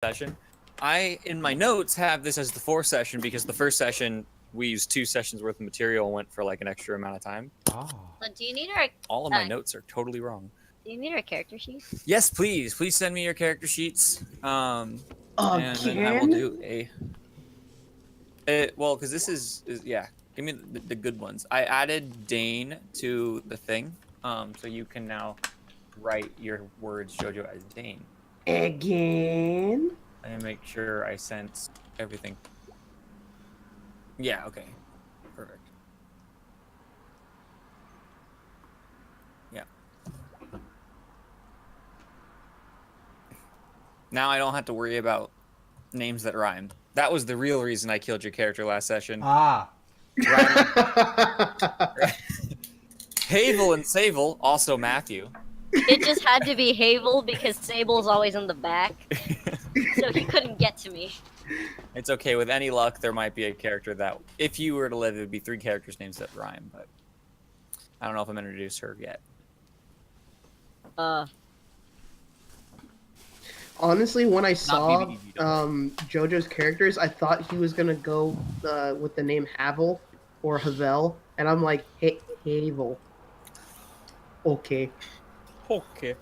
session. In my notes, have this as the 4th session because the first session we used 2 sessions worth of material and went for like an extra amount of time. Oh. But do you need our? All of my notes are totally wrong. Do you need our character sheet? Yes, please. Please send me your character sheets. And then I will do well, because this is yeah. Give me the good ones. I added Dain to the thing, so you can now write your words, Jojo, as Dain. Again? And make sure I sent everything. Yeah, okay. Perfect. Yeah. Now I don't have to worry about names that rhyme. That was the real reason I killed your character last session. Ah. Havel and Sabel, also Matthew. It just had to be Havel because Sabel's always in the back, so he couldn't get to me. It's okay. With any luck, there might be a character that, if you were to live, it would be 3 characters' names that rhyme, but I don't know if I'm introduced her yet. Honestly, when I saw Jojo's characters, I thought he was gonna go with the name Havel or Havel, and I'm like, hey, Havel. Okay. Okay.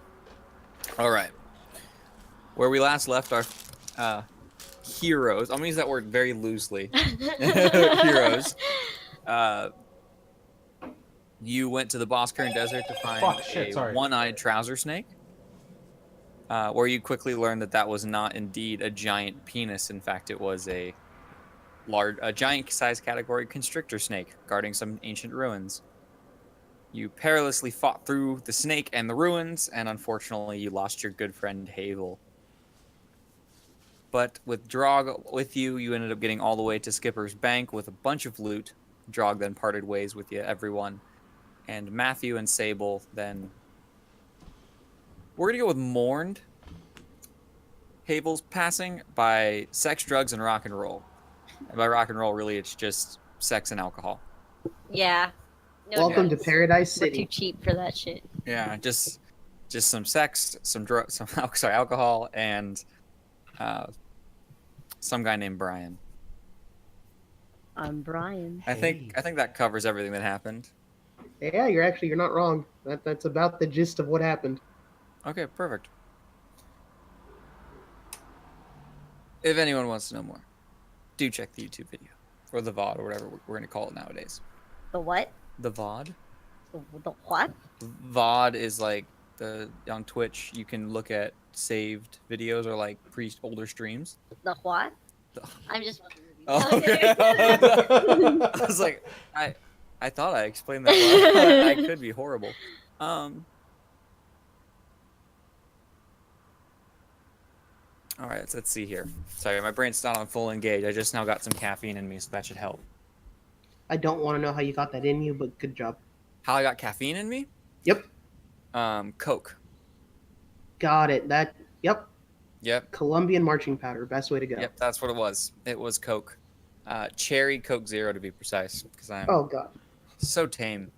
All right. Where we last left our heroes. I'm gonna use that word very loosely. Heroes. You went to the Boskern Desert to find a one-eyed trouser snake. Where you quickly learned that was not indeed a giant penis. In fact, it was a giant-sized category constrictor snake guarding some ancient ruins. You perilously fought through the snake and the ruins, and unfortunately, you lost your good friend Havel. But with Drog with you, you ended up getting all the way to Skipper's Bank with a bunch of loot. Drog then parted ways with you, everyone. And Matthew and Sabel then... We're going to go with mourned Havel's passing by sex, drugs, and rock and roll. And by rock and roll, really, it's just sex and alcohol. Yeah. No Welcome drugs. to Paradise City. We're too cheap for that shit. Yeah, just some sex, some alcohol, and some guy named Brian. I'm Brian. I think that covers everything that happened. Yeah, you're not wrong. That's about the gist of what happened. Okay, perfect. If anyone wants to know more, do check the YouTube video. Or the VOD, or whatever we're going to call it nowadays. The what? The VOD? The what? VOD is like on Twitch, you can look at saved videos or like older streams. The what? I'm just... Oh, okay. I was like, I thought I explained that well. I could be horrible. All right, let's see here. Sorry, my brain's not on full engage. I just now got some caffeine in me, so that should help. I don't want to know how you got that in you, but good job. How I got caffeine in me? Yep. Coke. Got it. Yep. Yep. Colombian marching powder, best way to go. Yep, that's what it was. It was Coke. Cherry Coke Zero to be precise, because I'm God. so tame.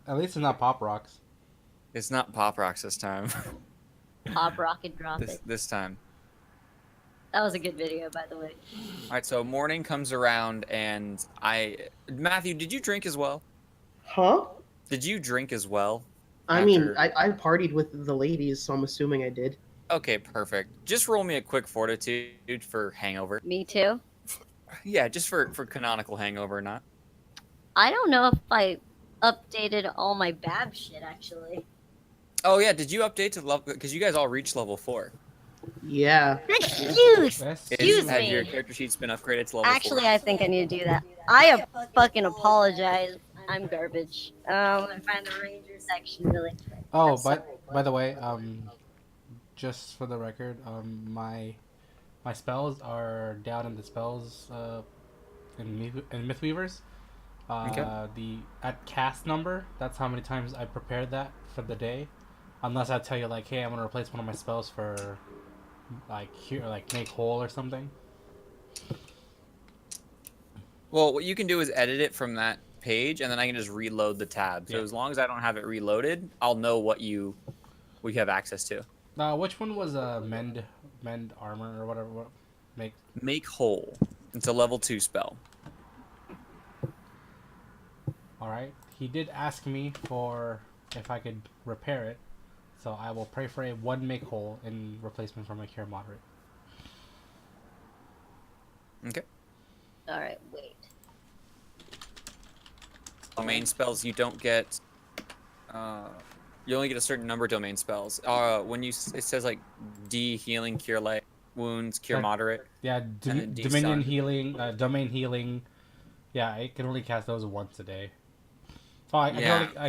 At least it's not Pop Rocks. It's not Pop Rocks this time. Pop Rock and drop it. This time. That was a good video, by the way. All right, so morning comes around, and Matthew, did you drink as well? Huh? Did you drink as well? I mean, I partied with the ladies, so I'm assuming I did. Okay, perfect. Just roll me a quick fortitude for hangover. Me too? Yeah, just for canonical hangover, not. I don't know if I updated all my Bab shit, actually. Oh, yeah, did you update to level... Because you guys all reached level 4. Yeah. Excuse me. Have your character sheets been upgraded to level 4? Actually, I think I need to do that. I fucking apologize. I'm garbage. I find the ranger section really quick. Oh, by the way, just for the record, my spells are down in the spells in Mythweavers. Okay. At cast number, that's how many times I prepared that for the day. Unless I tell you like, hey, I'm gonna replace one of my spells for like make whole or something. Well, what you can do is edit it from that page, and then I can just reload the tab. So yeah. As long as I don't have it reloaded, I'll know what you have access to. Which one was mend mend armor or whatever. Make Make whole. It's a level 2 spell. All right. He did ask me for if I could repair it, so I will pray for a 1 make whole in replacement for my cure moderate. Okay. All right, wait. Domain spells you don't get. You only get a certain number of domain spells. When it says like D healing, cure light wounds, cure moderate. Yeah, and then D Dominion stun. healing, domain healing. Yeah, I can only cast those once a day. Oh, I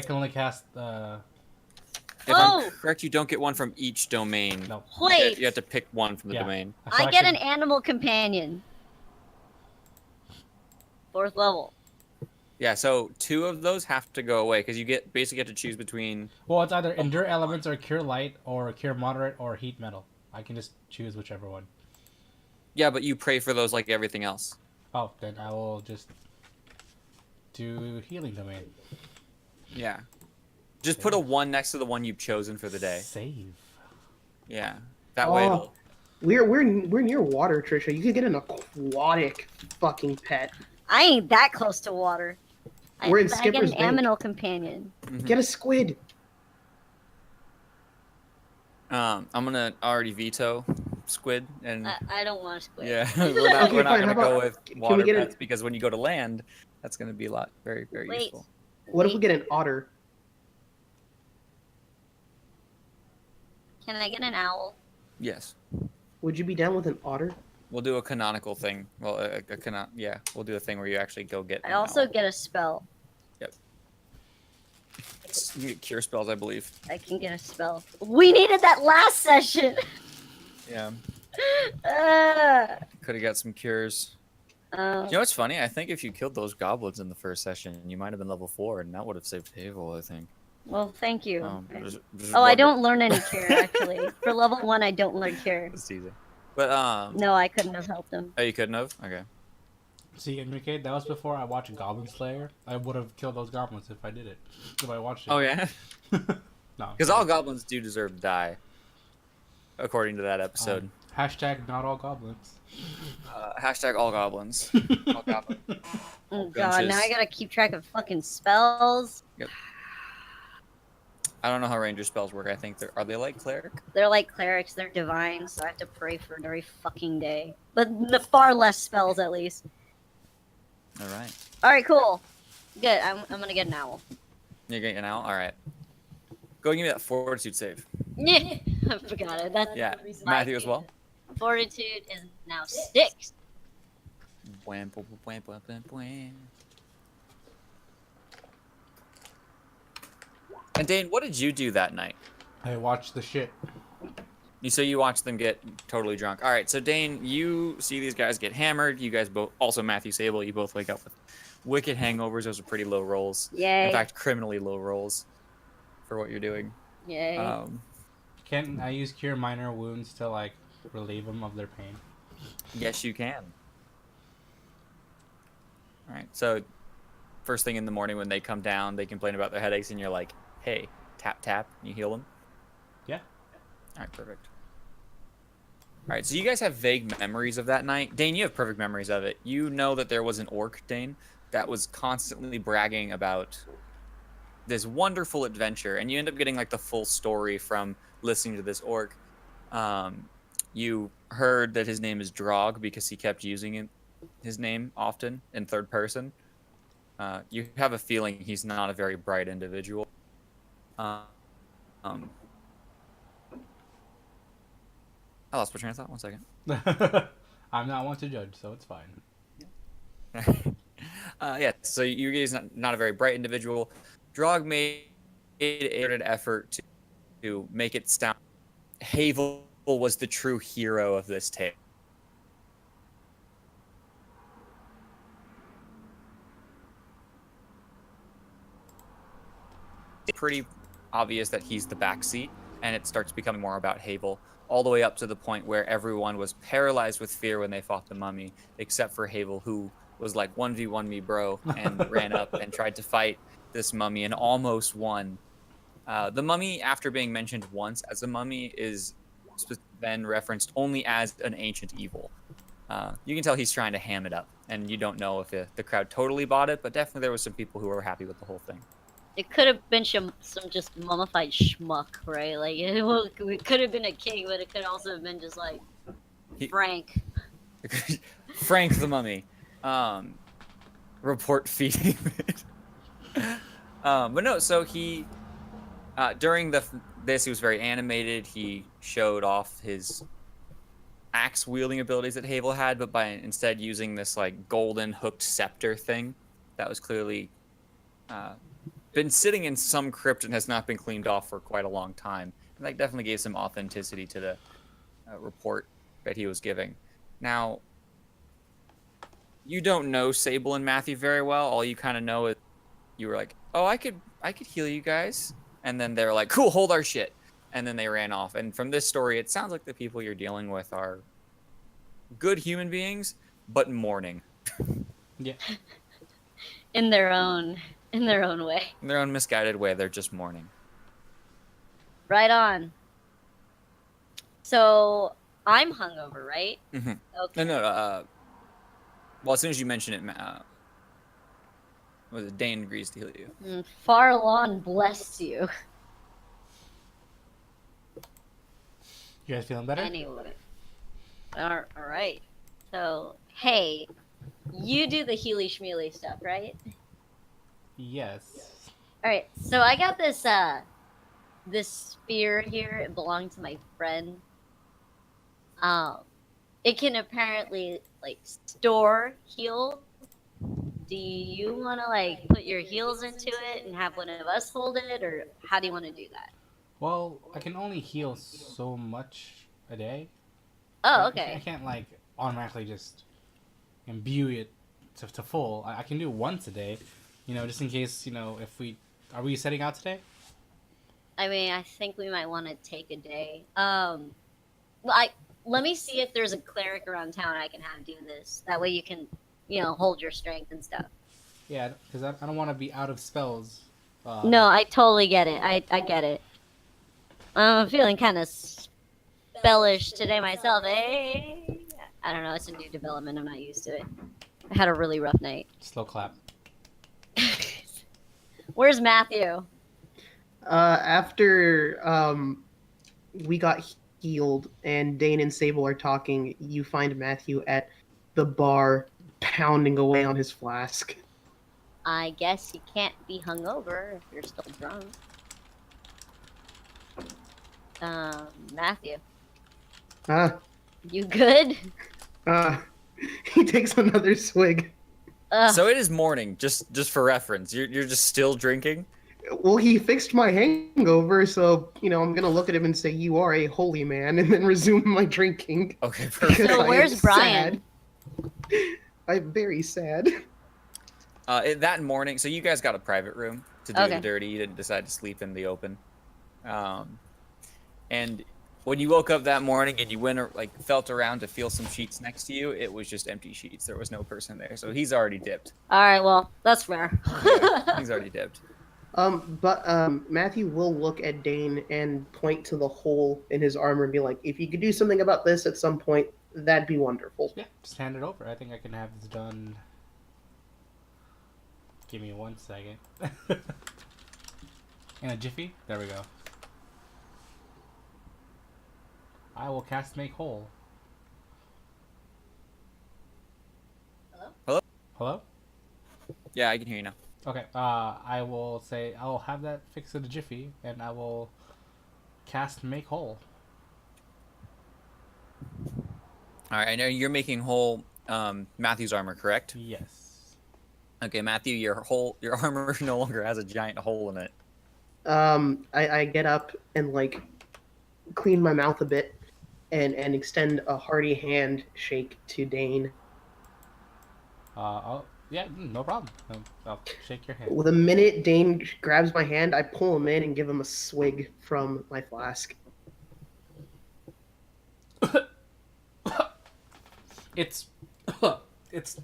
can only cast. If I'm correct, you don't get one from each domain. No. Wait. You have to pick one from the domain. So I get an animal companion. 4th level. Yeah, so 2 of those have to go away because you basically have to choose between. Well, it's either endure elements or cure light or cure moderate or heat metal. I can just choose whichever one. Yeah, but you pray for those like everything else. Oh, then I will just do healing domain. Yeah. Just put a 1 next to the one you've chosen for the day. Save. Yeah. That way it'll... We're near water, Trisha. You could get an aquatic fucking pet. I ain't that close to water. We're in I get Skipper's an Bank. aminal companion. Get a squid. I'm gonna already veto squid and I don't want a squid. yeah, Okay, we're not fine. gonna How go about- with can we water get pets because when you go to land, that's gonna be a lot very Wait. useful. What if we get an otter? Can I get an owl? Yes, Would you be down with an otter? we'll do a canonical thing. Well, we'll do a thing where you actually go get. I an also owl. get a spell. You get cure spells, I believe. I can get a spell. We needed that last session. Yeah, uh, could have got some cures. You know what's funny? I think if you killed those goblins in the first session, you might have been level 4, and that would have saved Havel. I think. well, thank you. Just I wonder- don't learn any cure actually. For level 1, I don't learn cure. It's easy. But No, I couldn't have helped him. Oh, you couldn't have. Okay. See, Enrique, that was before I watched Goblin Slayer. I would have killed those goblins if I did it. If I watched it. Oh yeah. No. Because all goblins do deserve to die, according to that episode. Hashtag not all goblins. Hashtag all goblins. All goblins. Oh god, now Gunches. I gotta keep track of fucking spells. I don't know how ranger spells work. I think are they like cleric? They're like clerics, they're divine, so I have to pray for every fucking day. But the far less spells, at least. All right. Alright, cool. Good, I'm gonna get an owl. You're getting an owl. All right. Go give me that fortitude save. Yeah, I forgot it. That's Yeah, the reason Matthew I as well. Fortitude is now 6. Wham, wham, wham, wham, wham, wham. And Dain, what did you do that night? I watched the shit. So you watched them get totally drunk. All right, so Dain, you see these guys get hammered. You guys both, also Matthew, Sabel, you both wake up with wicked hangovers. Those are pretty low rolls. Yay. In fact, criminally low rolls for what you're doing. Yay. Can I use cure minor wounds to like relieve them of their pain? Yes, you can. All right, so first thing in the morning when they come down, they complain about their headaches, and you're like, hey, tap, tap, you heal them? Yeah. All right, perfect. All right, so you guys have vague memories of that night. Dain, you have perfect memories of it. You know that there was an orc, Dain, that was constantly bragging about this wonderful adventure, and you end up getting like the full story from listening to this orc. You heard that his name is Drog because he kept using his name often in third person. You have a feeling he's not a very bright individual. I lost my train of thought. 1 second. I'm not one to judge, so it's fine. Yeah, so you guys not a very bright individual. Drog made an effort to make it sound Havel was the true hero of this tale. It's pretty obvious that he's the backseat, and it starts becoming more about Havel, all the way up to the point where everyone was paralyzed with fear when they fought the mummy, except for Havel, who was like 1v1 me bro, and ran up and tried to fight this mummy and almost won. The mummy, after being mentioned once as a mummy, is then referenced only as an ancient evil. You can tell he's trying to ham it up, and you don't know if the crowd totally bought it, but definitely there was some people who were happy with the whole thing. It could have been some just mummified schmuck, right? Like it could have been a king, but it could also have been just like Frank. Frank the Mummy. Report feeding. But no, so he during this he was very animated. He showed off his axe wielding abilities that Havel had, but by instead using this like golden hooked scepter thing that was clearly been sitting in some crypt and has not been cleaned off for quite a long time. And that definitely gave some authenticity to the report that he was giving. Now, you don't know Sabel and Matthew very well. All you kind of know is you were like, "Oh, I could heal you guys," and then they're like, "Cool, hold our shit," and then they ran off. And from this story, it sounds like the people you're dealing with are good human beings, but mourning. Yeah. In their own way. In their own misguided way, they're just mourning. Right on. So I'm hungover, right? Mm-hmm. Okay. No. Well, as soon as you mention it, was it Dain agrees to heal you? Farlon bless you. You guys feeling better? Anyway. All right. So, hey, you do the Healy Schmealy stuff, right? Yes. All right. So I got this this spear here. It belonged to my friend. It can apparently like store heal. Do you want to like put your heals into it and have one of us hold it, or how do you want to do that? Well, I can only heal so much a day. Oh, I okay. can't like automatically just imbue it to full. I can do once a day, just in case, if are we setting out today? I mean, I think we might want to take a day. Let me see if there's a cleric around town I can have do this. That way you can, hold your strength and stuff. Yeah, because I don't want to be out of spells. No, I totally get it. I get it. I'm feeling kind of spellish today myself, eh? I don't know. It's a new development. I'm not used to it. I had a really rough night. Slow clap. Where's Matthew? After we got healed and Dain and Sabel are talking, you find Matthew at the bar pounding away on his flask. I guess you can't be hungover if you're still drunk. Matthew. You good? He takes another swig. So it is morning, just for reference. You're just still drinking? Well, he fixed my hangover, so, I'm gonna look at him and say, "You are a holy man," and then resume my drinking. Okay, perfect. So where's Brian? I'm very sad. That morning, so you guys got a private room to do the dirty. You didn't decide to sleep in the open. And when you woke up that morning and you went felt around to feel some sheets next to you, it was just empty sheets. There was no person there, so he's already dipped. All right, well, that's fair. Yeah, he's already dipped. But Matthew will look at Dain and point to the hole in his armor and be like, "If you could do something about this at some point, that'd be wonderful." Yeah, just hand it over. I think I can have this done. Give me 1 second. In a jiffy? There we go. I will cast Make Whole. Hello? Hello? Yeah, I can hear you now. Okay, I will say I'll have that fixed in a jiffy, and I will cast Make Whole. All right, I know you're making whole Matthew's armor, correct? Yes. Okay, Matthew, your armor no longer has a giant hole in it. I get up and clean my mouth a bit and extend a hearty handshake to Dain. Yeah, no problem. I'll shake your hand. The minute Dain grabs my hand, I pull him in and give him a swig from my flask. It's what is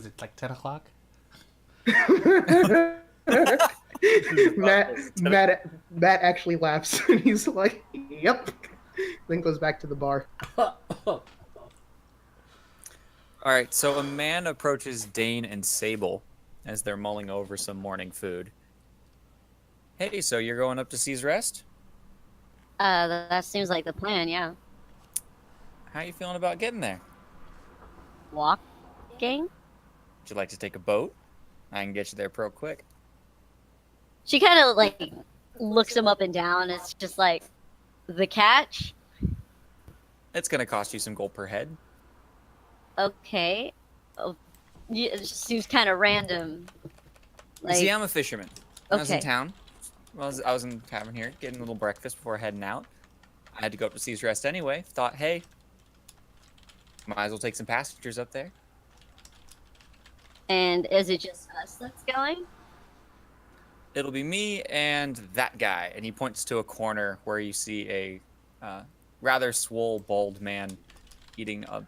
it, like 10 o'clock? Matt actually laughs and he's like, "Yep." then goes back to the bar. All right, so a man approaches Dain and Sabel as they're mulling over some morning food. Hey, so you're going up to Sea's Rest? That seems like the plan, yeah. How you feeling about getting there? Walking? Would you like to take a boat? I can get you there pro quick. She kind of, like, looks him up and down. It's just like, the catch? It's going to cost you some gold per head. Okay. Oh, yeah, it just seems kind of random. Like, See, I'm a fisherman. When I was in okay. town. I was in tavern here, getting a little breakfast before heading out. I had to go up to Sea's Rest anyway. Thought, hey, might as well take some passengers up there. And is it just us that's going? It'll be me and that guy. And he points to a corner where you see a rather swole, bald man eating a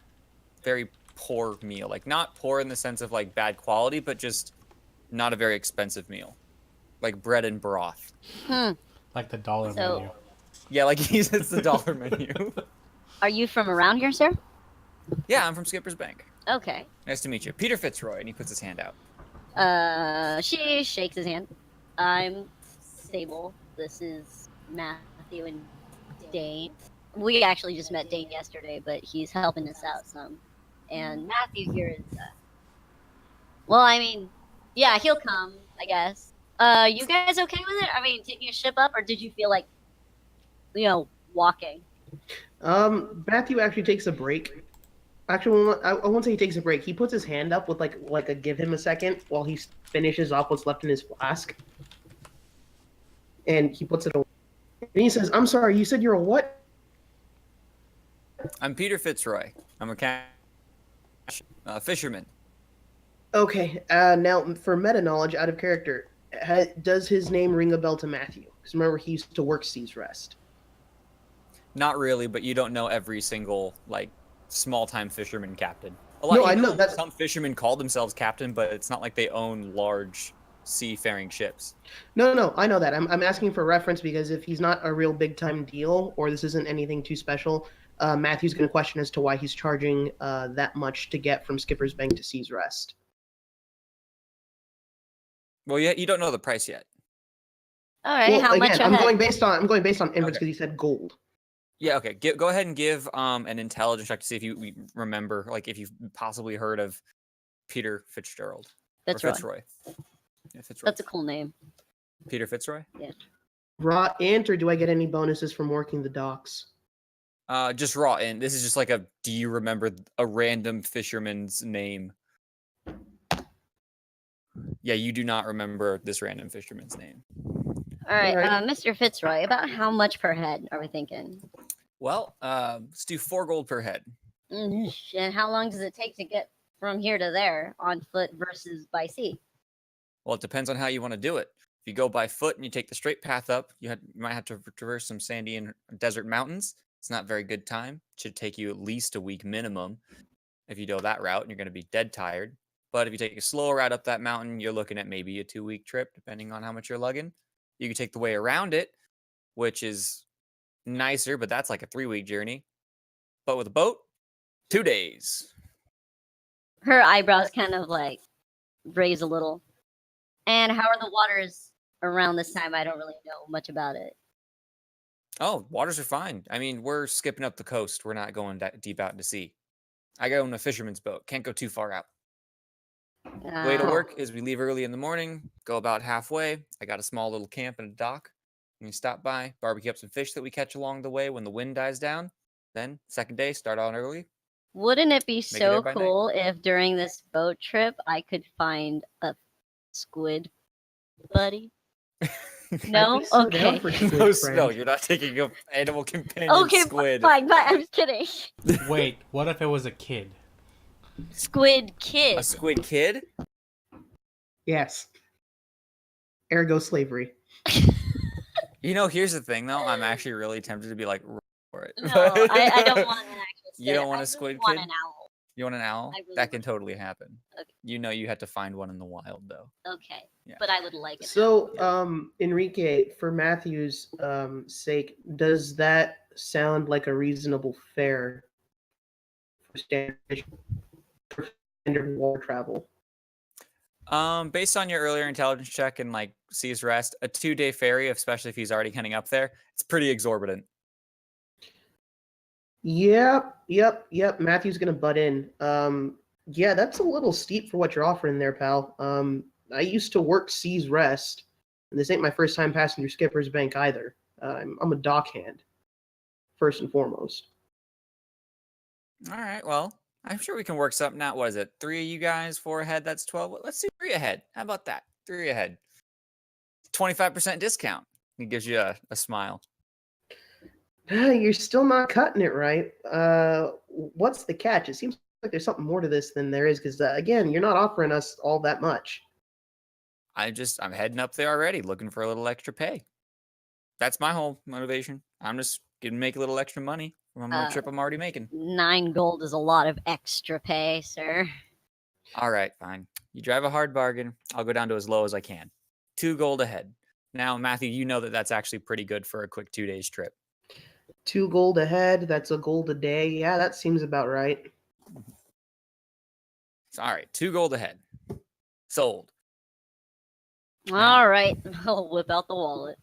very poor meal. Like, not poor in the sense of, like, bad quality, but just not a very expensive meal. Like bread and broth. Like the dollar So- menu. Yeah, like it's the dollar menu. Are you from around here, sir? Yeah, I'm from Skipper's Bank. Okay. Nice to meet you. Peter Fitzroy, and he puts his hand out. She shakes his hand. I'm Sabel. This is Matthew and Dain. We actually just met Dain yesterday, but he's helping us out some. And Matthew here is, well, I mean, yeah, he'll come, I guess. You guys okay with it? I mean, taking a ship up, or did you feel like, walking? Matthew actually takes a break. Actually, I won't say he takes a break. He puts his hand up with like a give him a second while he finishes off what's left in his flask, and he puts it away. And he says, "I'm sorry, you said you're a what?" I'm Peter Fitzroy. I'm a fisherman. Okay. Now for meta knowledge, out of character, does his name ring a bell to Matthew? Because remember, he used to work Sea's Rest. Not really, but you don't know every single, like, small-time fisherman captain. No, I know that's some fishermen call themselves captain, but it's not like they own large seafaring ships. No, I know that. I'm asking for reference because if he's not a real big time deal or this isn't anything too special, Matthew's going to question as to why he's charging that much to get from Skipper's Bank to Sea's Rest. Well, yeah, you don't know the price yet. All right, Well, how again, much I'm ahead? going based on inference Okay. because he said gold. Yeah, okay. Go ahead and give an intelligence check to see if you remember, like, if you've possibly heard of Peter Fitzgerald. Or Fitzroy. Fitzroy. Yeah, Fitzroy. That's a cool name. Peter Fitzroy? Raw int, or do I get any bonuses from working the docks? Just raw in. This is just like do you remember a random fisherman's name? Yeah, you do not remember this random fisherman's name. All right, Alright. Mr. Fitzroy, about how much per head are we thinking? Well, let's do 4 gold per head. And how long does it take to get from here to there on foot versus by sea? Well, it depends on how you want to do it. If you go by foot and you take the straight path up, you might have to traverse some sandy and desert mountains. It's not a very good time. It should take you at least a week minimum if you go that route, and you're going to be dead tired. But if you take a slower route up that mountain, you're looking at maybe a 2-week trip, depending on how much you're lugging. You can take the way around it, which is nicer, but that's like a 3-week journey. But with a boat, 2 days. Her eyebrows kind of like raise a little. And how are the waters around this time? I don't really know much about it. Oh, waters are fine. I mean, we're skipping up the coast. We're not going that deep out into sea. I go in a fisherman's boat. Can't go too far out. Way to Uh, work is we leave early in the morning, go about halfway. I got a small little camp and a dock. And we stop by, barbecue up some fish that we catch along the way when the wind dies down. Then, second day, start on early. Wouldn't it be it there so by night. cool if during this boat trip I could find a squid buddy? No? I'd be so down Okay. for squid No, friend. you're not taking an animal companion Okay, squid. fine, I'm just kidding. Wait, what if it was a kid? Squid kid. A squid kid? Yes. Ergo slavery. You know, here's the thing, though. I'm actually really tempted to be like, roll for it. No, I don't want an actual squid. You don't want I a squid really want kid? an owl. You want an owl? I really That can would. totally happen. Okay. You know you had to find one in the wild, though. Okay, Yeah. but I would like it. So, Enrique, for Matthew's sake, does that sound like a reasonable fare for standard war travel? Based on your earlier intelligence check and like Sea's Rest, a 2-day ferry, especially if he's already heading up there, it's pretty exorbitant. Yep. Matthew's gonna butt in. Yeah, that's a little steep for what you're offering there, pal. I used to work Sea's Rest, and this ain't my first time passing through Skipper's Bank either. I'm a dockhand, first and foremost. All right, well, I'm sure we can work something out. What is it? 3 of you guys, 4 ahead. That's 12. Let's do 3 ahead. How about that? 3 ahead. 25% discount. It gives you a smile. You're still not cutting it right. What's the catch? It seems like there's something more to this than there is, because again, you're not offering us all that much. I'm heading up there already, looking for a little extra pay. That's my whole motivation. I'm just gonna make a little extra money from the trip I'm already making. 9 gold is a lot of extra pay, sir. All right, fine. You drive a hard bargain. I'll go down to as low as I can. 2 gold ahead. Now, Matthew, you know that that's actually pretty good for a quick 2 days trip. 2 gold ahead. That's a gold a day. Yeah, that seems about right. All right, 2 gold ahead. Sold. All right, I'll whip out the wallet.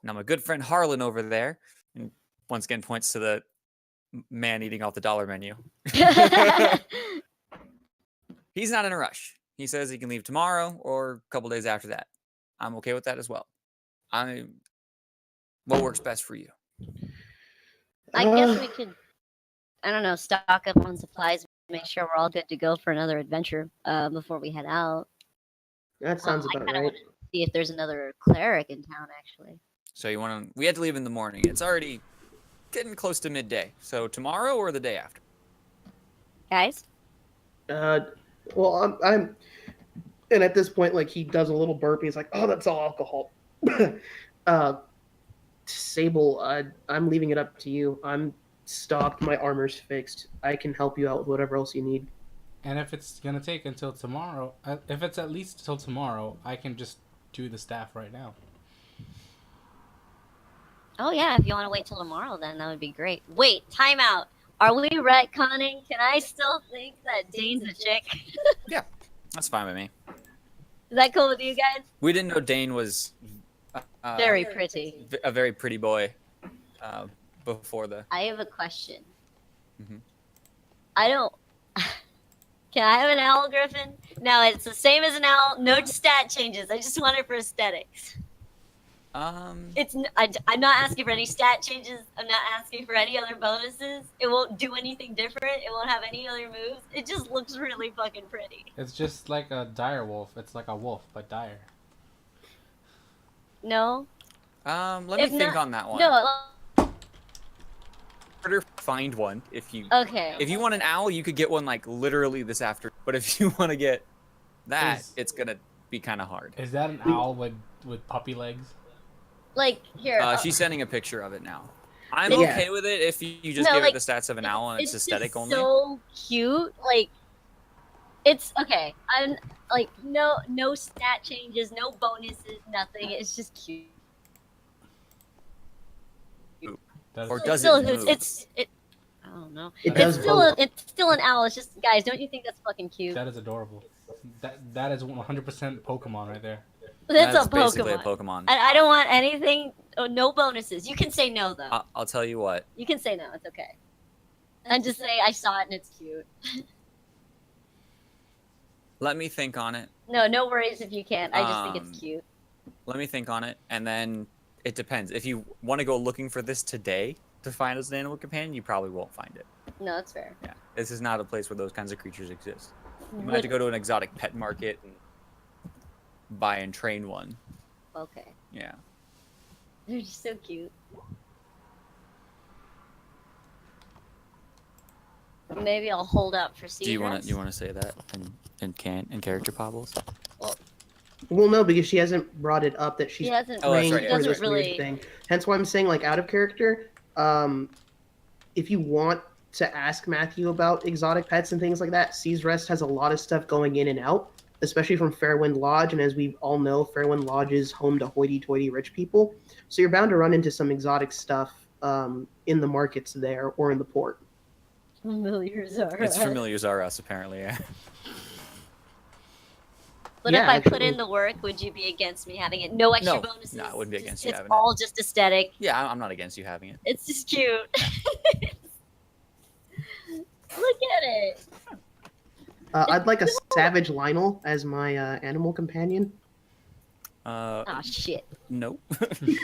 Now, my good friend Harlan over there, and once again points to the man eating off the dollar menu. He's not in a rush. He says he can leave tomorrow or a couple days after that. I'm okay with that as well. What works best for you? I guess we could, I don't know, stock up on supplies, make sure we're all good to go for another adventure before we head out. That sounds I about kind of right. want to see if there's another cleric in town, actually. So you want to? We had to leave in the morning. It's already getting close to midday. So tomorrow or the day after? Guys? Well, I'm, and at this point, like, he does a little burp. He's like, "Oh, that's all alcohol." Sabel, I'm leaving it up to you. I'm stocked. My armor's fixed. I can help you out with whatever else you need. And if it's gonna take until tomorrow, if it's at least till tomorrow, I can just do the staff right now. Oh, yeah, if you want to wait till tomorrow, then that would be great. Wait, time out. Are we retconning? Can I still think that Dain's a chick? Yeah, that's fine with me. Is that cool with you guys? We didn't know Dain was Very pretty. a very pretty boy before the. I have a question. Mhm. I don't... Can I have an owl griffin? No, it's the same as an owl. No stat changes. I just want it for aesthetics. I'm not asking for any stat changes. I'm not asking for any other bonuses. It won't do anything different. It won't have any other moves. It just looks really fucking pretty. It's just like a dire wolf. It's like a wolf, but dire. No? Let me think on that one. No. Harder find one if you. Okay. If you want an owl, you could get one like literally this afternoon. But if you want to get that, it's gonna be kind of hard. Is that an owl with puppy legs? Like, here. She's sending a picture of it now. I'm Yeah. okay with it if you just give it the stats of an owl and it's aesthetic just only. So cute. Like, it's okay. I'm like no stat changes, no bonuses, nothing. It's just cute. Or does still, it move? I don't know. It's still an owl. It's just, guys, don't you think that's fucking cute? That is adorable. That is 100% Pokemon right there. That's a basically Pokemon. a Pokemon. I don't want anything. Oh, no bonuses. You can say no though. I'll tell you what. You can say no. It's okay. And just say I saw it and it's cute. Let me think on it. No worries if you can't. I just think it's cute. Let me think on it, and then it depends. If you want to go looking for this today to find as an animal companion, you probably won't find it. No, that's fair. Yeah, this is not a place where those kinds of creatures exist. You might have to go to an exotic pet market and buy and train one. Okay. Yeah. They're just so cute. Maybe I'll hold out for seasons. Do you want to say that in character Pobbles? Well, no, because she hasn't brought it up that she's hasn't. praying that's right, for yeah. this weird thing. Hence why I'm saying, like, out of character. If you want to ask Matthew about exotic pets and things like that, Sea's Rest has a lot of stuff going in and out, especially from Fairwind Lodge. And as we all know, Fairwind Lodge is home to hoity-toity rich people. So you're bound to run into some exotic stuff in the markets there or in the port. Familiars are. It's familiars are us, apparently, yeah. But Yeah, if I put actually. in the work, would you be against me having it? No extra No. bonuses. No, I wouldn't be against you It's having all just aesthetic. Yeah, I'm not against you having it. It's just cute. Look at it. I'd like a savage Lionel as my animal companion. Oh shit. No.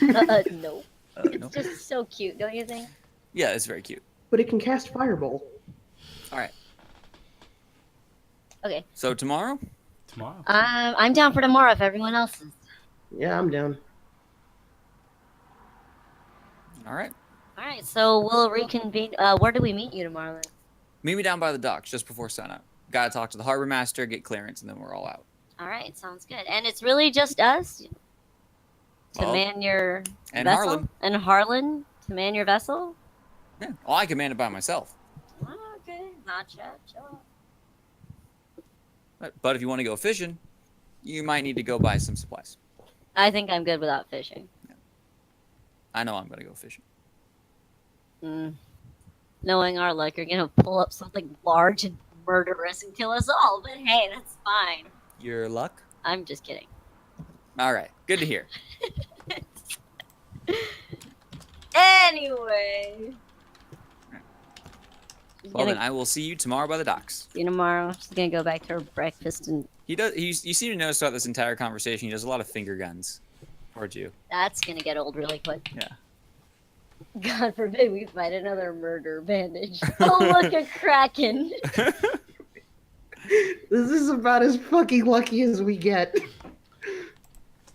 No. No. It's just so cute, don't you think? Yeah, it's very cute. But it can cast Firebolt. All right. Okay. So tomorrow? Tomorrow. I'm down for tomorrow if everyone else is. Yeah, I'm down. All right. All right, so we'll reconvene. Where do we meet you tomorrow? Then? Meet me down by the docks just before sunup. Gotta talk to the harbor master, get clearance, and then we're all out. All right, sounds good. And it's really just us to Well, man your and vessel? Harlan. And Harlan to man your vessel? Yeah. Well, I can man it by myself. Oh, okay, not yet. Sure. But if you want to go fishing, you might need to go buy some supplies. I think I'm good without fishing. I know I'm gonna go fishing. Knowing our luck, you're gonna pull up something large and murderous and kill us all. But hey, that's fine. Your luck? I'm just kidding. All right. Good to hear. Anyway. Well, then I will see you tomorrow by the docks. See you tomorrow. She's gonna go back to her breakfast, and He does. You seem to notice throughout this entire conversation, he does a lot of finger guns towards you. that's gonna get old really quick. Yeah. God forbid we find another murder bandage. Oh, look, a kraken. This is about as fucking lucky as we get.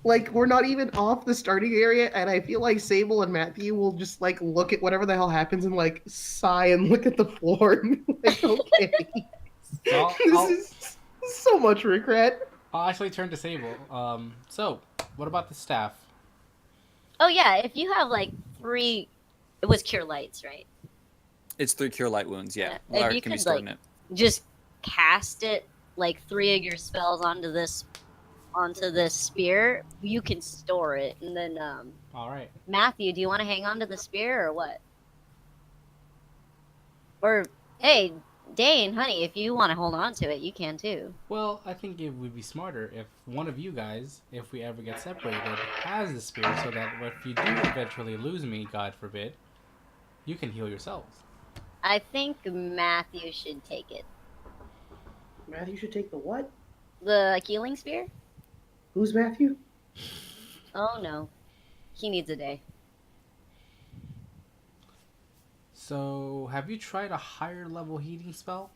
Like, we're not even off the starting area, and I feel like Sabel and Matthew will just, like, look at whatever the hell happens and, like, sigh and look at the floor and be like, okay. This is so much regret. I'll actually turn to Sable. So, what about the staff? Oh yeah, if you have like 3, it was cure lights, right? It's 3 cure light wounds. Yeah. Yeah. If Or you it can be could, stored like, in it. Just cast it like 3 of your spells onto this spear. You can store it, and then All right. Matthew, do you want to hang on to the spear or what? Or hey, Dain, honey, if you want to hold on to it, you can too. Well, I think it would be smarter if one of you guys, if we ever get separated, has the spear so that if you do eventually lose me, God forbid, you can heal yourselves. I think Matthew should take it. Matthew should take the what? The healing spear? Who's Matthew? Oh no, he needs a day. So, have you tried a higher level healing spell?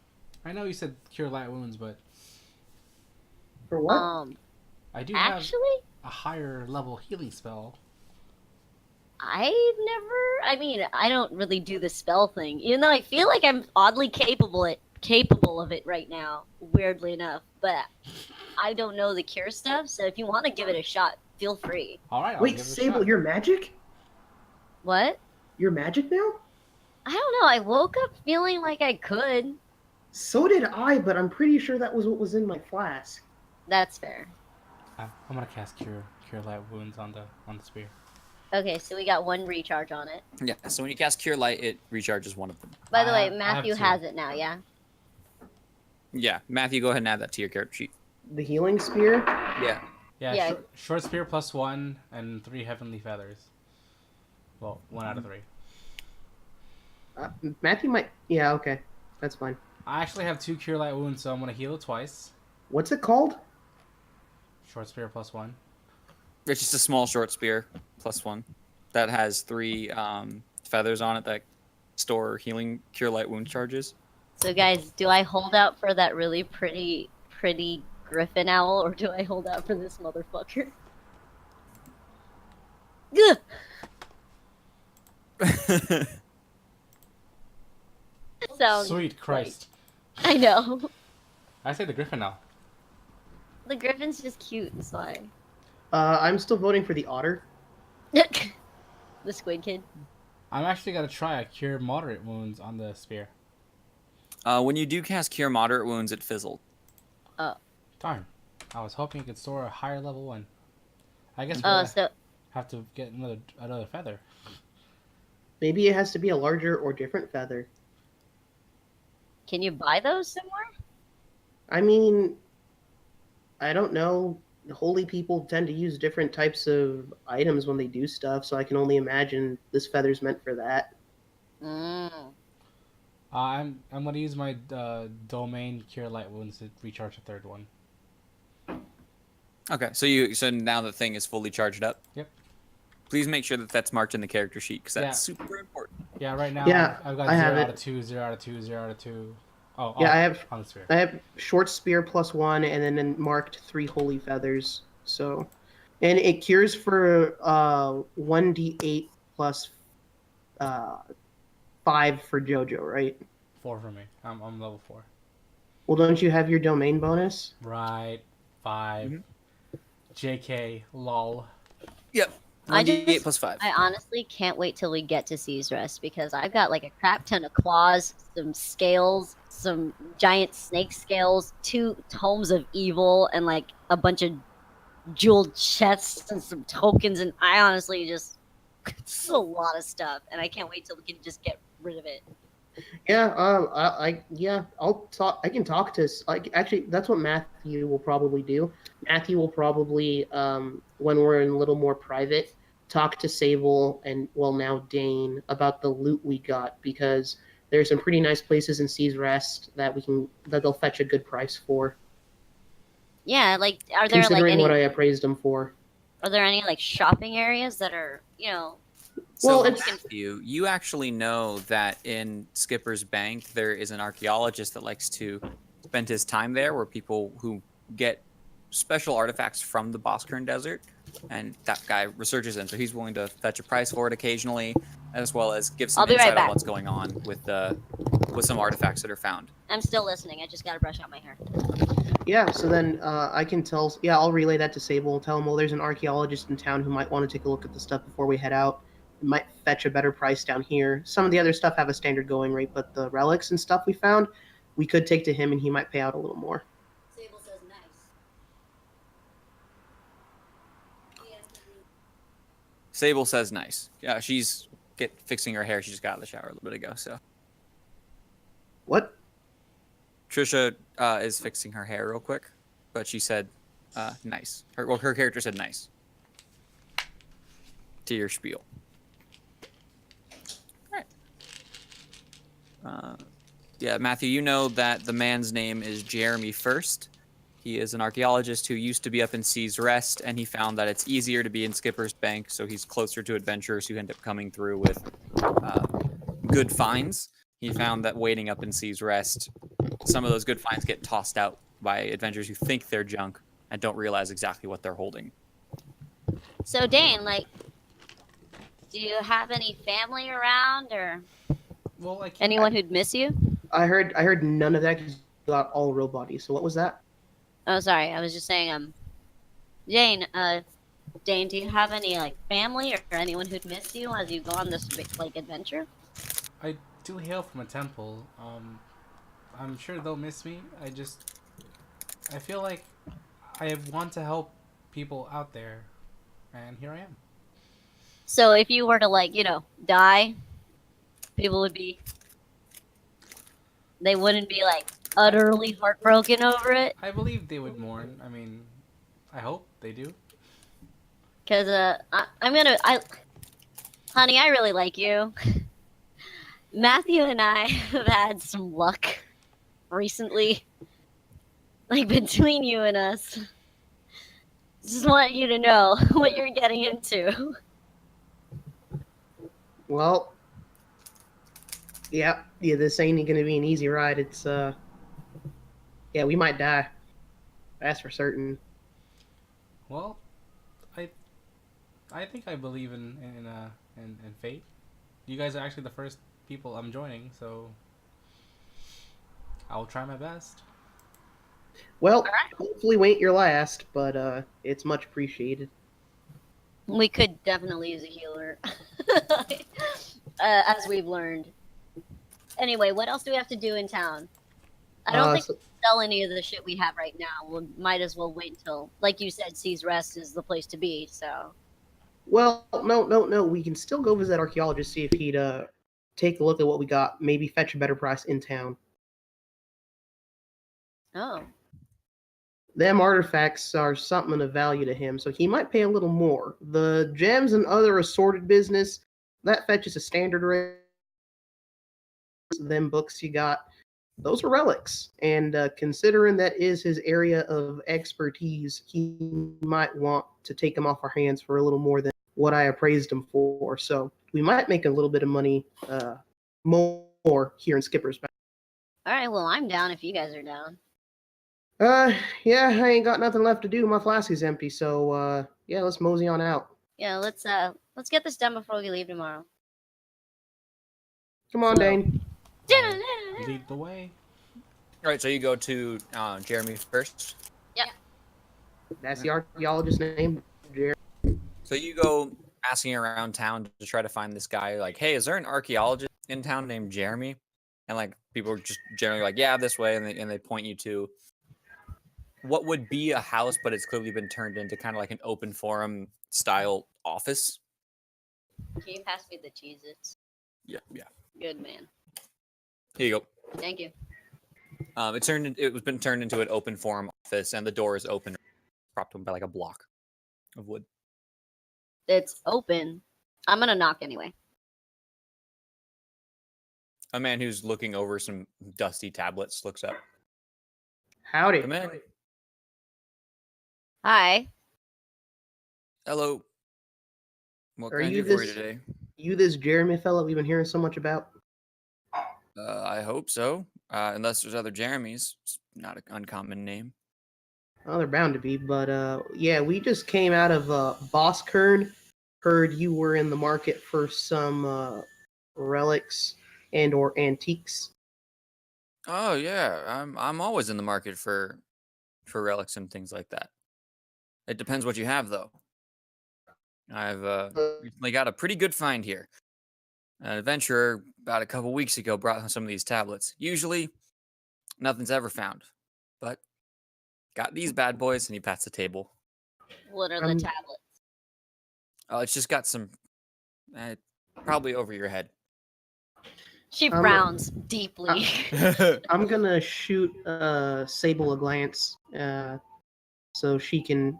I know you said cure light wounds, but For what? I do have Actually, a higher level healing spell. I mean, I don't really do the spell thing, even though I feel like I'm oddly capable of it right now, weirdly enough. But I don't know the cure stuff, so if you want to give it a shot, feel free. All right, I'll Wait, give it a Sable, shot. you're magic? What? You're magic now? I don't know. I woke up feeling like I could. So did I, but I'm pretty sure that was what was in my flask. That's fair. I'm gonna cast cure light wounds on the spear. Okay, so we got 1 recharge on it. Yeah. So when you cast cure light, it recharges one of them. By the I way, have Matthew 2. has it now, yeah? Yeah. Matthew, go ahead and add that to your character sheet. The healing spear? Yeah. Yeah, Yeah. short spear plus 1 and 3 heavenly feathers. Well, 1 out of 3. Matthew might... Yeah, okay. That's fine. I actually have 2 cure light wounds, so I'm gonna heal it twice. What's it called? Short spear plus 1. It's just a small short spear plus 1 that has 3 feathers on it that store healing cure light wound charges. So guys, do I hold out for that really pretty griffin owl, or do I hold out for this motherfucker? Ugh! Sounds Sweet Christ. I know. I say the griffin now. The griffin's just cute, that's why. I'm still voting for the otter. The squid kid. I'm actually gonna try a cure moderate wounds on the spear. When you do cast cure moderate wounds, it fizzled. Oh. Darn. I was hoping you could store a higher level one. I guess Oh, we'll so have to get another feather. Maybe it has to be a larger or different feather. Can you buy those somewhere? I mean, I don't know. Holy people tend to use different types of items when they do stuff, so I can only imagine this feather's meant for that. Mm. I'm gonna use my domain cure light wounds to recharge the third one. Okay, so now the thing is fully charged up. Yep. Please make sure that that's marked in the character sheet because that's Yeah. super important. Yeah, right now Yeah, I've got I 0 have out it. of 2, 0 out of 2, 0 out of 2. Oh, Yeah, oh, I have on the sphere. I have short spear +1 and then marked 3 holy feathers. So, and it cures for 1d8 plus 5 for JoJo, right? 4 for me. I'm level 4. Well, don't you have your domain bonus? Right. 5. Mhm. JK. Lol. Yep. I 1d8 just, plus 5. I honestly can't wait till we get to Sea's Rest because I've got like a crap ton of claws, some scales, some giant snake scales, 2 tomes of evil, and like a bunch of jeweled chests and some tokens. And I honestly just, it's a lot of stuff, and I can't wait till we can just get rid of it. Yeah, I'll talk. I can talk to. Like, actually, that's what Matthew will probably do. Matthew will probably, when we're in a little more private, talk to Sabel and well now Dain about the loot we got because there's some pretty nice places in Sea's Rest that they'll fetch a good price for, Yeah, like, are there like considering any, what I appraised them for. are there any like shopping areas that are, So, Well, it's Matthew, you actually know that in Skipper's Bank there is an archaeologist that likes to spend his time there, where people who get special artifacts from the Boskern Desert, and that guy researches them. So he's willing to fetch a price for it occasionally, as well as give some I'll be right insight on back. what's going on with some artifacts that are found. I'm still listening. I just gotta brush out my hair. Yeah, so then I can tell. Yeah, I'll relay that to Sable and tell him, well, there's an archaeologist in town who might want to take a look at the stuff before we head out. It might fetch a better price down here. Some of the other stuff have a standard going rate, but the relics and stuff we found, we could take to him and he might pay out a little more. Sable says nice. Sable says nice. Yeah, she's fixing her hair. She just got out of the shower a little bit ago. So What? Trisha is fixing her hair real quick, but she said nice. Her character said nice to your spiel. Yeah, Matthew, you know that the man's name is Jeremy First. He is an archaeologist who used to be up in Sea's Rest, and he found that it's easier to be in Skipper's Bank, so he's closer to adventurers who end up coming through with good finds. He found that waiting up in Sea's Rest, some of those good finds get tossed out by adventurers who think they're junk and don't realize exactly what they're holding. So Dain, like, do you have any family around or Well, like anyone who'd miss you? I heard none of that because you got all real bodies. So what was that? Oh, sorry. I was just saying, Dain, do you have any like family or anyone who'd miss you as you go on this like adventure? I do hail from a temple. I'm sure they'll miss me. I feel like I want to help people out there, and here I am. So if you were to like, die, people they wouldn't be like utterly heartbroken over it. I believe they would mourn. I mean, I hope they do. Cause honey, I really like you. Matthew and I have had some luck recently. Like between you and us. Just want you to know what you're getting into. Well, yeah, this ain't gonna be an easy ride. It's yeah, we might die. That's for certain. Well, I think I believe in fate. You guys are actually the first people I'm joining, so I'll try my best. Well, hopefully we ain't your last, but it's much appreciated. We could definitely use a healer. As we've learned. Anyway, what else do we have to do in town? I don't think we can sell any of the shit we have right now. We might as well wait until, like you said, Sea's Rest is the place to be, so. Well, no. We can still go visit archaeologist, see if he'd take a look at what we got. Maybe fetch a better price in town. Oh. Them artifacts are something of value to him, so he might pay a little more. The gems and other assorted business, that fetches a standard rate. Them books you got, those are relics. And considering that is his area of expertise, he might want to take them off our hands for a little more than what I appraised him for. So we might make a little bit of money more here in Skipper's Bay. All right. Well, I'm down if you guys are down. Yeah, I ain't got nothing left to do. My flask is empty, so yeah, let's mosey on out. Yeah. Let's get this done before we leave tomorrow. Come on, So- Dain. Lead the way. All right, so you go to Jeremy first. That's the archaeologist's name, Jerry. So you go asking around town to try to find this guy. Like, hey, is there an archaeologist in town named Jeremy? And like people are just generally like, yeah, this way, and they point you to what would be a house, but it's clearly been turned into kind of like an open forum style office. Can you pass me the Cheez-Its? Yeah. Good man. Here you go. Thank you. It was been turned into an open forum office, and the door is open, propped up by like a block of wood. It's open. I'm gonna knock anyway. A man who's looking over some dusty tablets looks up. Howdy. Come in. Hi. Hello. What Are can I you do for you this- today? You this Jeremy fellow we've been hearing so much about? I hope so. Unless there's other Jeremys. It's not an uncommon name. Oh, they're bound to be, but yeah, we just came out of Boskern. Heard you were in the market for some relics and or antiques. Oh yeah, I'm always in the market for relics and things like that. It depends what you have though. I've recently got a pretty good find here. An adventurer about a couple weeks ago brought some of these tablets. Usually, nothing's ever found, but got these bad boys, and he pats the table. What are the Um, tablets? Oh, it's just got some, probably over your head. She um, frowns deeply. I'm gonna shoot Sabel a glance, so she can,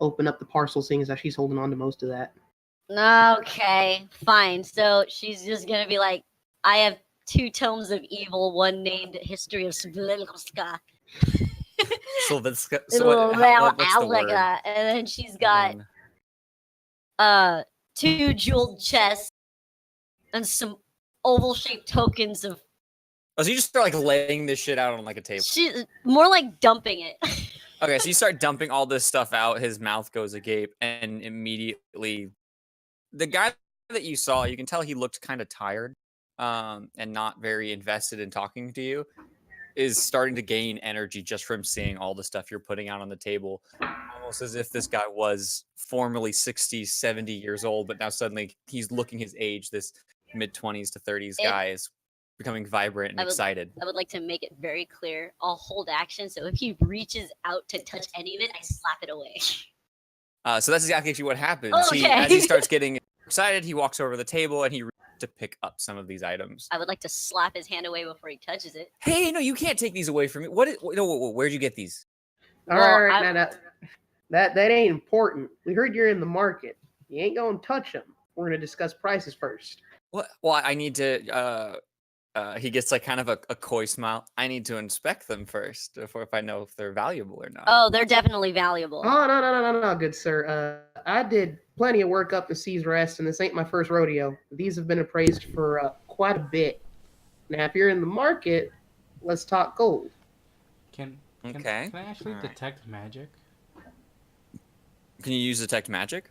open up the parcel, seeing as that she's holding on to most of that. Okay, fine. So she's just gonna be like, I have 2 tomes of evil, one named History of Sblenkovska. So that's And what's the word? then she's got 2 jeweled chests and some oval-shaped tokens of. Oh, so you just start like laying this shit out on like a table. She's more like dumping it. Okay, so you start dumping all this stuff out. His mouth goes agape, and immediately, the guy that you saw, you can tell he looked kind of tired, and not very invested in talking to you, is starting to gain energy just from seeing all the stuff you're putting out on the table. Almost as if this guy was formerly 60, 70 years old, but now suddenly he's looking his age. This mid-20s to 30s guy is becoming vibrant and excited. I would like to make it very clear. I'll hold action, so if he reaches out to touch any of it, I slap it away. So that's exactly actually what happens. Okay. As he starts getting excited, he walks over to the table and he reaches to pick up some of these items. I would like to slap his hand away before he touches it. Hey, no, you can't take these away from me. Where'd you get these? All Well, right, now that ain't important. We heard you're in the market. You ain't gonna touch them. We're gonna discuss prices first. What? Well, I need to. He gets like kind of a coy smile. I need to inspect them first before if I know if they're valuable or not. Oh, they're definitely valuable. Oh no, good sir. I did plenty of work up the Sea's Rest, and this ain't my first rodeo. These have been appraised for quite a bit. Now, if you're in the market, let's talk gold. Can Okay. I actually Alright. detect magic? Can you use detect magic?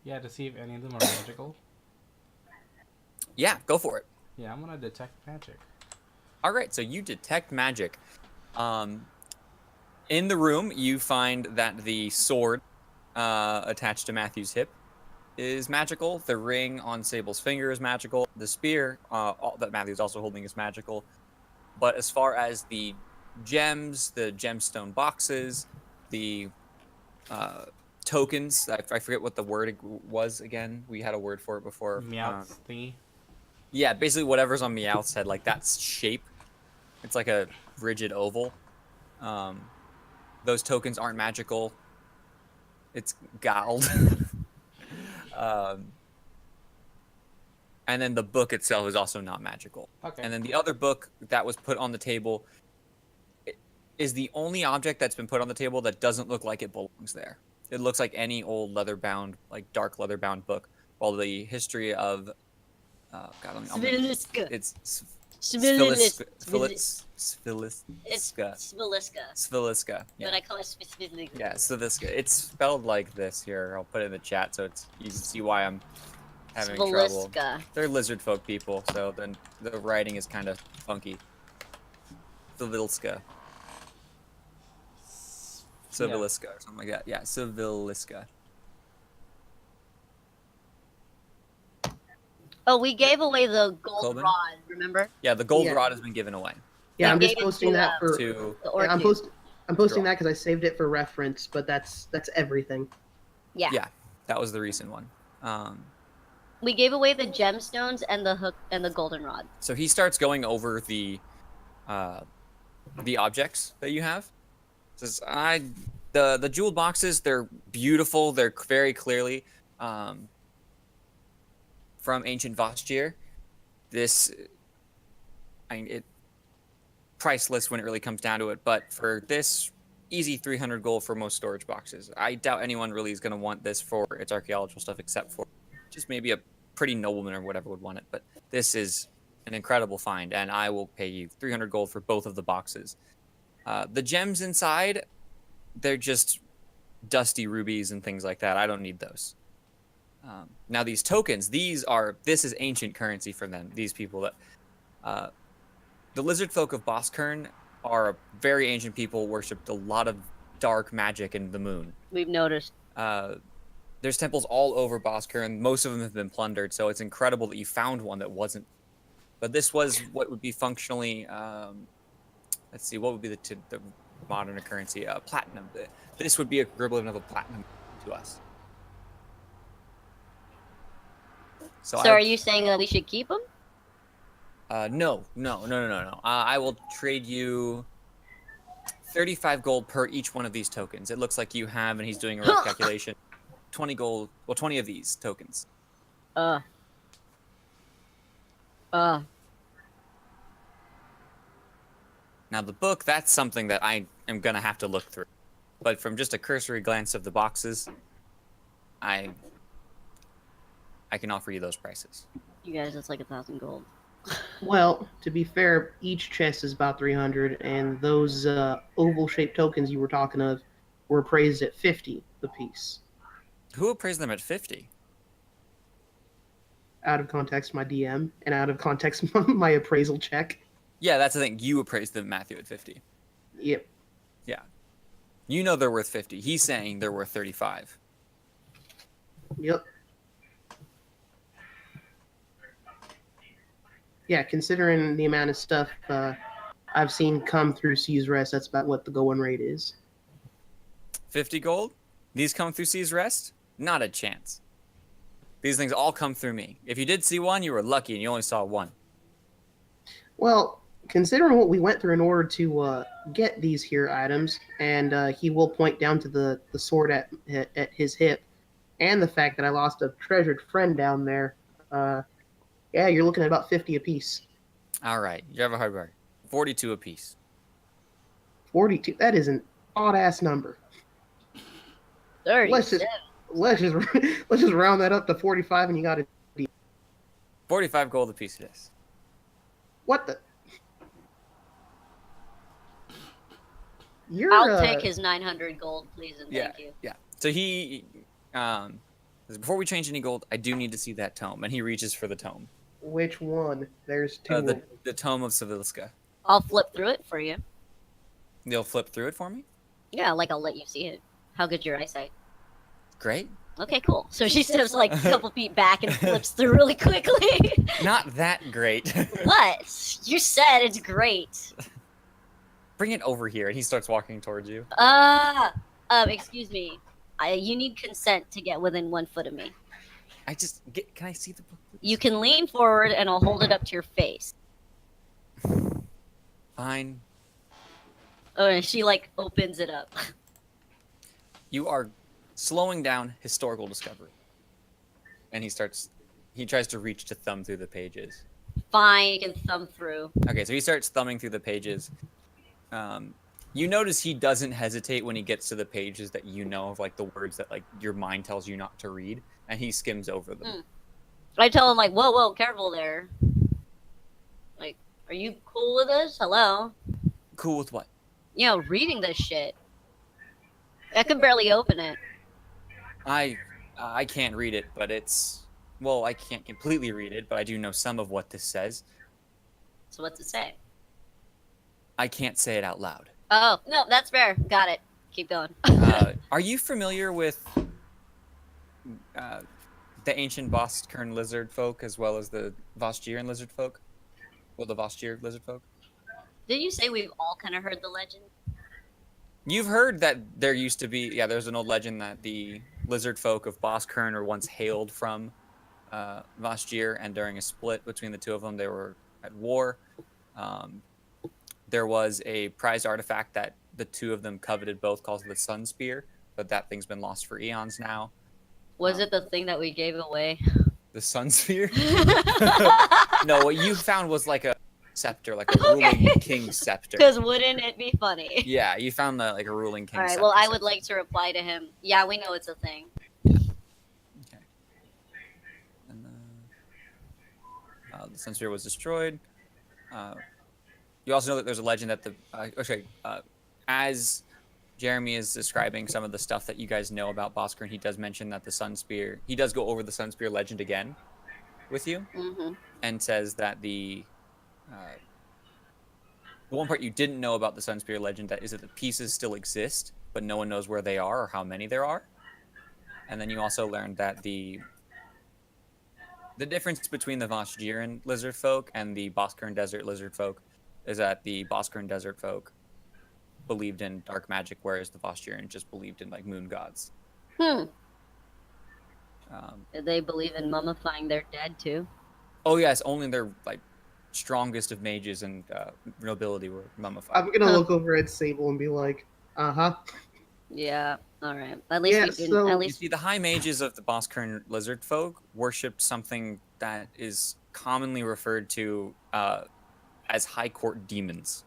Yeah, to see if any of them are magical. Yeah, go for it. Yeah, I'm gonna detect magic. All right, so you detect magic. In the room, you find that the sword attached to Matthew's hip is magical. The ring on Sabel's finger is magical. The spear that Matthew's also holding is magical. But as far as the gems, the gemstone boxes, the tokens. I forget what the word was again. We had a word for it before. Meowth thingy. Yeah, basically whatever's on Meowth's head, like that shape. It's like a rigid oval. Those tokens aren't magical. It's gold. And then the book itself is also not magical. Okay. And then the other book that was put on the table is the only object that's been put on the table that doesn't look like it belongs there. It looks like any old leather-bound, like dark leather-bound book. While the history of, Sviliska. it's Sviliska. Sviliska. Yeah. But I call it Sviliska. Yeah, Sviliska. It's spelled like this here. I'll put it in the chat so you can see why I'm having trouble. Sviliska. They're lizard folk people, so then the writing is kind of funky. Sviliska. Sviliska or something like that. Yeah, Sviliska. Oh, we gave away the gold Coleman? rod, remember? Yeah, the gold Yeah. rod has been given away. Yeah, They I'm just gave it posting to, that for. To The Yeah, orchid. I'm posting that because I saved it for reference, but that's everything. yeah, that was the recent one. We gave away the gemstones and the hook and the goldenrod. So he starts going over the objects that you have. Says the jeweled boxes, they're beautiful. They're very clearly from ancient Vosgir. This, priceless when it really comes down to it. But for this, easy 300 gold for most storage boxes. I doubt anyone really is going to want this for its archaeological stuff, except for just maybe a pretty nobleman or whatever would want it. But this is an incredible find, and I will pay you 300 gold for both of the boxes. The gems inside, they're just dusty rubies and things like that. I don't need those. Now these tokens, this is ancient currency for them. These people that the lizard folk of Boskern are a very ancient people, worshipped a lot of dark magic and the moon. We've noticed. There's temples all over Boskern. Most of them have been plundered, so it's incredible that you found one that wasn't. But this was what would be functionally, let's see, what would be the modern currency? Platinum. This would be a equivalent of a platinum to us. So are you saying that we should keep them? No. I will trade you 35 gold per each one of these tokens. It looks like you have, and he's doing a rough calculation, 20 gold, well, 20 of these tokens. Now the book, that's something that I am going to have to look through. But from just a cursory glance of the boxes, I can offer you those prices. You guys, that's like 1,000 gold. Well, to be fair, each chest is about 300, and those oval-shaped tokens you were talking of were appraised at 50 apiece. Who appraised them at 50? Out of context, my DM, and out of context, my appraisal check. Yeah, that's the thing. You appraised them, Matthew, at 50. Yep. Yeah. You know they're worth 50. He's saying they're worth 35. Yep. Yeah, considering the amount of stuff I've seen come through Seas Rest, that's about what the going rate is. 50 gold? These come through Seas Rest? Not a chance. These things all come through me. If you did see one, you were lucky and you only saw one. Well, considering what we went through in order to get these here items, and he will point down to the sword at his hip, and the fact that I lost a treasured friend down there, yeah, you're looking at about 50 apiece. All right. You have a hard bargain. 42 apiece. 42. That is an odd-ass number. 30. Let's just round that up to 45, and you got it. 45 gold apiece it is. What the? You're, I'll take his 900 gold, please, and thank you. Yeah. So he, before we change any gold, I do need to see that tome. And he reaches for the tome. Which one? There's two. The tome of Sviliska. I'll flip through it for you. You'll flip through it for me? Yeah, like I'll let you see it. How good's your eyesight? Great. Okay, cool. So she steps like a couple feet back and flips through really quickly. Not that great. What? You said it's great. Bring it over here. And he starts walking towards you. Excuse me. You need consent to get within 1 foot of me. Can I see the book, please? You can lean forward, and I'll hold it up to your face. Fine. Oh, and she like opens it up. You are slowing down historical discovery. And he tries to reach to thumb through the pages. Fine, you can thumb through. Okay, so he starts thumbing through the pages. You notice he doesn't hesitate when he gets to the pages that you know of, like the words that like your mind tells you not to read, and he skims over them. I tell him like, whoa, careful there. Like, are you cool with this? Hello? Cool with what? You know, reading this shit. I can barely open it. I can't read it, but I can't completely read it, but I do know some of what this says. So what's it say? I can't say it out loud. Oh, no, that's fair. Got it. Keep going. Are you familiar with the ancient Boskern lizard folk as well as the Vostiran lizard folk? Well, the Vostier lizard folk? Did you say we've all kind of heard the legend? You've heard that there used to be, there's an old legend that the lizard folk of Boskern were once hailed from Vostier, and during a split between the two of them, they were at war. There was a prized artifact that the two of them coveted both called the Sun Spear, but that thing's been lost for eons now. Was it the thing that we gave away? The Sun Spear? No, what you found was like a scepter, like a ruling king's scepter. Because wouldn't it be funny? Yeah, you found like a ruling king's scepter. All right, well, I would like to reply to him. Yeah, we know it's a thing. Okay. And the Sun Spear was destroyed. You also know that there's a legend that as Jeremy is describing some of the stuff that you guys know about Boskern, he does mention that the Sun Spear, he does go over the Sun Spear legend again with you, and says that the one part you didn't know about the Sun Spear legend is that the pieces still exist, but no one knows where they are or how many there are. And then you also learned that the difference between the Vostiran lizard folk and the Boskern desert lizard folk is that the Boskern desert folk believed in dark magic, whereas the Vostiran just believed in like moon gods. Did they believe in mummifying their dead too? Oh yes, only their like strongest of mages and nobility were mummified. I'm gonna look over at Sabel and be like, Yeah. All right. At least we didn't. so- At You least see, the high mages of the Boskern lizard folk worshipped something that is commonly referred to as high court demons.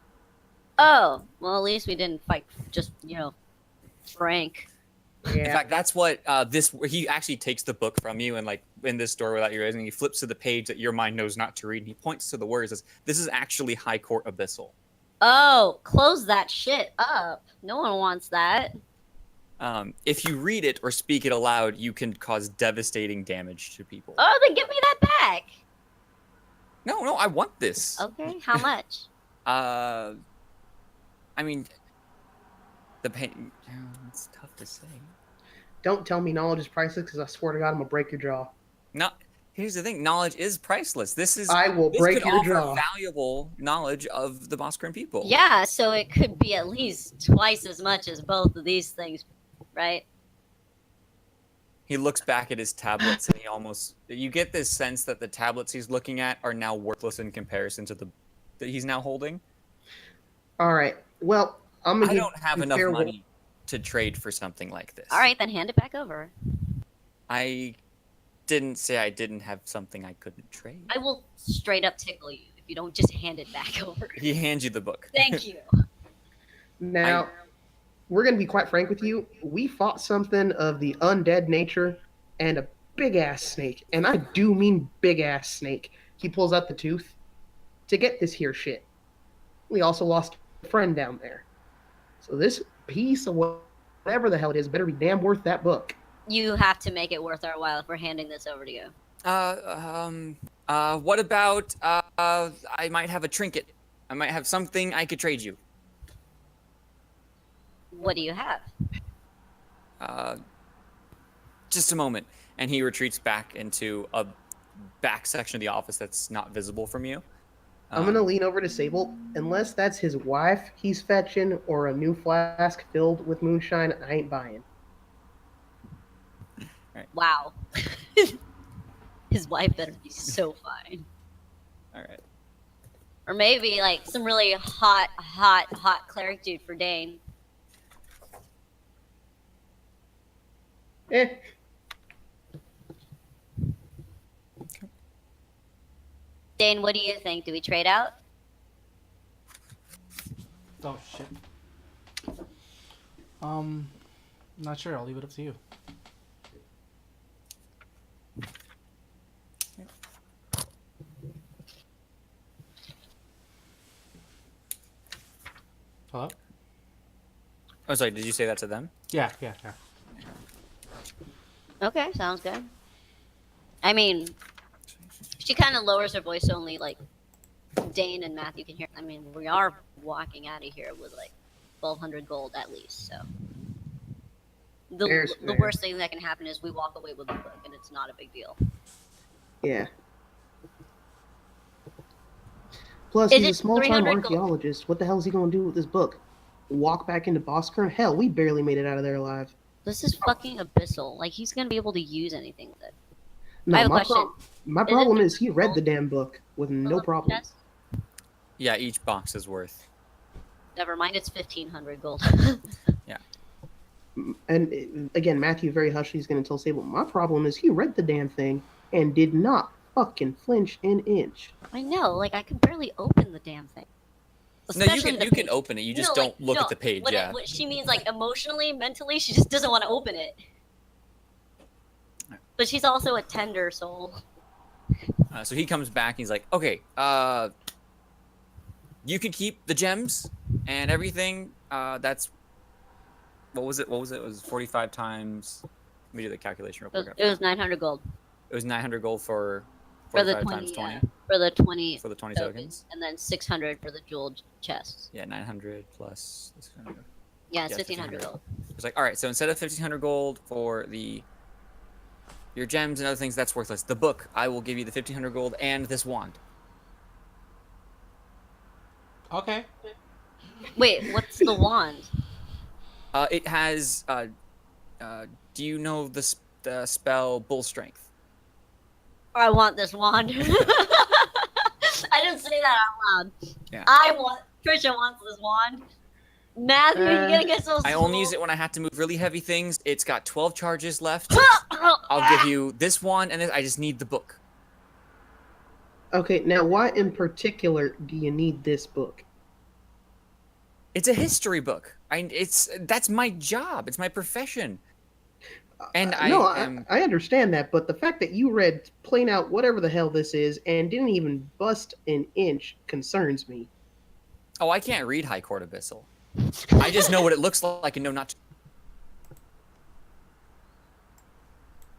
Oh, well, at least we didn't fight just, Frank. In fact, that's what he actually takes the book from you and like in this store without you realizing, he flips to the page that your mind knows not to read, and he points to the words and says, "This is actually High Court Abyssal." Oh, close that shit up. No one wants that. If you read it or speak it aloud, you can cause devastating damage to people. Oh, then give me that back. No, I want this. Okay, how much? I mean, the pain. It's tough to say. don't tell me knowledge is priceless, because I swear to God, I'm gonna break your jaw. No, here's the thing: knowledge is priceless. I will break could your offer jaw. valuable knowledge of the Boskern people. Yeah, so it could be at least twice as much as both of these things, right? He looks back at his tablets, and you get this sense that the tablets he's looking at are now worthless in comparison to the that he's now holding. All right. Well, I'm gonna. I don't have enough terrible. money to trade for something like this. All right, then hand it back over. I didn't say I didn't have something I couldn't trade. I will straight up tickle you if you don't just hand it back over. He hands you the book. Thank you. Now, we're gonna be quite frank with you. We fought something of the undead nature and a big ass snake, and I do mean big ass snake. He pulls out the tooth to get this here shit. We also lost a friend down there. So this piece of whatever the hell it is better be damn worth that book. You have to make it worth our while if we're handing this over to you. What about, I might have a trinket. I might have something I could trade you. What do you have? Just a moment. And he retreats back into a back section of the office that's not visible from you. I'm gonna lean over to Sable. Unless that's his wife he's fetching or a new flask filled with moonshine, I ain't buying. Wow. His wife better be so fine. All right. Or maybe like some really hot cleric dude for Dain. Eh. Dain, what do you think? Do we trade out? Oh shit. Not sure. I'll leave it up to you. Hello? Oh, sorry. Did you say that to them? Yeah. Okay, sounds good. I mean, she kind of lowers her voice so only like Dain and Matthew can hear. I mean, we are walking out of here with like 1,200 gold at least, so. The worst thing that can happen is we walk away with the book and it's not a big deal. Yeah. Plus, Is he's a it small-time 300 archaeologist. What the hell is he going to do with this book? Walk back into Boskern? Hell, we barely made it out of there alive. This is fucking abyssal. Like, he's gonna be able to use anything with it. No, I have a my question. my problem it is he read the damn book with no problem. Yes? Yeah, each box is worth. Never mind, it's 1,500 gold. Yeah. And again, Matthew very hushly is going to tell Sable, my problem is he read the damn thing and did not fucking flinch an inch. I know, like, I can barely open the damn thing. No, you can open it. You just don't look at the page. What she means, like, emotionally, mentally, she just doesn't want to open it. But she's also a tender soul. So he comes back and he's like, okay, you can keep the gems and everything. That's, what was it? It was 45 times. Let me do the calculation real quick. It was 900 gold. It was 900 gold for For the 45 20, times 20. for the 20. For the 20 tokens. And then 600 for the jeweled chests. Yeah, 900 plus. Yeah, it's 1,500 gold. It's like, all right, so instead of 1,500 gold for your gems and other things, that's worthless. The book, I will give you the 1,500 gold and this wand. Okay. Wait, what's the wand? It has. Do you know the spell Bull Strength? I want this wand. I didn't say that out loud. Yeah. Trisha wants this wand. Matthew, you're gonna get so slow. I only use it when I have to move really heavy things. It's got 12 charges left. I'll give you this one, and I just need the book. Okay, now why in particular do you need this book? It's a history book. That's my job. It's my profession. And I understand that, but the fact that you read plain out whatever the hell this is and didn't even bust an inch concerns me. Oh, I can't read High Court Abyssal. I just know what it looks like and know not to.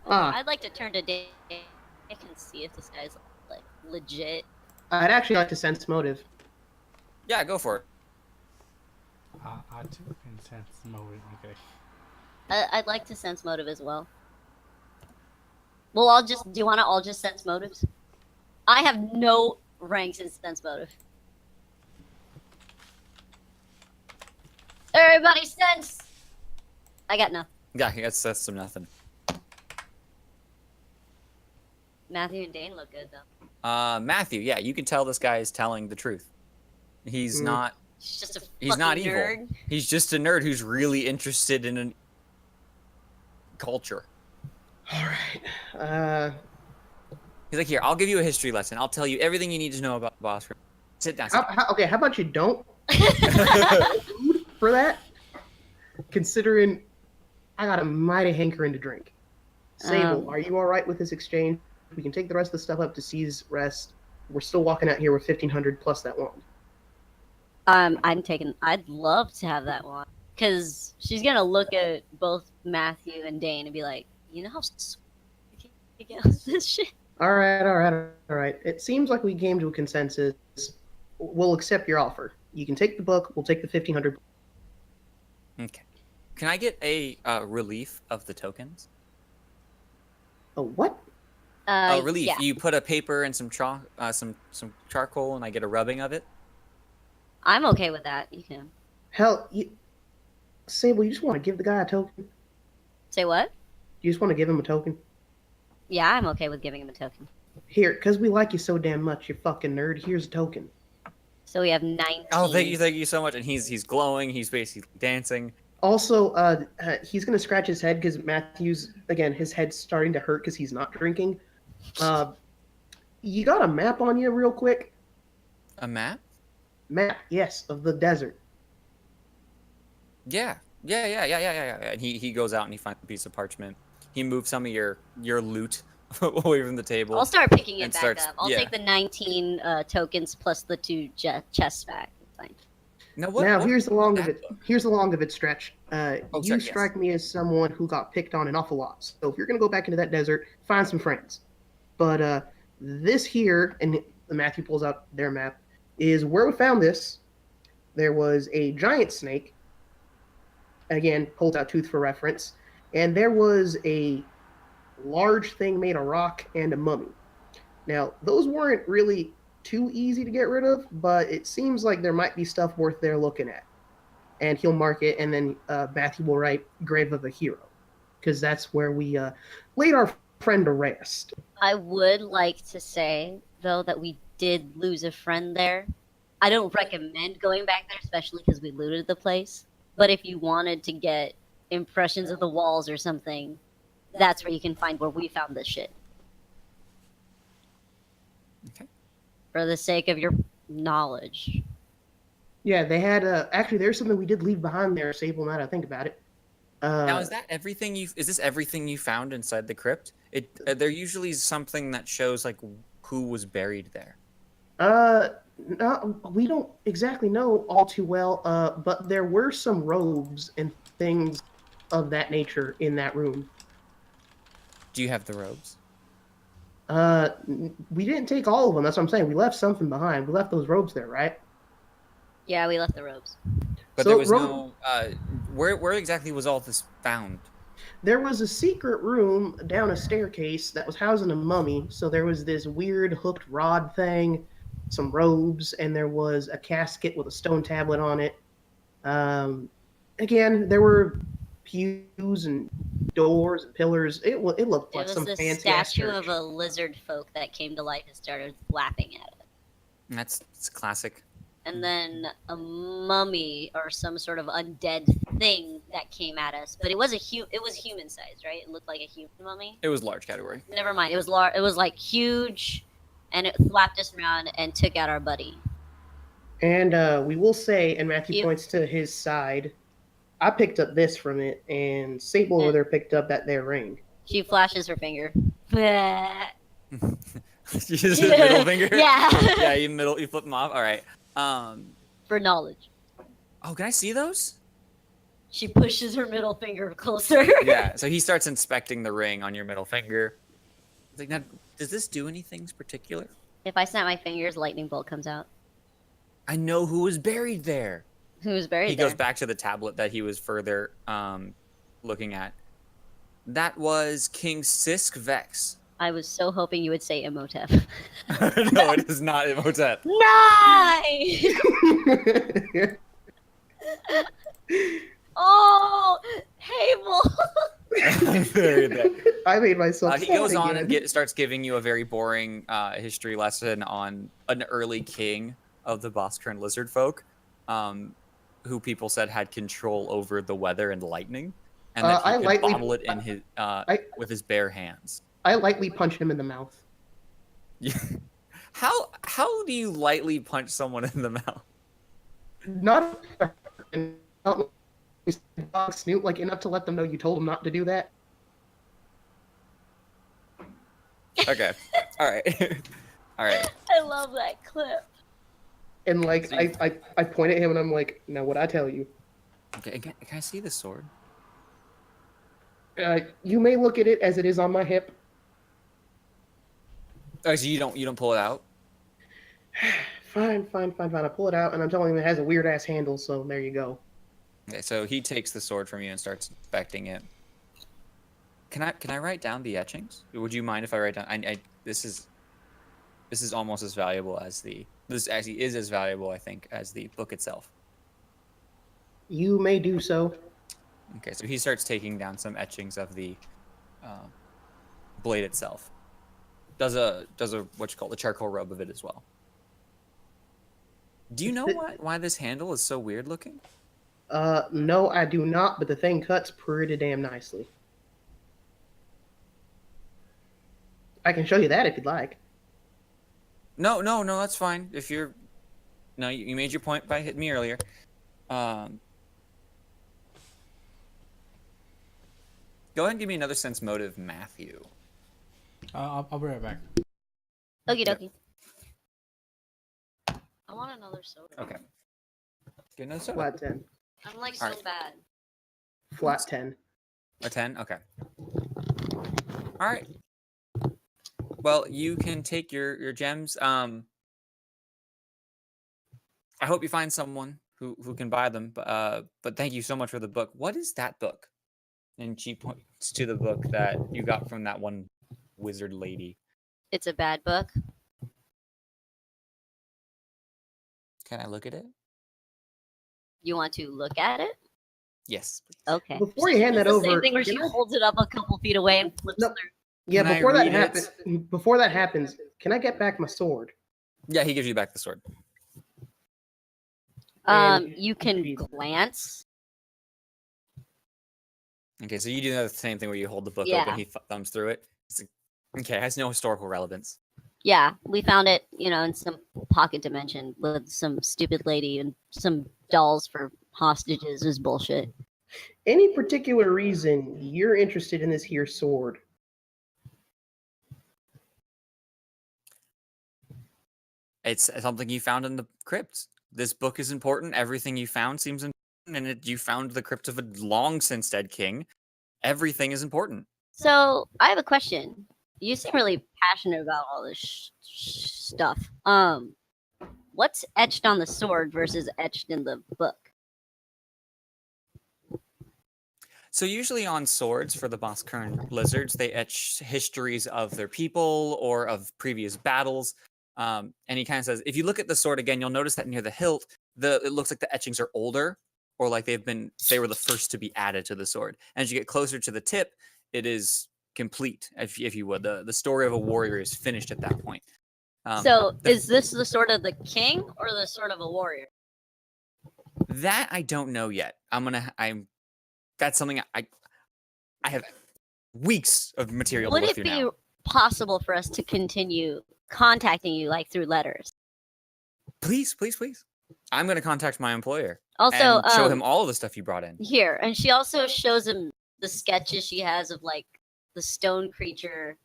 I'd like to turn to Dain and see if this guy's like legit. I'd actually like to sense motive. Yeah, go for it. I do can sense motive. Okay. I'd like to sense motive as well. Well, do you want to all just sense motives? I have no ranks in sense motive. Everybody sense! I got nothing. Yeah, that's some nothing. Matthew and Dain look good, though. Matthew, yeah, you can tell this guy is telling the truth. He's not... He's just a He's not fucking evil. nerd. He's just a nerd who's really interested in culture. All right. He's like, here, I'll give you a history lesson. I'll tell you everything you need to know about Boss. Sit down. Okay, how about you don't for that? Considering I got a mighty hankering to drink. Sable, are you all right with this exchange? We can take the rest of the stuff up to C's rest. We're still walking out here with 1,500 plus that wand. I'd love to have that one. Because she's going to look at both Matthew and Dain and be like, you know how sweet we can get with this shit? All right. It seems like we came to a consensus. We'll accept your offer. You can take the book. We'll take the 1,500. Okay. Can I get a relief of the tokens? A what? Relief. Yeah. You put a paper and some some charcoal, and I get a rubbing of it. I'm okay with that. You can. Hell, Sable, you just want to give the guy a token? Say what? You just want to give him a token? Yeah, I'm okay with giving him a token. Here, because we like you so damn much, you fucking nerd. Here's a token. So we have 19. Oh, thank you so much. And he's glowing. He's basically dancing. Also, he's gonna scratch his head because Matthew's again. His head's starting to hurt because he's not drinking. You got a map on you, real quick? A map? Map, yes, of the desert. Yeah. And he goes out and he finds a piece of parchment. He moves some of your loot away from the table. I'll start picking it and back starts- up. I'll yeah. take the 19 tokens plus the 2 chests back. Fine. Now here's the long of it. Here's the long of it, Stretch. sorry, You yes. strike me as someone who got picked on an awful lot. So if you're gonna go back into that desert, find some friends. But this here, and Matthew pulls out their map, is where we found this. There was a giant snake. Again, pulls out tooth for reference, and there was a large thing made of rock and a mummy. Now those weren't really too easy to get rid of, but it seems like there might be stuff worth there looking at. And he'll mark it, and then Matthew will write Grave of a Hero, because that's where we laid our friend to rest. I would like to say, though, that we did lose a friend there. I don't recommend going back there, especially because we looted the place. But if you wanted to get impressions of the walls or something, that's where you can find where we found this shit. Okay. For the sake of your knowledge. Yeah, they had actually there's something we did leave behind there, Sabel, now that I think about it. Now is that everything is this everything you found inside the crypt? There usually is something that shows like who was buried there. No, we don't exactly know all too well, but there were some robes and things of that nature in that room. Do you have the robes? We didn't take all of them. That's what I'm saying. We left something behind. We left those robes there, right? Yeah, we left the robes. But So, there was no. Where exactly was all this found? There was a secret room down a staircase that was housing a mummy. So there was this weird hooked rod thing, some robes, and there was a casket with a stone tablet on it. Again, there were pews and doors and pillars. It looked There like was some this fancy statue church. of a lizard folk that came to life and started lapping at it. It's classic. And then a mummy or some sort of undead thing that came at us. But it was it was human sized, right? It looked like a human mummy. It was large category. Never mind. It was it was like huge, and it slapped us around and took out our buddy. And we will say, and Matthew Yep. points to his side, I picked up this from it, and Sable over there picked up their ring. She flashes her finger. You just did middle finger. Yeah. Yeah, you flip them off. All right. For knowledge. Oh, can I see those? She pushes her middle finger closer. Yeah. So he starts inspecting the ring on your middle finger. He's like, now, does this do anything particular? If I snap my fingers, lightning bolt comes out. I know who was buried there. Who's buried He there? goes back to the tablet that he was further looking at. That was King Sisk Vex. I was so hoping you would say Imhotep. No, it is not Imhotep. Nice! Oh, Havel! Very bad. I made myself. He sad goes on again. and starts giving you a very boring history lesson on an early king of the Boskern lizard folk, who people said had control over the weather and lightning, and that he could bottle it in his with his bare hands. I lightly punched him in the mouth. How do you lightly punch someone in the mouth? Not Snoot like enough to let them know you told him not to do that. Okay. All right. All right. I love that clip. And like I point at him and I'm like, now what I tell you. Okay. Can I see the sword? You may look at it as it is on my hip. Oh, so you don't pull it out? Fine. I pull it out and I'm telling him it has a weird ass handle, so there you go. Okay, so he takes the sword from you and starts inspecting it. Can I write down the etchings? Would you mind if I write down? This is almost as valuable as this actually is as valuable, I think, as the book itself. You may do so. Okay, so he starts taking down some etchings of the blade itself. Does a what you call the charcoal rub of it as well. Do you know why this handle is so weird looking? No, I do not, but the thing cuts pretty damn nicely. I can show you that if you'd like. No, that's fine. If you're... No, you made your point by hitting me earlier. Go ahead and give me another sense motive, Matthew. I'll be right back. Okie dokie. I want another soda. Okay. Get another soda. Flat 10. I'm like so Alright. bad. Flat 10. A 10? Okay. All right. Well, you can take your gems. I hope you find someone who can buy them. But thank you so much for the book. What is that book? And she points to the book that you got from that one wizard lady. It's a bad book. Can I look at it? You want to look at it? Yes. Okay. Before you hand It's that the over, same thing where she can I- holds it up a couple feet away and flips No. through. Yeah, Can I before that read it? happens, can I get back my sword? Yeah, he gives you back the sword. And- You can glance. Okay, so you do the same thing where you hold the book Yeah. open, he thumbs through it. Okay, it has no historical relevance. Yeah, we found it, in some pocket dimension with some stupid lady and some dolls for hostages. Is bullshit. Any particular reason you're interested in this here sword? It's something you found in the crypt. This book is important. Everything you found seems important, and you found the crypt of a long since dead king. Everything is important. So I have a question. You seem really passionate about all this stuff. What's etched on the sword versus etched in the book? So usually on swords for the Boskern lizards, they etch histories of their people or of previous battles. And he kind of says, if you look at the sword again, you'll notice that near the hilt, it looks like the etchings are older, or like they were the first to be added to the sword. And as you get closer to the tip, it is complete, if you would. The story of a warrior is finished at that point. Is this the sword of the king or the sword of a warrior? That I don't know yet. That's something I have weeks of material Would to look it through be now. possible for us to continue contacting you like through letters? Please. I'm going to contact my employer Also, and show him all of the stuff you brought in. here, and she also shows him the sketches she has of like the stone creature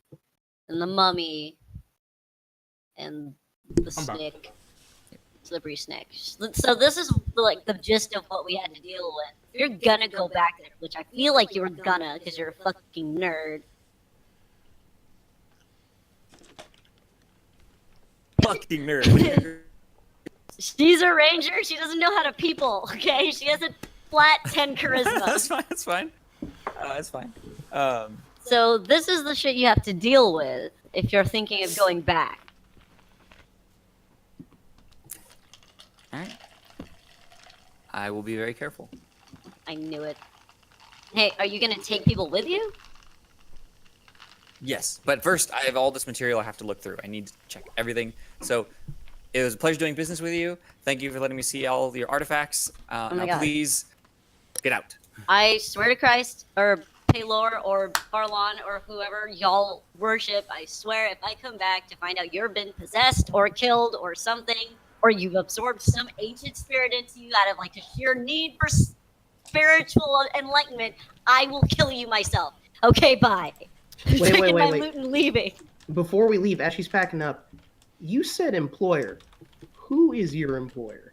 and the mummy and the I'm back. snake, slippery snake. So this is like the gist of what we had to deal with. If you're gonna go back there, which I feel like you were gonna, because you're a fucking nerd. Fucking nerd. She's a ranger. She doesn't know how to people. Okay, she has a flat 10 charisma. That's fine. That's fine. So this is the shit you have to deal with if you're thinking of going back. All right. I will be very careful. I knew it. Hey, are you gonna take people with you? Yes, but first I have all this material I have to look through. I need to check everything. So it was a pleasure doing business with you. Thank you for letting me see all of your artifacts. my Now God. please get out. I swear to Christ, or Paylor, or Barlon, or whoever y'all worship, I swear if I come back to find out you've been possessed or killed or something, or you've absorbed some ancient spirit into you out of like a sheer need for spiritual enlightenment, I will kill you myself. Okay, bye. Taking my loot and leaving. Before we leave, as she's packing up, you said employer. Who is your employer?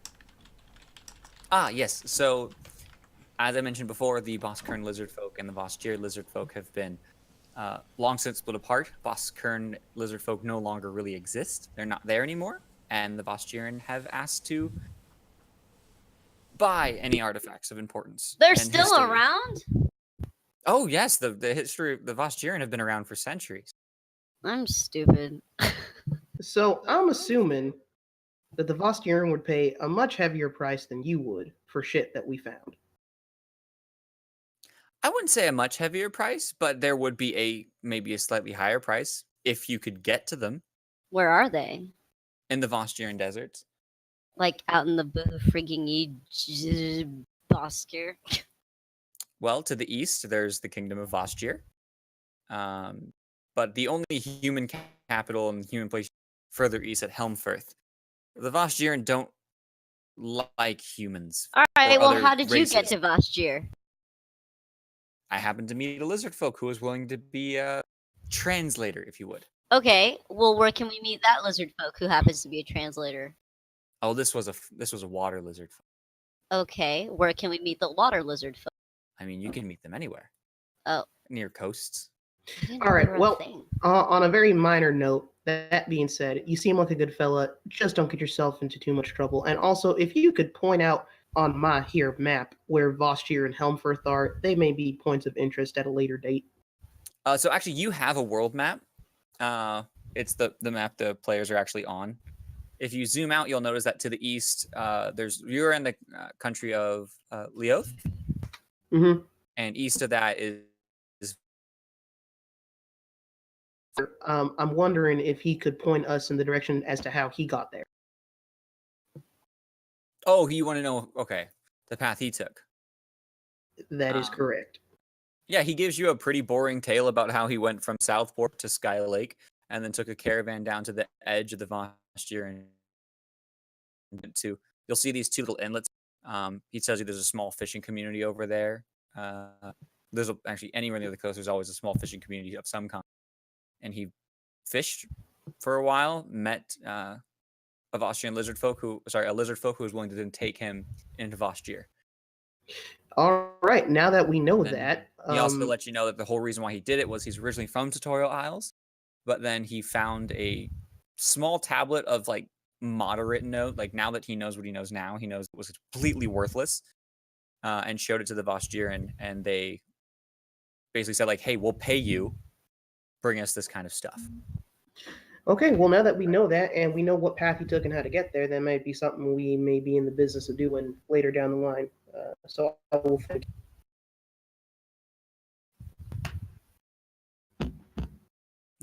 Ah, yes. So, as I mentioned before, the Boskern lizard folk and the Vostyr lizard folk have been long since split apart. Boskern lizard folk no longer really exist. They're not there anymore. And the Vostyr have asked to buy any artifacts of importance. They're and still history. around? Oh, yes. The history of the Vostyr have been around for centuries. I'm stupid. So I'm assuming that the Vostyr would pay a much heavier price than you would for shit that we found. I wouldn't say a much heavier price, but there would be maybe a slightly higher price if you could get to them Where are they? in the Vostyrian deserts. Like out in the frigging Bosker. Well, to the east, there's the kingdom of Vostyr. But the only human capital and human place further east at Helmfirth. The Vostyrian don't like humans. All right. or Well, other how did you get races. to Vostyr? I happened to meet a lizard folk who was willing to be a translator, if you would. Okay. Well, where can we meet that lizard folk who happens to be a translator? Oh, this was a water lizard folk. Okay. Where can we meet the water lizard folk? I mean, you can meet them anywhere. Oh. Near coasts. I didn't All know they right. were a Well, thing. on a very minor note, that being said, you seem like a good fella. Just don't get yourself into too much trouble. And also, if you could point out on my here map where Vostyr and Helmfirth are, they may be points of interest at a later date. So actually, you have a world map. It's the map the players are actually on. If you zoom out, you'll notice that to the east, you're in the country of Leoth, Mm-hmm. and east of that is. I'm wondering if he could point us in the direction as to how he got there. Oh, you want to know? Okay, the path he took. That is correct. Yeah, he gives you a pretty boring tale about how he went from Southport to Sky Lake, and then took a caravan down to the edge of the Vostyr and you'll see these two little inlets. He tells you there's a small fishing community over there. Actually anywhere near the coast, there's always a small fishing community of some kind. And he fished for a while, met a lizard folk who was willing to then take him into Vostyr. All right, now that we know And that, he also let you know that the whole reason why he did it was he's originally from Tutorial Isles, but then he found a small tablet of like moderate note. Like now that he knows what he knows now, he knows it was completely worthless, and showed it to the Vostyr, and they basically said like, "Hey, we'll pay you, bring us this kind of stuff." Okay, well, now that we know that and we know what path he took and how to get there, that might be something we may be in the business of doing later down the line. So I will thank you. All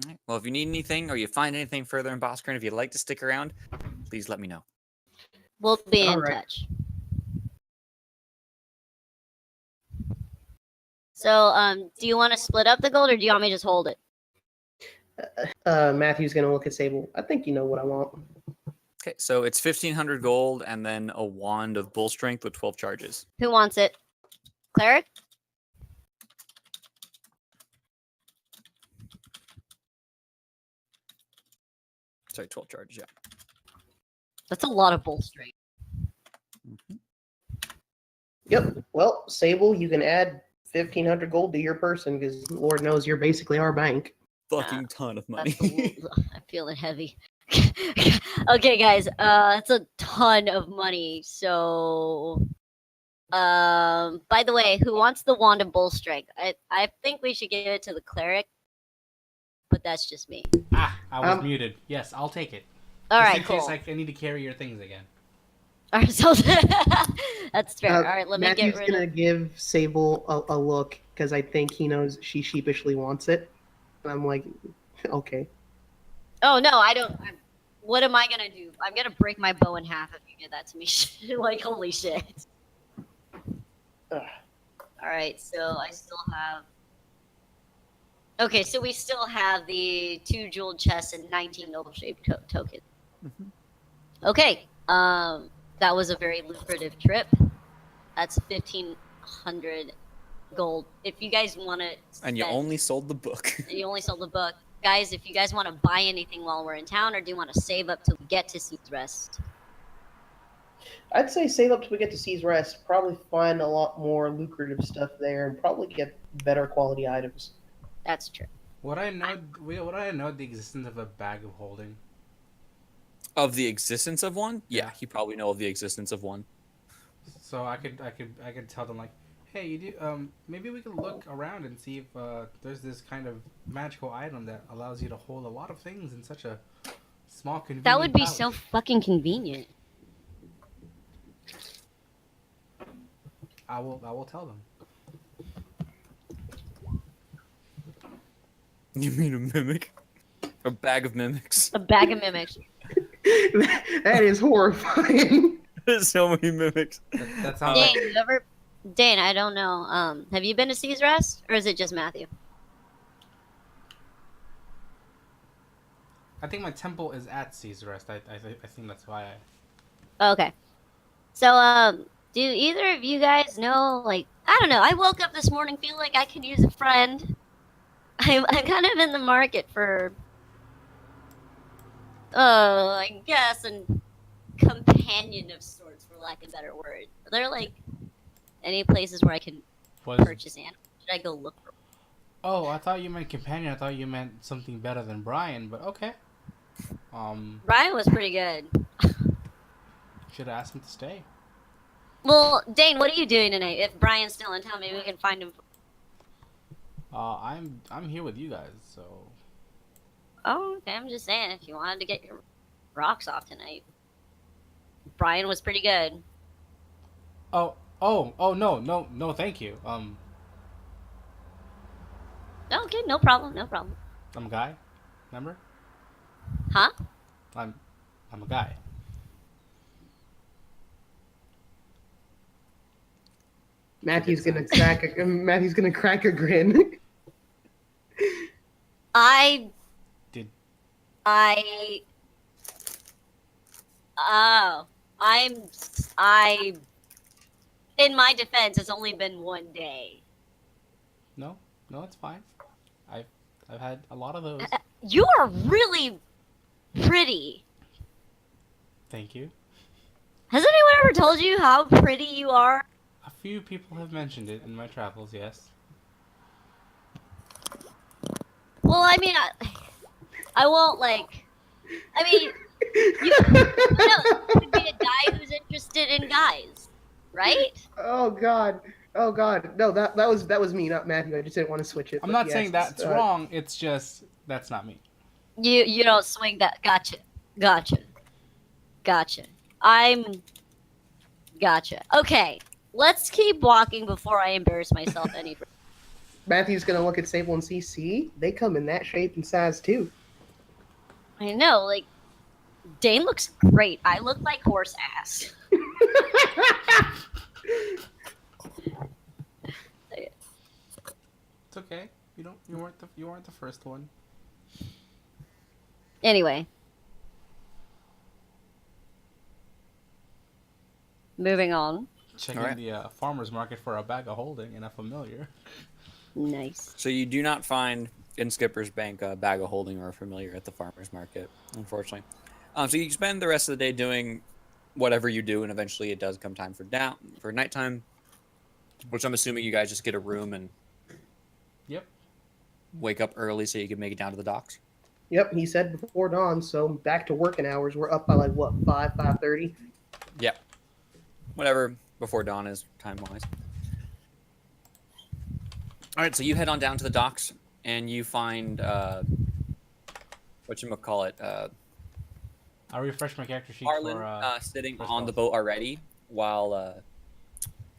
right. Well, if you need anything or you find anything further in Boskern, if you'd like to stick around, please let me know. We'll be in All right. touch. So, do you want to split up the gold, or do you want me to just hold it? Matthew's going to look at Sabel. I think you know what I want. Okay, so it's 1,500 gold and then a wand of bull strength with 12 charges. Who wants it? Cleric? Sorry, 12 charges, yeah. That's a lot of bull strength. Mm-hmm. Yep. Well, Sabel, you can add 1,500 gold to your person because Lord knows you're basically our bank. Fucking ton of money. I'm feeling heavy. Okay, guys. That's a ton of money. So, by the way, who wants the wand of bull strength? I think we should give it to the cleric, but that's just me. I was muted. Yes, I'll take it. All Just right, in cool. case I need to carry your things again. All right, so that's fair. All right, let me Matthew's get rid gonna of. give Sabel a look because I think he knows she sheepishly wants it. And I'm like, okay. Oh no, I don't. What am I gonna do? I'm gonna break my bow in half if you give that to me. Like holy shit. Ugh. All right, so I still have. Okay, so we still have the 2 jeweled chests and 19 noble-shaped tokens. Mhm. Okay, that was a very lucrative trip. That's 1,500 gold. If you guys want to, And you only sold the book. you only sold the book, guys. If you guys want to buy anything while we're in town, or do you want to save up till we get to Sea's Rest? I'd say save up till we get to Sea's Rest. Probably find a lot more lucrative stuff there, and probably get better quality items. That's true. Would I know the existence of a bag of holding? Of the existence of one? Yeah, Yeah. you probably know of the existence of one. So I could tell them like, hey, you do maybe we could look around and see if there's this kind of magical item that allows you to hold a lot of things in such a small convenient That would be pouch. so fucking convenient. I will tell them. You mean a mimic? A bag of mimics. A bag of mimics. That is horrifying. There's so many mimics. That sounds Dane, you ever? Dane, I don't know. Have you been to Sea's Rest, or is it just Matthew? I think my temple is at Sea's Rest. I think that's why Okay. So, do either of you guys know, like, I don't know, I woke up this morning feeling like I could use a friend. I'm kind of in the market for, I guess, a companion of sorts, for lack of a better word. Are there, like, any places where I can was. purchase animals? Should I go look for? Oh, I thought you meant companion. I thought you meant something better than Brian. But okay. Brian was pretty good. Should have asked him to stay. Well, Dane, what are you doing tonight? If Brian's still in town, maybe we can find him. I'm here with you guys. So. Oh, okay. I'm just saying, if you wanted to get your rocks off tonight, Brian was pretty good. Oh, no, thank you. Okay, no problem, no problem. I'm a guy. Remember? Huh? I'm a guy. Matthew's gonna crack a grin. I. Did. I. Oh, I. In my defense, it's only been one day. No, it's fine. I've had a lot of those. You are really pretty. Thank you. Has anyone ever told you how pretty you are? A few people have mentioned it in my travels, yes. Well, I mean, I won't like. I mean, you could be a guy who's interested in guys, right? Oh God. No, that was me, not Matthew. I just didn't want to switch it. I'm but not yes, saying that's wrong. It's just that's not me. You don't swing that. Gotcha. Gotcha. Okay, let's keep walking before I embarrass myself any further. Matthew's gonna look at Sable and see, they come in that shape and size too. I know, like, Dain looks great. I look like horse ass. It's okay. You weren't the first one. Anyway. Moving on. Checking the farmer's market for a bag of holding and a familiar. Nice. So you do not find in Skipper's Bank a bag of holding or a familiar at the farmer's market, unfortunately. So you spend the rest of the day doing whatever you do, and eventually it does come time for nighttime, which I'm assuming you guys just get a room and Yep. wake up early so you can make it down to the docks. Yep, he said before dawn, so back to working hours. We're up by like what, 5:30? Yep. Whatever before dawn is time-wise. All right, so you head on down to the docks, and you find whatchamacallit, I'll refresh my character sheet Arlen for sitting for on the spells. boat already, while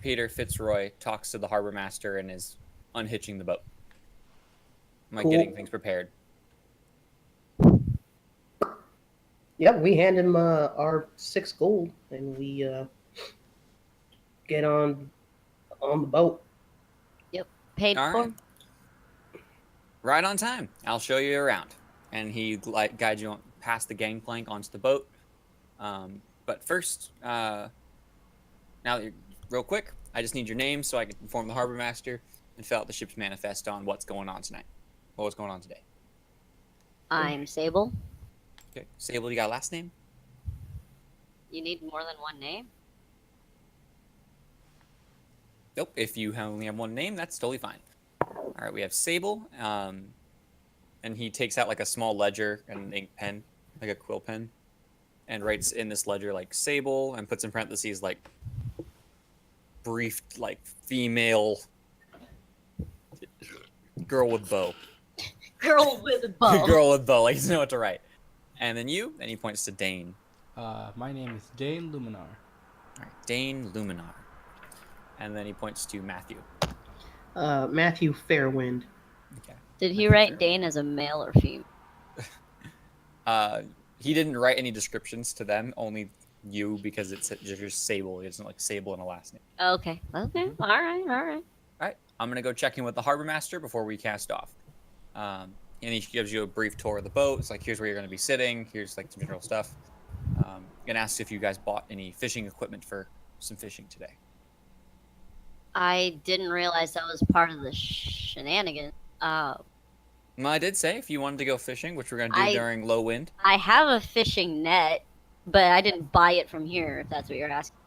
Peter Fitzroy talks to the harbor master and is unhitching the boat. I'm like Cool. getting things prepared. Yep, we hand him our 6 gold, and we get on the boat. Paid All for? right. Right on time. I'll show you around. And he guides you past the gangplank onto the boat. But first, now that you're real quick, I just need your name so I can inform the harbor master and fill out the ship's manifest on what's going on tonight. What was going on today? I'm Sabel. Okay. Sable, you got a last name? You need more than one name? Nope. If you only have one name, that's totally fine. All right, we have Sable, and he takes out like a small ledger and an ink pen, like a quill pen, and writes in this ledger like Sable and puts in parentheses like brief, like female girl with bow. Girl with a bow. Girl with bow. Like, he doesn't know what to write. And then you, and he points to Dain. My name is Dain Luminar. All right, Dain Luminar. And then he points to Matthew. Matthew Fairwind. Okay. Did he write Dain as a male or female? He didn't write any descriptions to them, only you, because it's just Sabel. It isn't like Sabel in a last name. Okay. Okay. All right. All right. All right. I'm going to go check in with the harbor master before we cast off. And he gives you a brief tour of the boat. It's like, here's where you're going to be sitting. Here's like some general stuff. And asks if you guys bought any fishing equipment for some fishing today. I didn't realize that was part of the shenanigans. Well, I did say if you wanted to go fishing, which we're going to do during low wind. I have a fishing net, but I didn't buy it from here, if that's what you're asking.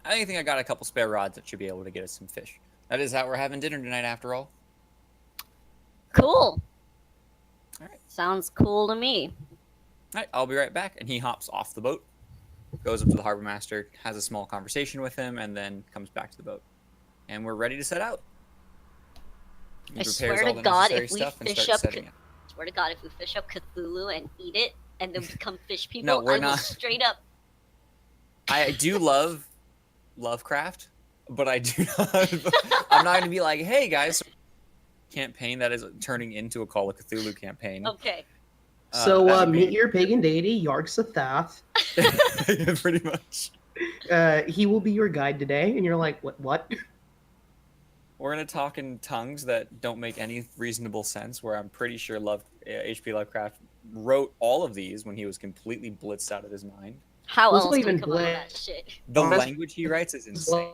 I think I got a couple spare rods that should be able to get us some fish. That is how we're having dinner tonight, after all. Cool. All right. Sounds cool to me. All right, I'll be right back. And he hops off the boat, goes up to the harbor master, has a small conversation with him, and then comes back to the boat. And we're ready to set out. He I prepares swear all to the God, necessary if we stuff and fish starts up, setting it. swear to God, if we fish up Cthulhu and eat it and then become fish people, No, we're I will not. straight up. I do love Lovecraft, but I do not. I'm not going to be like, hey guys, campaign that is turning into a Call of Cthulhu campaign. Okay. So meet your pagan deity, Yarg-Sothoth. Pretty much. He will be your guide today, and you're like, what? We're going to talk in tongues that don't make any reasonable sense, where I'm pretty sure H.P. Lovecraft wrote all of these when he was completely blitzed out of his mind. How Let's else do we even come up with play- that shit? The Honest- language he writes is insane.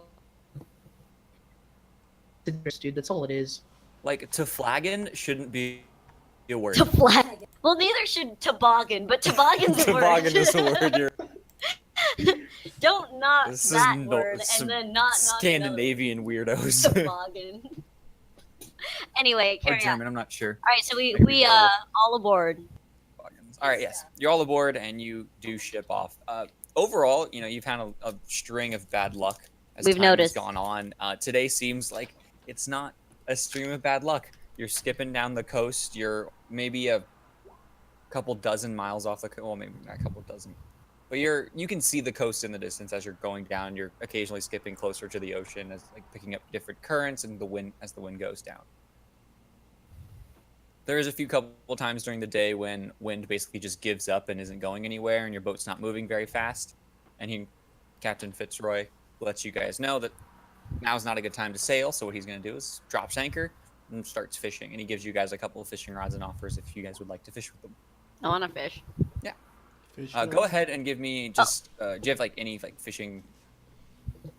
Dude, that's all it is. Like, toflagon shouldn't be a word. To flag. Well, neither should toboggan, but toboggan's a word. Toboggan is a word. Don't knock This that is word and then not knock Scandinavian weirdos. toboggan. Anyway, Or carry on. German, I'm not sure. All right, so we Maybe both. all aboard. All right, yes, you're all aboard and you do ship off. Overall, you've had a string of bad luck as We've time noticed. has gone on. Today seems like it's not a stream of bad luck. You're skipping down the coast. You're maybe a couple dozen miles off the coast. Well, maybe not a couple dozen, but you can see the coast in the distance as you're going down. You're occasionally skipping closer to the ocean, as like picking up different currents and the wind as the wind goes down. There is a couple times during the day when wind basically just gives up and isn't going anywhere, and your boat's not moving very fast. And Captain Fitzroy lets you guys know that now's not a good time to sail. So what he's going to do is drops anchor and starts fishing. And he gives you guys a couple of fishing rods and offers if you guys would like to fish with them. I want to fish. Go ahead and give me just. Do you have like any like fishing,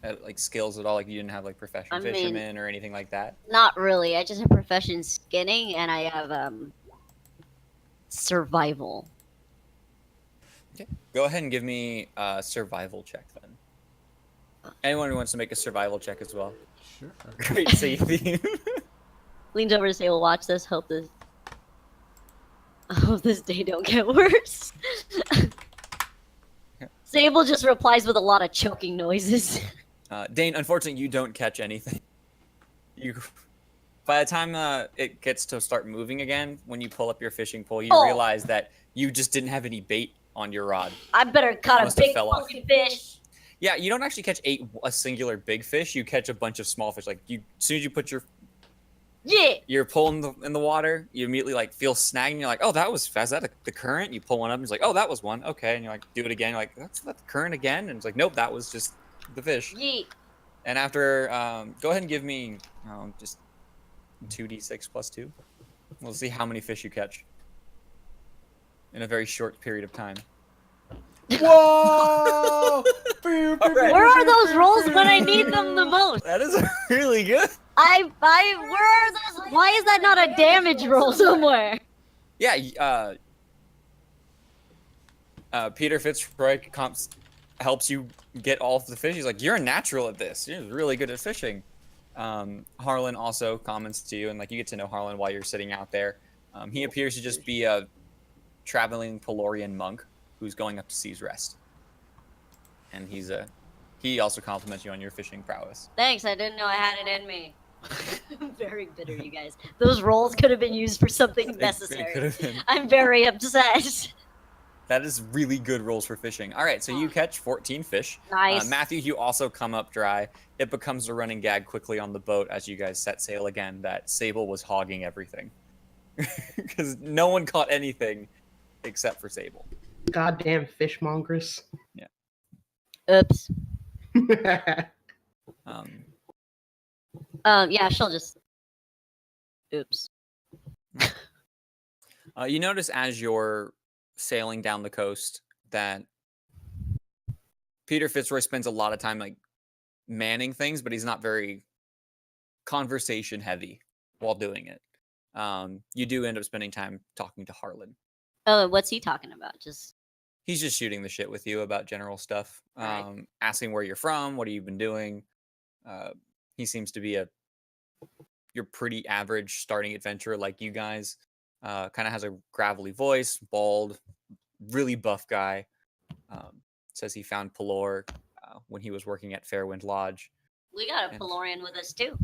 like skills at all? Like you didn't have like professional fishermen or anything like that. Not really. I just have profession skinning, and I have survival. Okay. Go ahead and give me a survival check then. Anyone who wants to make a survival check as well. Sure. Great safety. Leans over to say, "Well, watch this. Hope this day don't get worse." Sabel just replies with a lot of choking noises. Dain, unfortunately, you don't catch anything. By the time it gets to start moving again, when you pull up your fishing pole, you realize that you just didn't have any bait on your rod. I better cut Must a have big fell off. fucking fish. Yeah, you don't actually catch a singular big fish. You catch a bunch of small fish. Like as soon as you put your pole in the water, you immediately like feel snagging. And you're like, oh, that was fast. Is that the current? You pull one up and it's like, oh, that was one. Okay, and you like do it again. You're like, that's not the current again. And it's like, nope, that was just the fish. Yeet. And after, go ahead and give me just 2d6 plus 2. We'll see how many fish you catch in a very short period of time. Whoa! Right. Where are those rolls when I need them the most? That is really good. Where are those? Why is that not a damage roll somewhere? Yeah, Peter Fitzroy helps you get all of the fish. He's like, you're a natural at this. You're really good at fishing. Harlan also comments to you, and like you get to know Harlan while you're sitting out there. He appears to just be a traveling Pelorian monk who's going up to Sea's Rest. And he also compliments you on your fishing prowess. Thanks, I didn't know I had it in me. I'm very bitter, you guys. Those rolls could have been used for something It necessary. could have been. I'm very upset. That is really good rolls for fishing. All right, so you catch 14 fish. Nice. Matthew, you also come up dry. It becomes a running gag quickly on the boat as you guys set sail again that Sabel was hogging everything. Because no one caught anything except for Sabel. Goddamn fishmongers. Yeah. Oops. Um, Yeah, she'll just. Oops. you notice as you're sailing down the coast that Peter Fitzroy spends a lot of time like manning things, but he's not very conversation heavy while doing it. You do end up spending time talking to Harlan. Oh, what's he talking about? Just. He's just shooting the shit with you about general stuff, Right. asking where you're from, what have you been doing. He seems to be your pretty average starting adventurer like you guys. Kind of has a gravelly voice, bald, really buff guy. Says he found Pelor when he was working at Fairwind Lodge. We got a And- Pelorian with us too.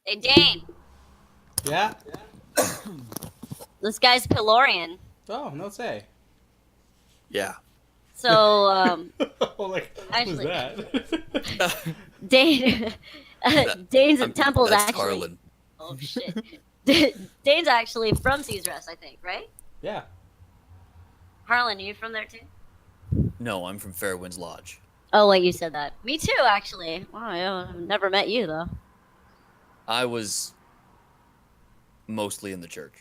Hey, Dain. Yeah. This guy's Pelorian. Oh, no say. Yeah. So, Like, Actually- who's that? Dain. Dain's temple's That's actually. Harlan. Oh shit. Dain's actually from Seas Rest, I think, right? Yeah. Harlan, are you from there too? No, I'm from Fairwind's Lodge. Oh wait, you said that. Me too, actually. Wow, yeah, I've never met you though. I was mostly in the church.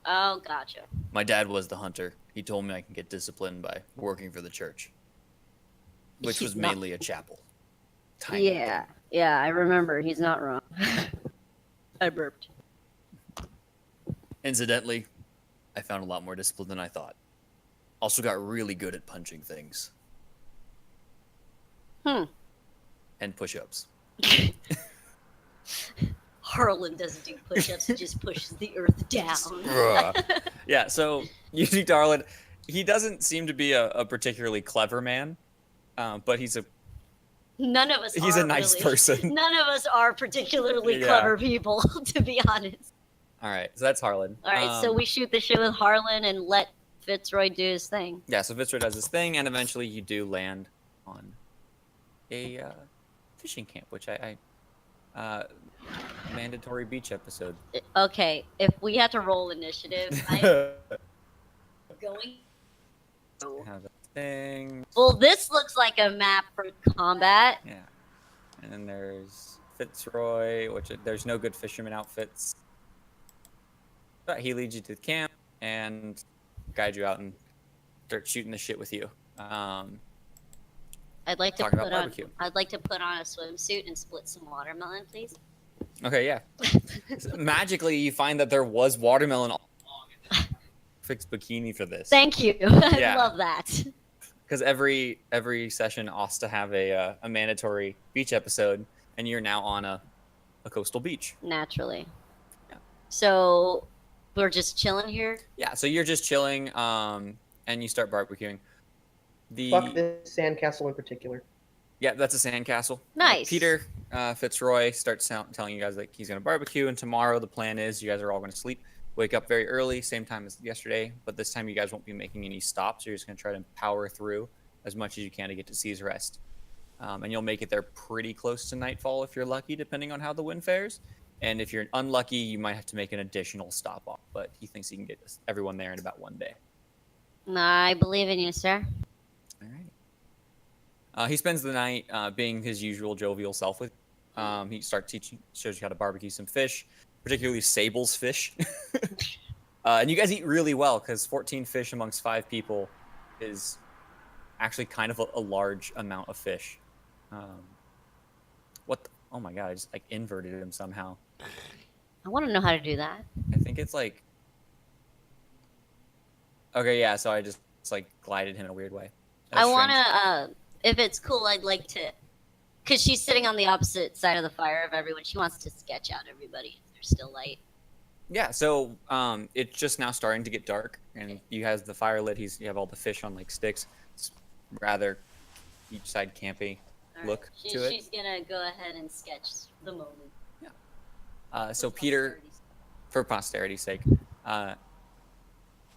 Oh, gotcha. My dad was the hunter. He told me I can get disciplined by working for the church, which He's was not- mainly a chapel. Tiny Yeah, yeah, I remember. He's not wrong. I burped. Incidentally, I found a lot more discipline than I thought. Also got really good at punching things Hmm. and push-ups. Harlan doesn't do push-ups; he just pushes the earth down. Yeah, so you see Darlin, he doesn't seem to be a particularly clever man, but he's a None of us. He's are a nice really. person. None of us are particularly Yeah. clever people, to be honest. all right. So that's Harlan. All right, so we shoot the shit with Harlan and let Fitzroy do his thing. Yeah, so Fitzroy does his thing, and eventually you do land on a fishing camp, which I mandatory beach episode. Okay, if we had to roll initiative, I'm going. Have a thing. Well, this looks like a map for combat. Yeah. And then there's Fitzroy, which there's no good fisherman outfits. But he leads you to the camp and guides you out and starts shooting the shit with you. I'd like to Talking about put on. barbecue. I'd like to put on a swimsuit and split some watermelon, please. Okay, yeah. Magically, you find that there was watermelon fixed bikini for this. Thank you. I Yeah. love that. Because every session ought to have a mandatory beach episode, and you're now on a coastal beach. Naturally. Yeah. So we're just chilling here. Yeah, so you're just chilling, and you start barbecuing. Fuck this sandcastle in particular. Yeah, that's a sandcastle. Nice. Peter Fitzroy starts telling you guys that he's going to barbecue, and tomorrow the plan is you guys are all going to sleep. Wake up very early, same time as yesterday, but this time you guys won't be making any stops. You're just going to try to power through as much as you can to get to Seas Rest. And you'll make it there pretty close to nightfall if you're lucky, depending on how the wind fares. And if you're unlucky, you might have to make an additional stop off, but he thinks he can get everyone there in about one day. I believe in you, sir. All right. He spends the night being his usual jovial self with. He starts teaching, shows you how to barbecue some fish, particularly Sabel's fish. And you guys eat really well because 14 fish amongst 5 people is actually kind of a large amount of fish. Oh my god! I just like inverted him somehow. I want to know how to do that. I think it's like. Okay, yeah. So I just like glided him in a weird way. That's I want strange. to, if it's cool, I'd like to, because she's sitting on the opposite side of the fire of everyone. She wants to sketch out everybody. They're still light. Yeah, so it's just now starting to get dark, and you have the fire lit. You have all the fish on like sticks. It's rather each side campy All right. look to it. She's gonna go ahead and sketch the moment. So For Peter, posterity's sake. for posterity's sake,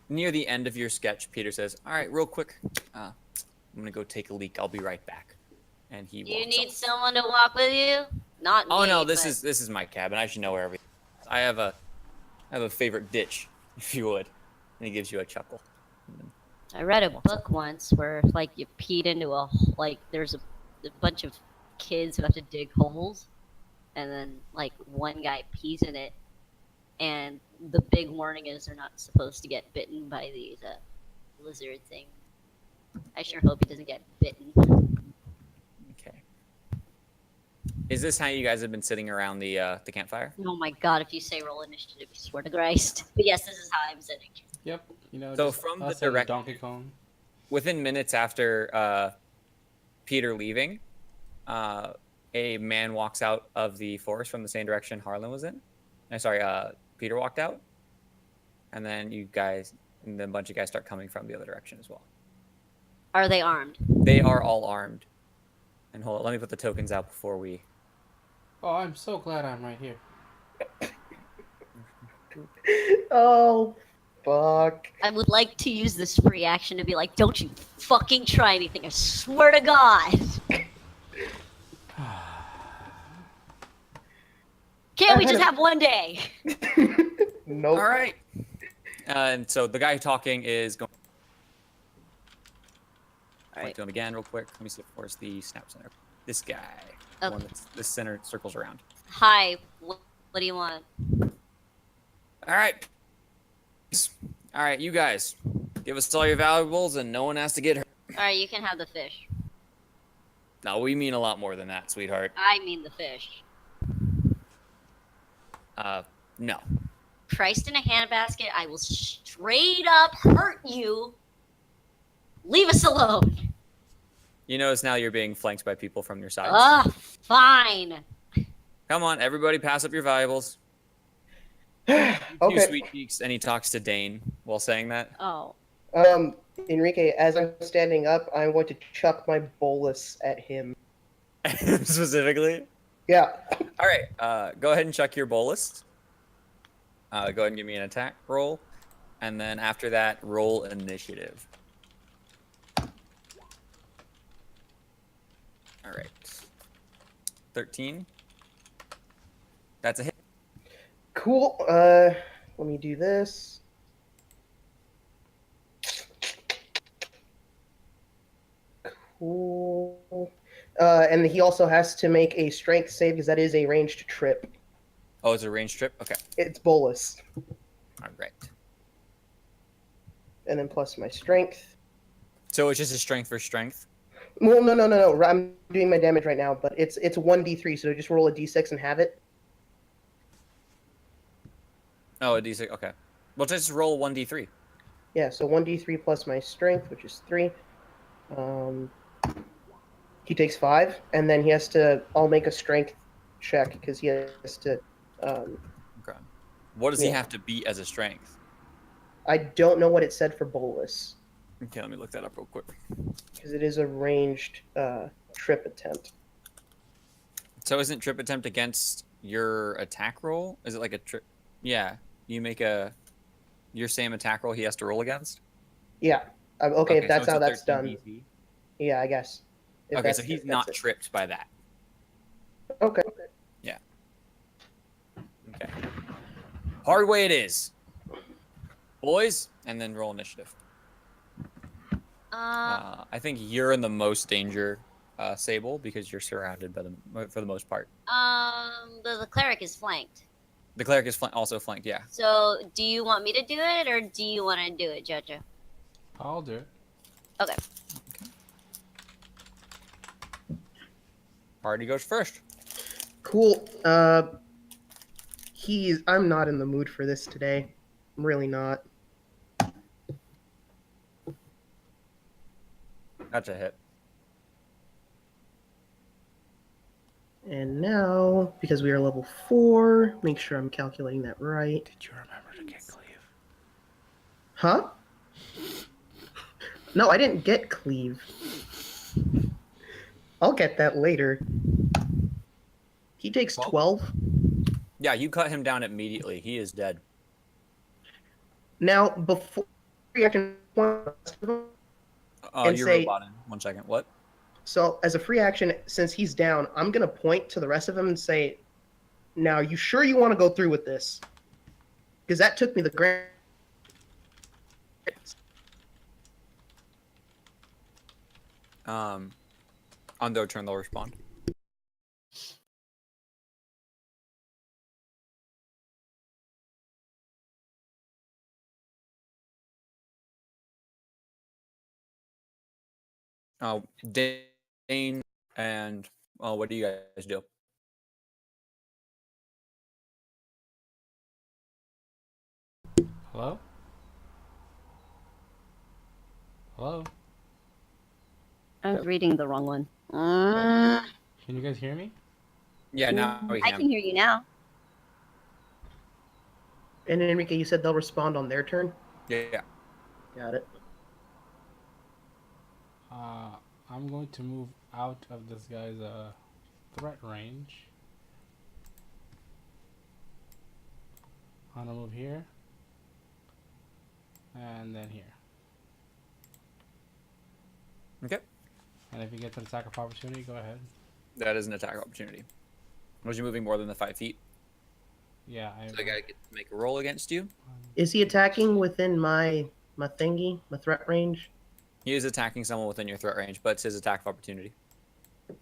near the end of your sketch, Peter says, "All right, real quick, I'm gonna go take a leak. I'll be right back." And he Do you walks need off. someone to walk with you? Not Oh me, no, this but... is my cabin. I should know where everything is. I have a favorite ditch, if you would. And he gives you a chuckle. I read a book once where like you peed into there's a bunch of kids who have to dig holes, and then like one guy pees in it, and the big warning is they're not supposed to get bitten by these lizard things. I sure hope he doesn't get bitten. Okay. Is this how you guys have been sitting around the campfire? Oh my god, if you say roll initiative, I swear to Christ. But yes, this is how I'm sitting. Yep. So just from the us and direct- Donkey Kong. Within minutes after Peter leaving, a man walks out of the forest from the same direction Harlan was in. Peter walked out. And then a bunch of guys start coming from the other direction as well. Are they armed? They are all armed. And hold on, let me put the tokens out before we... Oh, I'm so glad I'm right here. Oh, fuck. I would like to use this free action to be like, don't you fucking try anything, I swear to God. Can't we just have one day? Nope. All right. And so the guy talking is going... All right. To him again real quick. Let me see. Where's the snap center? This guy. The Okay. one that's the center circles around. Hi, what do you want? All right. All right, you guys. Give us all your valuables and no one has to get hurt. All right, you can have the fish. No, we mean a lot more than that, sweetheart. I mean the fish. No. Christ in a handbasket, I will straight up hurt you. Leave us alone. You notice now you're being flanked by people from your sides. Ugh, fine. Come on, everybody pass up your valuables. Okay. Two sweet cheeks, and he talks to Dain while saying that. Oh. Enrique, as I'm standing up, I'm going to chuck my bolus at him. Specifically? Yeah. All right, go ahead and check your bolus. Go ahead and give me an attack roll. And then after that, roll initiative. All right. 13. That's a hit. Cool. Let me do this. Cool. And he also has to make a strength save because that is a ranged trip. Oh, it's a ranged trip? Okay. It's bolus. All right. And then plus my strength. So it's just a strength for strength? Well, no. I'm doing my damage right now, but it's 1d3, so just roll a d6 and have it. Oh, a d6. Okay. Well, just roll 1d3. Yeah, so 1d3 plus my strength, which is 3. He takes 5, and then he has to... I'll make a strength check, because he has to... Okay. What does he have to beat as a strength? I don't know what it said for bolus, Okay, let me look that up real quick. because it is a ranged trip attempt. So isn't trip attempt against your attack roll? Is it like a trip? Yeah. You make your same attack roll he has to roll against? Yeah. Okay, if that's so how it's a that's done. 13 DC. Yeah, I guess. If Okay, that's- so he's if not that's it. tripped by that. Okay. Okay. Hard way it is. Boys, and then roll initiative. I think you're in the most danger, Sabel, because you're surrounded for the most part. The cleric is flanked. The cleric is also flanked, yeah. So, do you want me to do it, or do you want to do it, Jojo? I'll do it. Okay. Party goes first. Cool. I'm not in the mood for this today. I'm really not. That's a hit. And now, because we are level 4, make sure I'm calculating that right. Did you remember to get cleave? Huh? No, I didn't get cleave. I'll get that later. He takes 12. Yeah, you cut him down immediately. He is dead. Now, before reaction, and You're say, roboting. 1 second. What? so as a free action, since he's down, I'm gonna point to the rest of them and say, "Now, you sure you want to go through with this? Because that took me the grand." On their turn, they'll respond. Dain and what do you guys do? Hello? Hello? I was reading the wrong one. Can you guys hear me? Yeah, now we I can. can hear you now. And Enrique, you said they'll respond on their turn. Yeah. Got it. I'm going to move out of this guy's threat range. I'm gonna move here. And then here. Okay. And if you get to the attack of opportunity, go ahead. That is an attack opportunity. Was you moving more than the 5 feet? Yeah, So the guy gets to make a roll against you. Is he attacking within my thingy, my threat range? He is attacking someone within your threat range, but it's his attack of opportunity.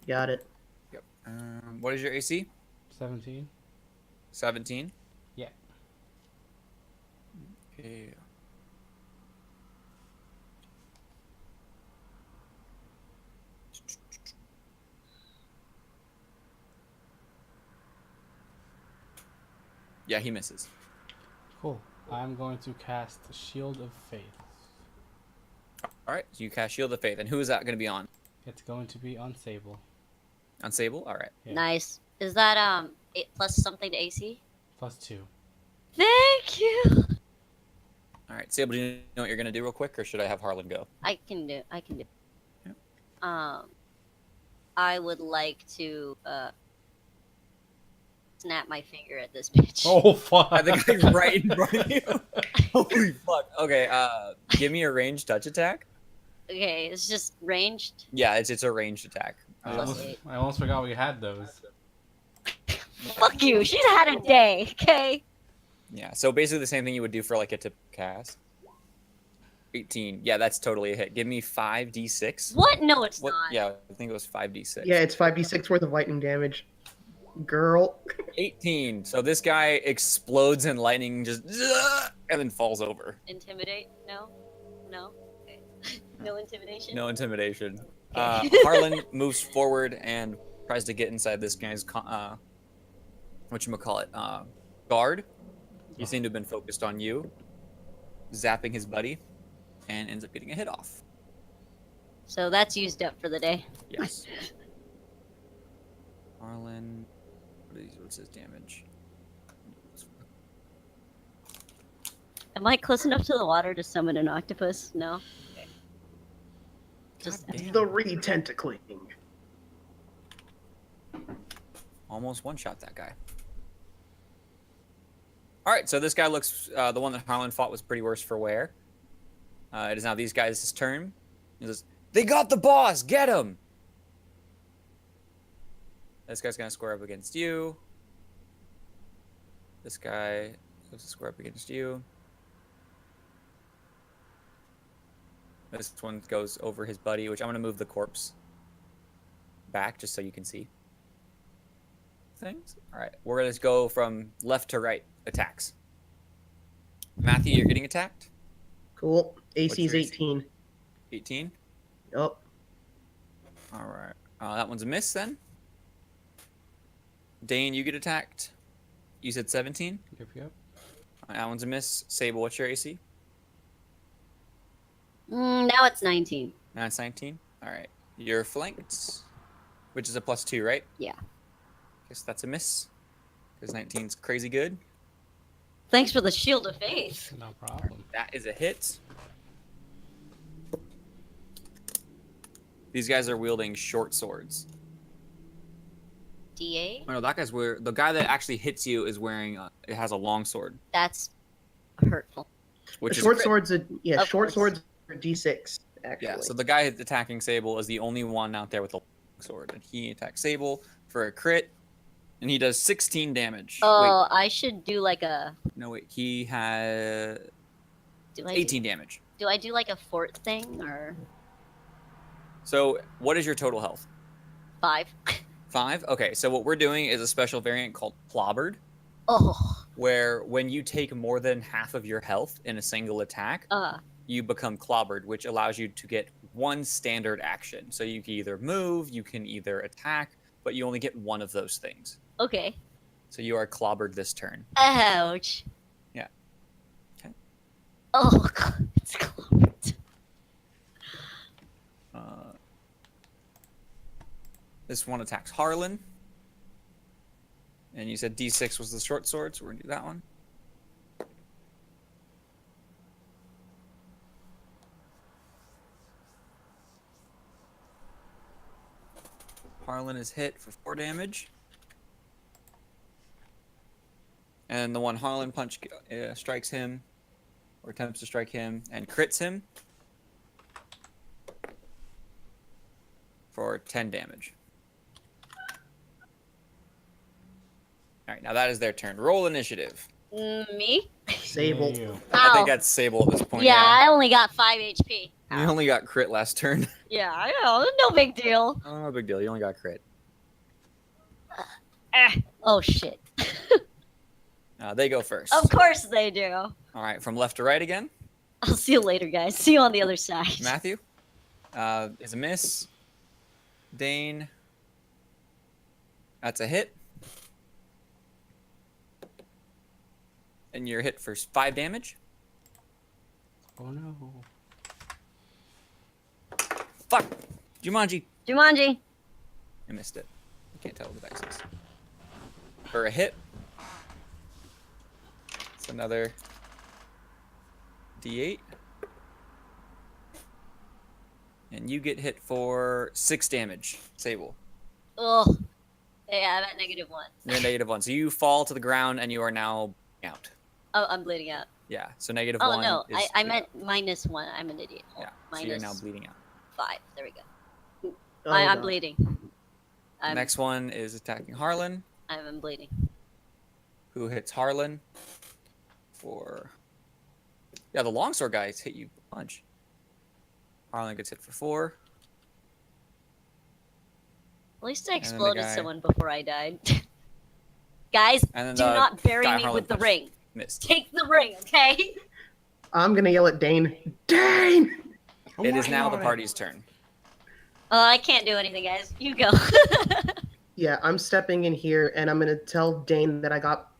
Got it. Yep. What is your AC? 17. 17? Yeah. Okay. Yeah, he misses. Cool. I'm going to cast Shield of Faith. All right, so you cast Shield of Faith. And who is that going to be on? It's going to be on Sabel. On Sabel? All right. Yeah. Nice. Is that 8 plus something to AC? +2. Thank you. All right, Sabel, do you know what you're going to do real quick, or should I have Harlan go? I can do. Yep. I would like to snap my finger at this bitch. Oh, fuck. I think I'm right in front of you. Holy fuck. Okay, give me a ranged touch attack. Okay, it's just ranged. Yeah, it's a ranged attack. I Plus 8. almost forgot we had those. Fuck you. She's had a day. Okay. Yeah, so basically the same thing you would do for like a tip cast. 18. Yeah, that's totally a hit. Give me 5d6. What? No, it's What? not. Yeah, I think it was 5d6. Yeah, it's 5d6 worth of lightning damage. Girl. 18. So this guy explodes in lightning, just and then falls over. Intimidate? No. No. Okay. No intimidation. No intimidation. Okay. Harlan moves forward and tries to get inside this guy's guard. He seemed to have been focused on you, zapping his buddy, and ends up getting a hit off. So that's used up for the day. Yes. Harlan, what's his damage? Am I close enough to the water to summon an octopus? No. Okay. Just Damn. The re-tentacling. Almost one-shot that guy. All right, so this guy looks, the one that Harlan fought was pretty worse for wear. It is now these guys' turn. He says, they got the boss, get him! This guy's gonna square up against you. This guy goes to square up against you. This one goes over his buddy, which I'm gonna move the corpse back just so you can see things. All right, we're gonna go from left to right attacks. Matthew, you're getting attacked. Cool. What's AC's your AC? 18. 18. Yup. All right, that one's a miss then. Dain, you get attacked. You said 17. Yep. That one's a miss. Sabel, what's your AC? now it's 19. Now it's 19. All right, you're flanked, which is a +2, right? Yeah. Guess that's a miss. Because 19's crazy good. Thanks for the shield of faith. No problem. That is a hit. These guys are wielding short swords. DA? Oh, no, that guy's the guy that actually hits you is wearing. It has a long sword. That's hurtful. which is a Short crit. swords, yeah, Of short course. swords are D6 actually. Yeah, so the guy attacking Sable is the only one out there with a long sword, and he attacks Sable for a crit, and he does 16 damage. Oh, I should do like a. Wait, he has Do I 18 damage. do I do like a fort thing or So, what is your total health? 5? 5? Okay, so what we're doing is a special variant called Clobbered, Oh, where when you take more than half of your health in a single attack, you become Clobbered, which allows you to get one standard action. So you can either move, you can either attack, but you only get one of those things. okay. So you are Clobbered this turn. Ouch. Yeah. Okay. Oh, God, it's clobbered. This one attacks Harlan. And you said D6 was the short sword, so we're going to do that one. Harlan is hit for 4 damage. And the one Harlan punch strikes him, or attempts to strike him, and crits him for 10 damage. All right, now that is their turn. Roll initiative. Me? Sable. Ew. I Ow. think that's Sable at this point. Yeah, I only got 5 HP. You only got crit last turn. Yeah, I know. No big deal. Oh, no big deal. You only got crit. Oh, shit. They go first. Of course they do. All right, from left to right again. I'll see you later, guys. See you on the other side. Matthew is a miss. Dain. That's a hit. And you're hit for 5 damage. Oh no. Fuck! Jumanji. Jumanji. I missed it. I can't tell what the dice is. For a hit. It's another D8. And you get hit for 6 damage, Sable. Ugh. Yeah, I'm at -1. You're at -1. So you fall to the ground and you are now out. Oh, I'm bleeding out. Yeah, so -1 Oh, no. is I meant -1. I'm an idiot. Yeah, so Minus you're now bleeding out. 5. There we go. Oh, I'm God. bleeding. Next one is attacking Harlan, I'm bleeding. who hits Harlan for... Yeah, the longsword guys hit you a bunch. Harlan gets hit for 4. At least I then the exploded guy- someone before I died. Guys, And then do the not bury guy me Harlan with the punched ring. Missed. Take the ring, okay? I'm gonna yell at Dain. Dain! It is now the party's turn. Oh, I can't do anything, guys. You go. Yeah, I'm stepping in here and I'm gonna tell Dain that I got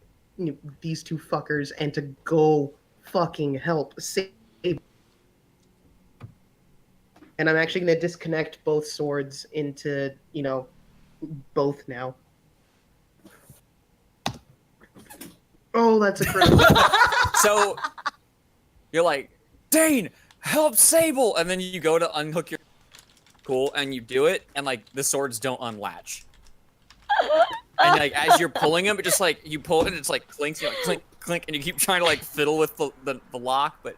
these two fuckers and to go fucking help save. And I'm actually gonna disconnect both swords into, both now. Oh, that's a critical. So you're like, Dain, help Sable! And then you go to unhook your cool, and you do it, and like the swords don't unlatch. And like as you're pulling them, it just like you pull it and it's like clinks, you're like clink, clink, and you keep trying to like fiddle with the lock, but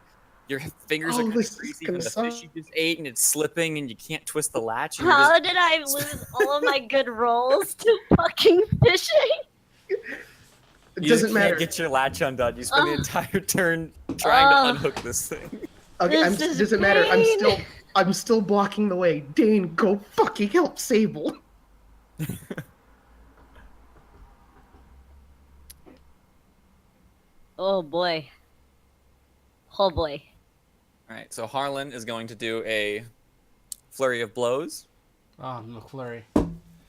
your fingers are kind of this is greasy gonna from the suck. fish you just ate, and it's slipping, and you can't twist the latch. And you're How just, did I lose all of my good rolls to fucking fishing? It you doesn't just matter. can't get your latch undone. You spend the Ugh. entire turn trying to Ugh. unhook this thing. Okay, This is doesn't matter. pain. I'm still blocking the way. Dain, go fucking help Sable. Oh boy. Oh boy. All right, so Harlan is going to do a flurry of blows. Oh, McFlurry. A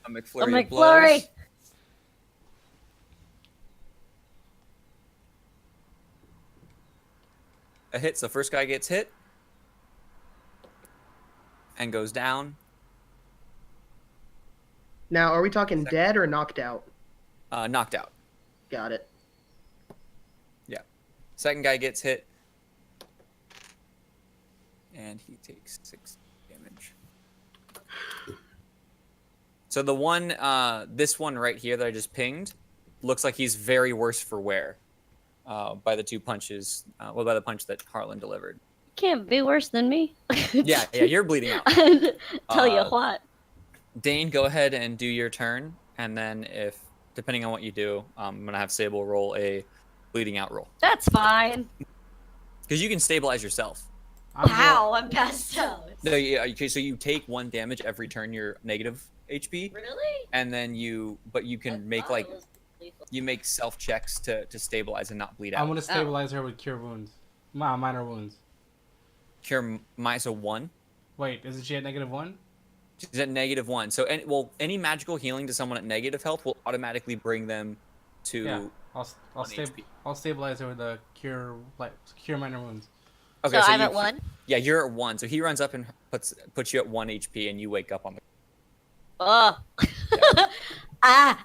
A McFlurry of blows. McFlurry. A hit, so first guy gets hit and goes down. Now, are we talking dead or knocked out? Knocked out. Got it. Second guy gets hit and he takes 6 damage. So the one, this one right here that I just pinged, looks like he's very worse for wear. by the two punches. Well, by the punch that Harlan delivered. Can't be worse than me. Yeah, you're bleeding out. Tell you what. Dane, go ahead and do your turn, and then depending on what you do, I'm gonna have Sabel roll a bleeding out roll. That's fine. Because you can stabilize yourself. Wow, I'm passed out. No, yeah, okay, so you take 1 damage every turn you're negative HP. Really? And then you can make you make self checks to stabilize and not bleed out. I'm gonna stabilize her with cure wounds, minor wounds. Cure minus a 1. Wait, isn't she at -1? She's at -1. So any magical healing to someone at negative health will automatically bring them to. Yeah, HP. I'll stabilize her with a cure minor wounds. Okay, so I'm at 1. Yeah, you're at 1. So he runs up and puts you at 1 HP, and you wake up on the. Oh. Yeah. Ah.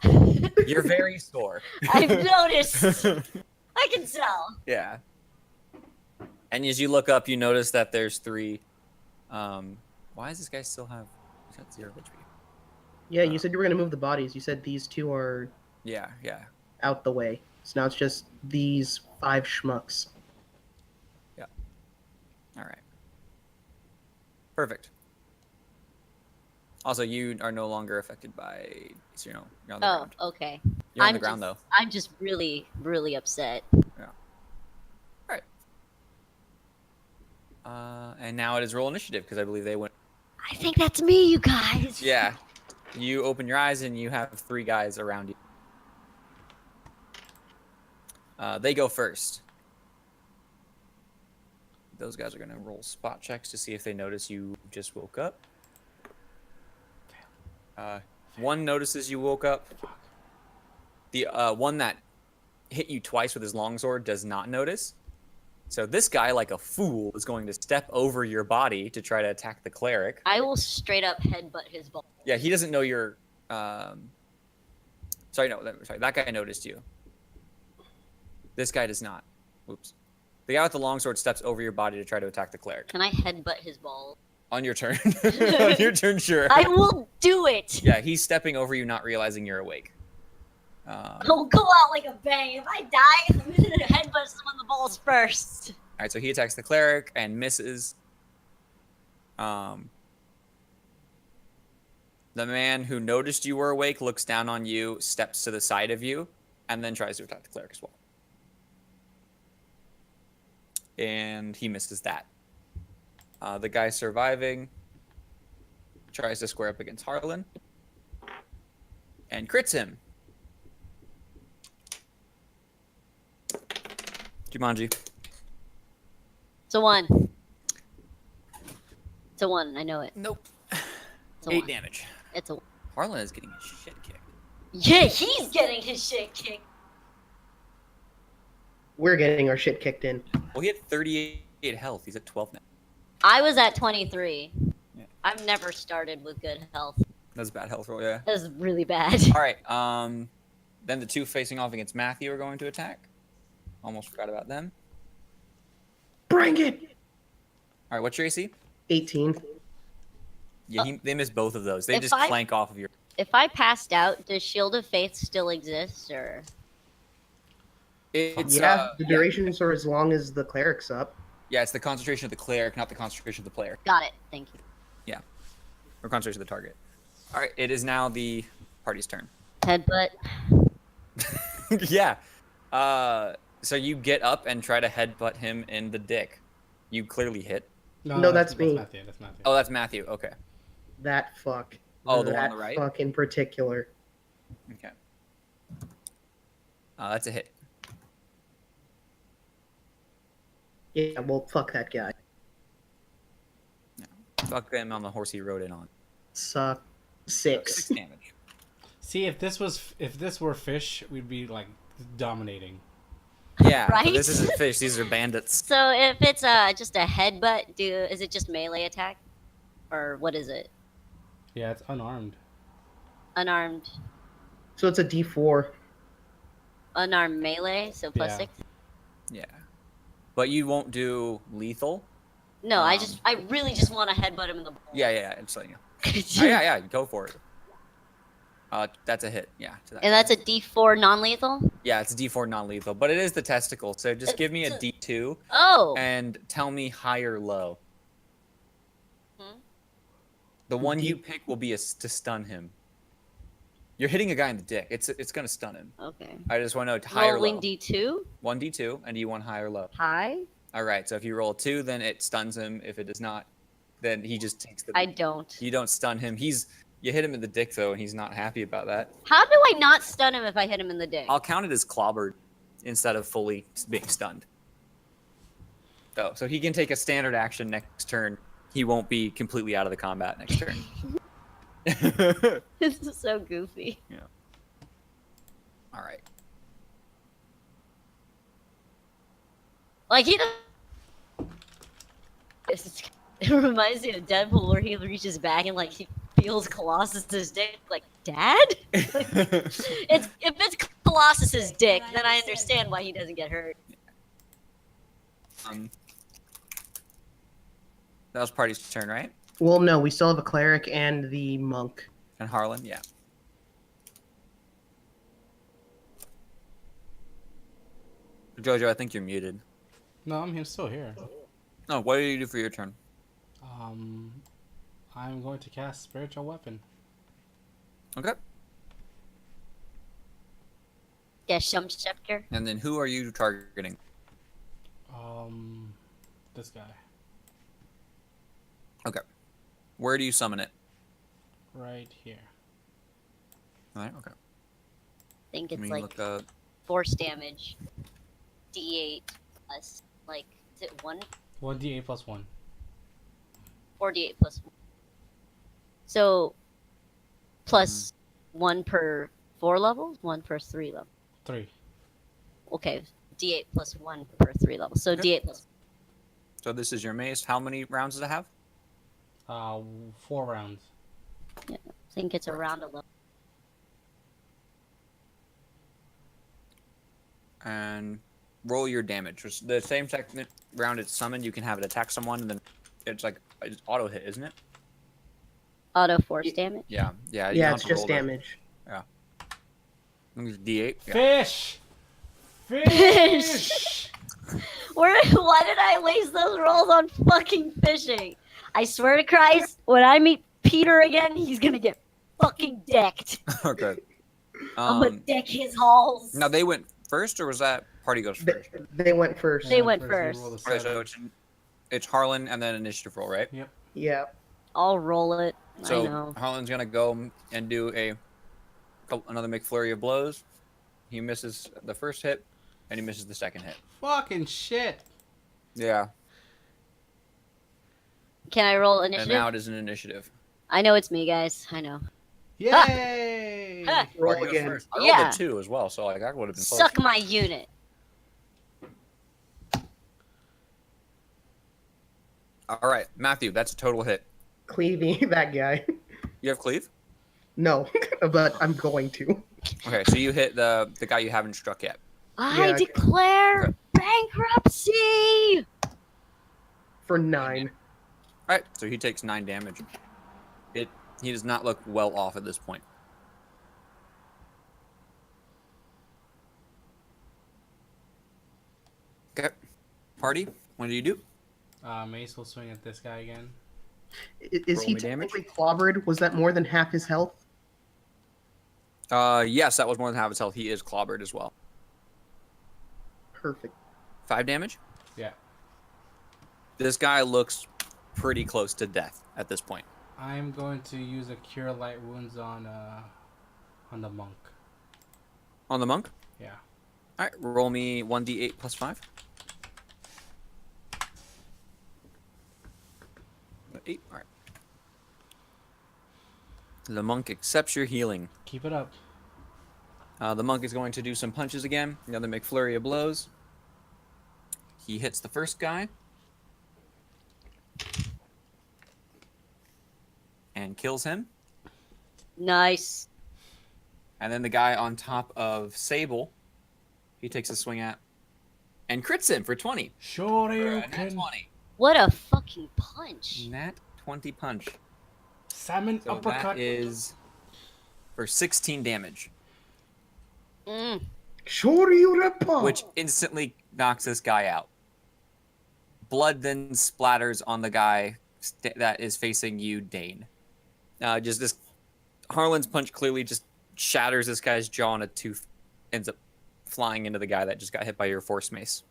You're very sore. I've noticed. I can tell. Yeah. And as you look up, you notice that there's 3. Why does this guy still have? He's got 0 HP. Yeah, you said you were gonna move the bodies. You said these 2 are. Yeah. Out the way. So now it's just these 5 schmucks. Yeah. All right. Perfect. Also, you are no longer affected by. So you're on the ground. Oh, okay. You're on the ground though. I'm just really, really upset. Yeah. All right. And now it is roll initiative because I believe they went. I think that's me, you guys. Yeah. You open your eyes and you have 3 guys around you. They go first. Those guys are gonna roll spot checks to see if they notice you just woke up. One notices you woke up. The one that hit you twice with his longsword does not notice. So this guy, like a fool, is going to step over your body to try to attack the cleric. I will straight up headbutt his ball. Yeah, he doesn't know you're. Sorry, that guy noticed you. This guy does not. Oops. The guy with the longsword steps over your body to try to attack the cleric. Can I headbutt his ball? On your turn. On your turn, sure. I will do it. Yeah, he's stepping over you, not realizing you're awake. I'll go out like a bang. If I die, I'm gonna headbutt someone in the balls first. All right, so he attacks the cleric and misses. The man who noticed you were awake looks down on you, steps to the side of you, and then tries to attack the cleric as well. And he misses that. The guy surviving tries to square up against Harlan and crits him. Jumanji. It's a 1. It's a 1. I know it. Nope. It's a 8 1. damage. It's a. Harlan is getting his shit kicked. Yeah, he's getting his shit kicked. We're getting our shit kicked in. Well, he had 38 health. He's at 12 now. I was at 23. Yeah. I've never started with good health. That's a bad health roll, yeah. That's really bad. All right. Then the 2 facing off against Matthew are going to attack. Almost forgot about them. Bring it! All right, what's your AC? 18. Yeah, they missed both of those. They If just I- clank off of your. If I passed out, does Shield of Faith still exist, or? It's Yeah, the durations are as long as the cleric's up. Yeah, it's the concentration of the cleric, not the concentration of the player. Got it. Thank you. Yeah, or concentration of the target. All right, it is now the party's turn. Headbutt. Yeah. So you get up and try to headbutt him in the dick. You clearly hit. No, that's me. Matthew. That's Matthew. Oh, that's Matthew. Okay. That fuck. Oh, the one that on the right? fuck in particular. Okay. That's a hit. Yeah, well, fuck that guy. Fuck him on the horse he rode in on. Suck. 6 6. damage. See, if this were fish, we'd be like dominating. Yeah, Right? but this isn't fish. These are bandits. So if it's just a headbutt, is it just melee attack, or what is it? Yeah, it's unarmed. Unarmed, So it's a D4. unarmed melee. So plus Yeah. 6. Yeah. But you won't do lethal? No, I really just want to headbutt him in the balls. Yeah, I'm just letting you. Could Yeah, go for it. That's a hit. Yeah. To that And that's a D4 non-lethal? Yeah, it's a D4 non-lethal, but it is the testicle. So just give me a D2 Oh! and tell me high or low. Hmm? The one you pick will be to stun him. You're hitting a guy in the dick. It's gonna stun him. Okay. I just want to know high or low. Rolling D2? One D2, and do you want high or low? High? All right. So if you roll a 2, then it stuns him. If it does not, then he just takes the. I don't. You don't stun him. You hit him in the dick though, and he's not happy about that. How do I not stun him if I hit him in the dick? I'll count it as clobbered instead of fully being stunned. So he can take a standard action next turn. He won't be completely out of the combat next turn. This is so goofy. Yeah. All right. Like, he doesn't... It reminds me of Deadpool where he reaches back and, like, he feels Colossus's dick. Like, Dad? If it's Colossus's dick, then I understand why he doesn't get hurt. That was party's turn, right? Well, no, we still have a cleric and the monk. And Harlan, yeah. Jojo, I think you're muted. No, I'm still here. Oh, what do you do for your turn? I'm going to cast Spiritual Weapon. Okay. Yeah, Shumscepter. And then who are you targeting? This guy. Okay. Where do you summon it? Right here. All right, okay. I think Let it's me like look up. force damage. D8 plus, like, is it 1? 1d8 plus 1. 4d8 plus 1. So, plus 1 per 4 levels? 1 per 3 levels? 3. Okay, d8 plus 1 per 3 levels. So Okay. d8 plus... So this is your mace. How many rounds does it have? 4 rounds. Yeah, I think it's around 11. And roll your damage. The same second round it's summoned, you can have it attack someone, and then it's like it's auto hit, isn't it? Auto force damage? Yeah, yeah. you Yeah, don't it's have to just roll damage. I think it's D8. Yeah. Fish! Fish! Why did I waste those rolls on fucking fishing? I swear to Christ, when I meet Peter again, he's gonna get fucking decked. Okay. I'm gonna deck his halls. Now they went first, or was that party goes first? They went first. They went You first. roll the Okay, so 7. it's Harlan and then initiative roll, right? Yep. Yeah. I'll roll it. I So know. Harlan's gonna go and do another McFlurry of blows. He misses the first hit, and he misses the second hit. Fucking shit! Yeah. Can I roll And initiative? now it is an initiative. I know it's me, guys. I know. Yay! Ha! Roll Party goes again. first. I rolled Yeah. a 2 as well, so like that would have been close. Suck my unit. All right, Matthew, that's a total hit. Cleaving that guy. You have cleave? No, but I'm going to. Okay, so you hit the guy you haven't struck yet. I Yeah. declare bankruptcy. For 9. All right, so he takes 9 damage. He does not look well off at this point. Okay, party. What do you do? Mace will swing at this guy again. Is Roll he me damage. technically clobbered? Was that more than half his health? Yes, that was more than half his health. He is clobbered as well. Perfect. 5 damage. Yeah. This guy looks pretty close to death at this point. I'm going to use a Cure Light Wounds on the monk. On the monk. Yeah. All right, roll me 1d8 plus 5. 8. All right. The monk accepts your healing. Keep it up. The monk is going to do some punches again. Another McFlurry of blows. He hits the first guy. And kills him. Nice. And then the guy on top of Sabel, he takes a swing at. And crits him for 20. Sure For you a nat can. 20. What a fucking punch. Nat 20 punch. Salmon So uppercut. that is for 16 damage, Sure you report. which instantly knocks this guy out. Blood then splatters on the guy that is facing you, Dain. Just this Harlan's punch clearly just shatters this guy's jaw, and a tooth ends up flying into the guy that just got hit by your force mace.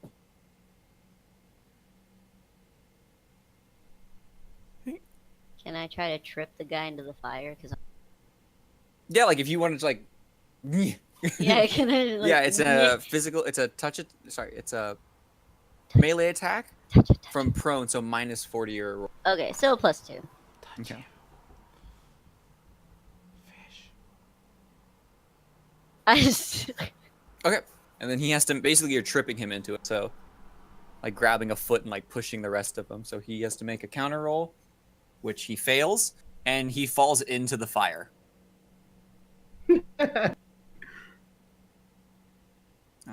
Can I try to trip the guy into the fire? Cause Yeah, like if you wanted to like. yeah, can I? Like, Yeah, it's a physical. It's a touch. It's a melee attack touch it. from prone, so minus 40 or. Okay, so +2. Okay. Fish. I just. Okay, and then he has to basically you're tripping him into it, so like grabbing a foot and like pushing the rest of him. So he has to make a counter roll, which he fails, and he falls into the fire.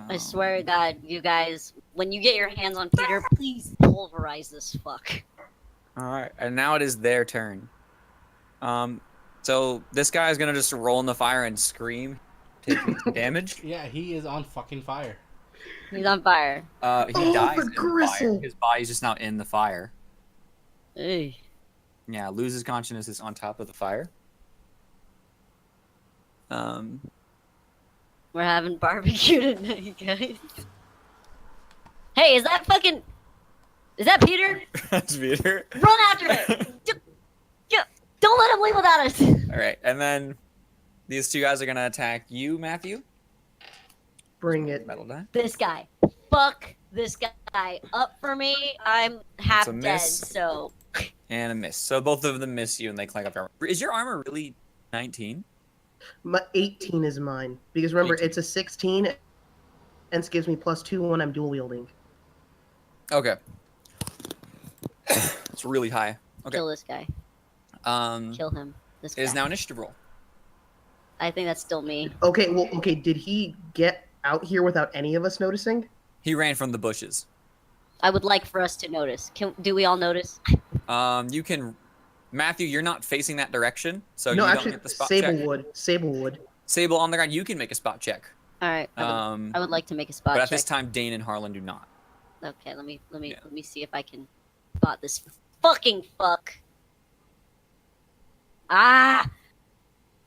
I swear to God, you guys, when you get your hands on Peter, please pulverize this fuck. All right, and now it is their turn. So this guy is gonna just roll in the fire and scream, taking some damage. Yeah, he is on fucking fire. He's on fire. He Oh, dies the in the gristle. fire. His body's just now in the fire. Ugh. Yeah, loses consciousness on top of the fire. We're having barbecue tonight, guys. Hey, is that Peter? That's Peter. Run after him! Don't let him leave without us! All right, and then these two guys are gonna attack you, Matthew. Bring it. Metal die. This guy. Fuck this guy up for me. I'm half a dead, miss. so... And a miss. So both of them miss you, and they clank off your armor. Is your armor really 19? My 18 is mine because remember 18. it's a 16, and it gives me +2 when I'm dual wielding. Okay. It's really high. Okay. Kill this guy. Kill him. This It guy. is now initiative roll. I think that's still me. Okay, well, okay. Did he get out here without any of us noticing? He ran from the bushes. I would like for us to notice. Do we all notice? You can, Matthew. You're not facing that direction, so No, you actually, don't get the spot Sable check. would. Sable would. Sable on the ground. You can make a spot check. All right. I would like to make a spot But check. at this time, Dain and Harlan do not. Okay, let me Yeah. let me see if I can spot this fucking fuck. Ah,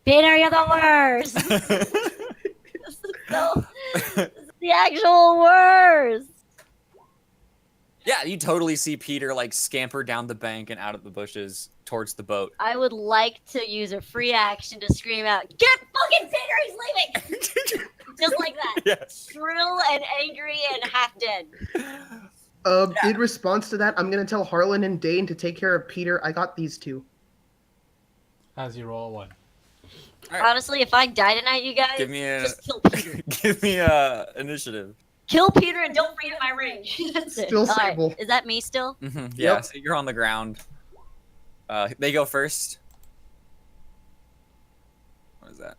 Peter, you're the worst. This is the actual worst. Yeah, you totally see Peter like scamper down the bank and out of the bushes towards the boat. I would like to use a free action to scream out, "Get fucking Peter! He's leaving!" Just like that. Yes. Shrill and angry and half dead. In response to that, I'm gonna tell Harlan and Dain to take care of Peter. I got these two. As you roll 1. All right. Honestly, if I die tonight, you guys, Give me a just kill Peter. give me initiative. Kill Peter and don't forget my ring. That's it. Still All right. Sable. Is that me still? Mm-hmm. Yeah, Yep. so you're on the ground. They go first. What is that?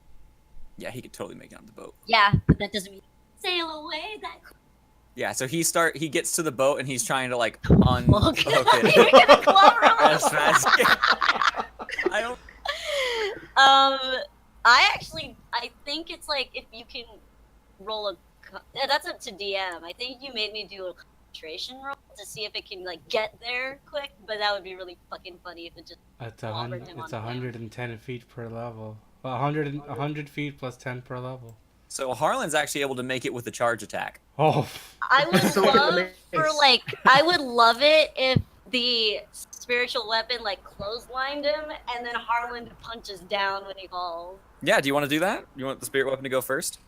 Yeah, he could totally make it on the boat. Yeah, but that doesn't mean sail away. That Yeah, so he gets to the boat and he's trying to like fuck. unhook You're it. gonna clobber him. As fast I don't. I think it's like if you can roll a. Yeah, that's up to DM. I think you made me do a concentration roll to see if it can like get there quick, but that would be really fucking funny if it just. It's Clobbered him on it's the ground. 110 feet per level. 100 feet plus 10 per level. So Harlan's actually able to make it with a charge attack. Oh, I would So love nice. I would love it if the spiritual weapon like clotheslined him and then Harlan punches down when he falls. Yeah, do you want to do that? You want the spirit weapon to go first?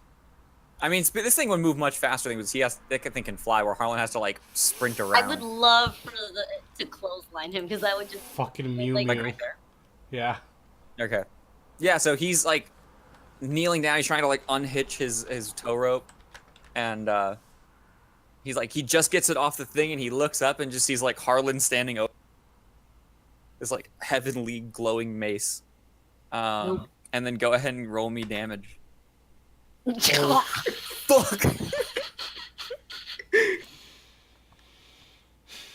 I mean, this thing would move much faster than that thing can fly, where Harlan has to like sprint around. I would love for to clothesline him because that would just fucking Mew Like- Like Mew. right there. Yeah. Okay. Yeah, so he's like kneeling down. He's trying to like unhitch his tow rope, and he's like he just gets it off the thing, and he looks up and just sees like Harlan standing over this like heavenly glowing mace. And then go ahead and roll me damage. Fuck.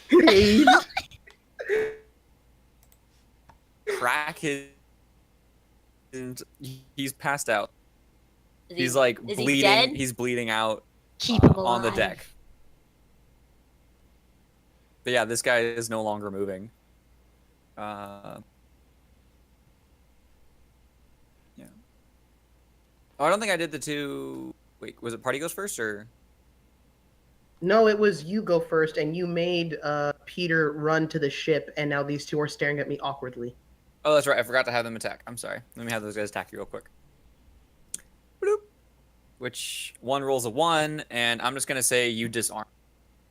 Hey, Crack his and he's passed out. Is He's like is bleeding. he dead? He's bleeding out Keep him alive. on the deck. But yeah, this guy is no longer moving. Yeah. Oh, I don't think I did the two. Wait, was it party goes first or? No, it was you go first, and you made Peter run to the ship, and now these two are staring at me awkwardly. Oh, that's right. I forgot to have them attack. I'm sorry. Let me have those guys attack you real quick. Bloop. Which one rolls a 1, and I'm just gonna say you disarm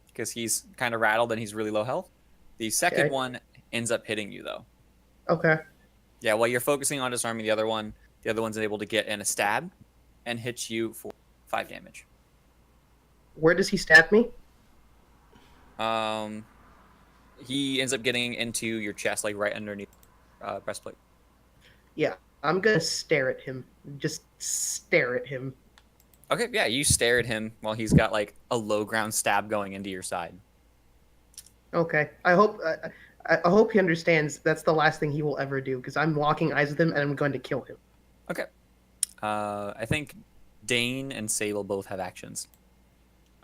because he's kind of rattled and he's really low health. The second one ends up hitting you though. Okay. Yeah, while you're focusing on disarming the other one's able to get in a stab and hit you for 5 damage. Where does he stab me? He ends up getting into your chest, like right underneath breastplate. Yeah, I'm gonna stare at him. Just stare at him. Okay, yeah, you stare at him while he's got like a low ground stab going into your side. Okay. I hope he understands that's the last thing he will ever do, because I'm locking eyes with him and I'm going to kill him. Okay. I think Dain and Sabel both have actions.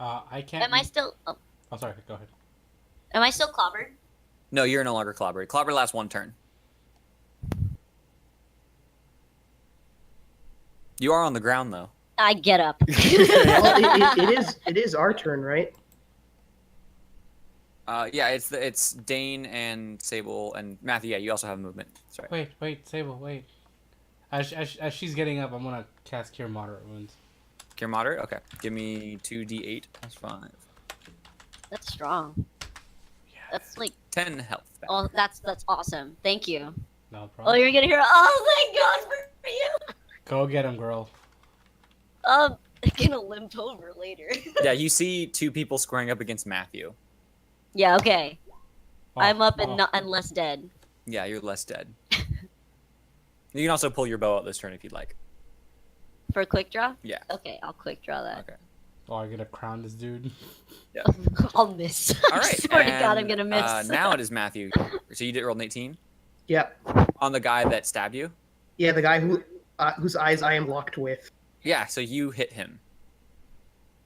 I can't. Am I still? Oh, sorry. Go ahead. am I still clobbered? No, you're no longer clobbered. Clobber lasts 1 turn. You are on the ground though. I get up. Well, it is our turn, right? Yeah, it's Dain and Sabel and Matthew. Yeah, you also have movement. Sorry. Wait, Sable, wait. As she's getting up, I'm gonna cast Cure Moderate Wounds. Cure moderate. Okay, give me 2d8 plus 5. That's strong. Yeah. That's like 10 health. Back. oh, that's awesome. Thank you. No Oh, problem. you're gonna hear. Oh, thank God for you. Go get him, girl. I'm gonna limp over later. Yeah, you see 2 people squaring up against Matthew. Yeah. Okay. Oh, I'm up and oh. not and less dead. Yeah, you're less dead. You can also pull your bow out this turn if you'd like. For a quick draw? Yeah. Okay, I'll quick draw that. Okay. Oh, I gotta crown this dude. Yeah. I'll miss. All right. I swear to God, I'm gonna miss. Now it is Matthew. So you did roll an 18 Yeah. on the guy that stabbed you. Yeah, the guy whose eyes I am locked with. Yeah. So you hit him.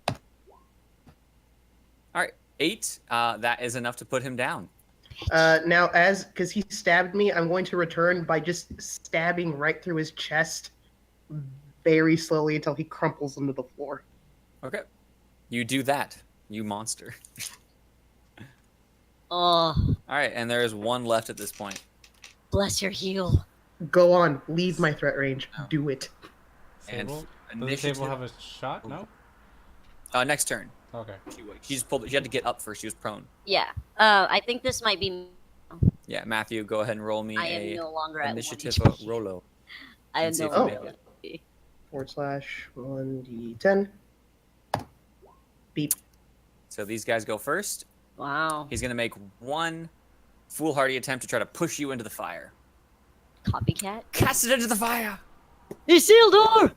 All right. 8. That is enough to put him down. Now, because he stabbed me, I'm going to return by just stabbing right through his chest very slowly until he crumples into the floor. Okay. You do that, you monster. Oh, All right, and there is 1 left at this point. bless your heel. Go on, leave my threat range. No. Do it. And Sable? Does the initiative. Sable have a shot? No? Next turn. Okay. She just pulled. She had to get up first. She was prone. Yeah. I think this might be. Yeah, Matthew, go ahead and roll me I am no longer at initiative 1 HP. Rolo. I am and see no if you longer make at it. 1d10. Beep. So these guys go first. Wow. He's gonna make 1 foolhardy attempt to try to push you into the fire. Copycat. Cast it into the fire. Isildur!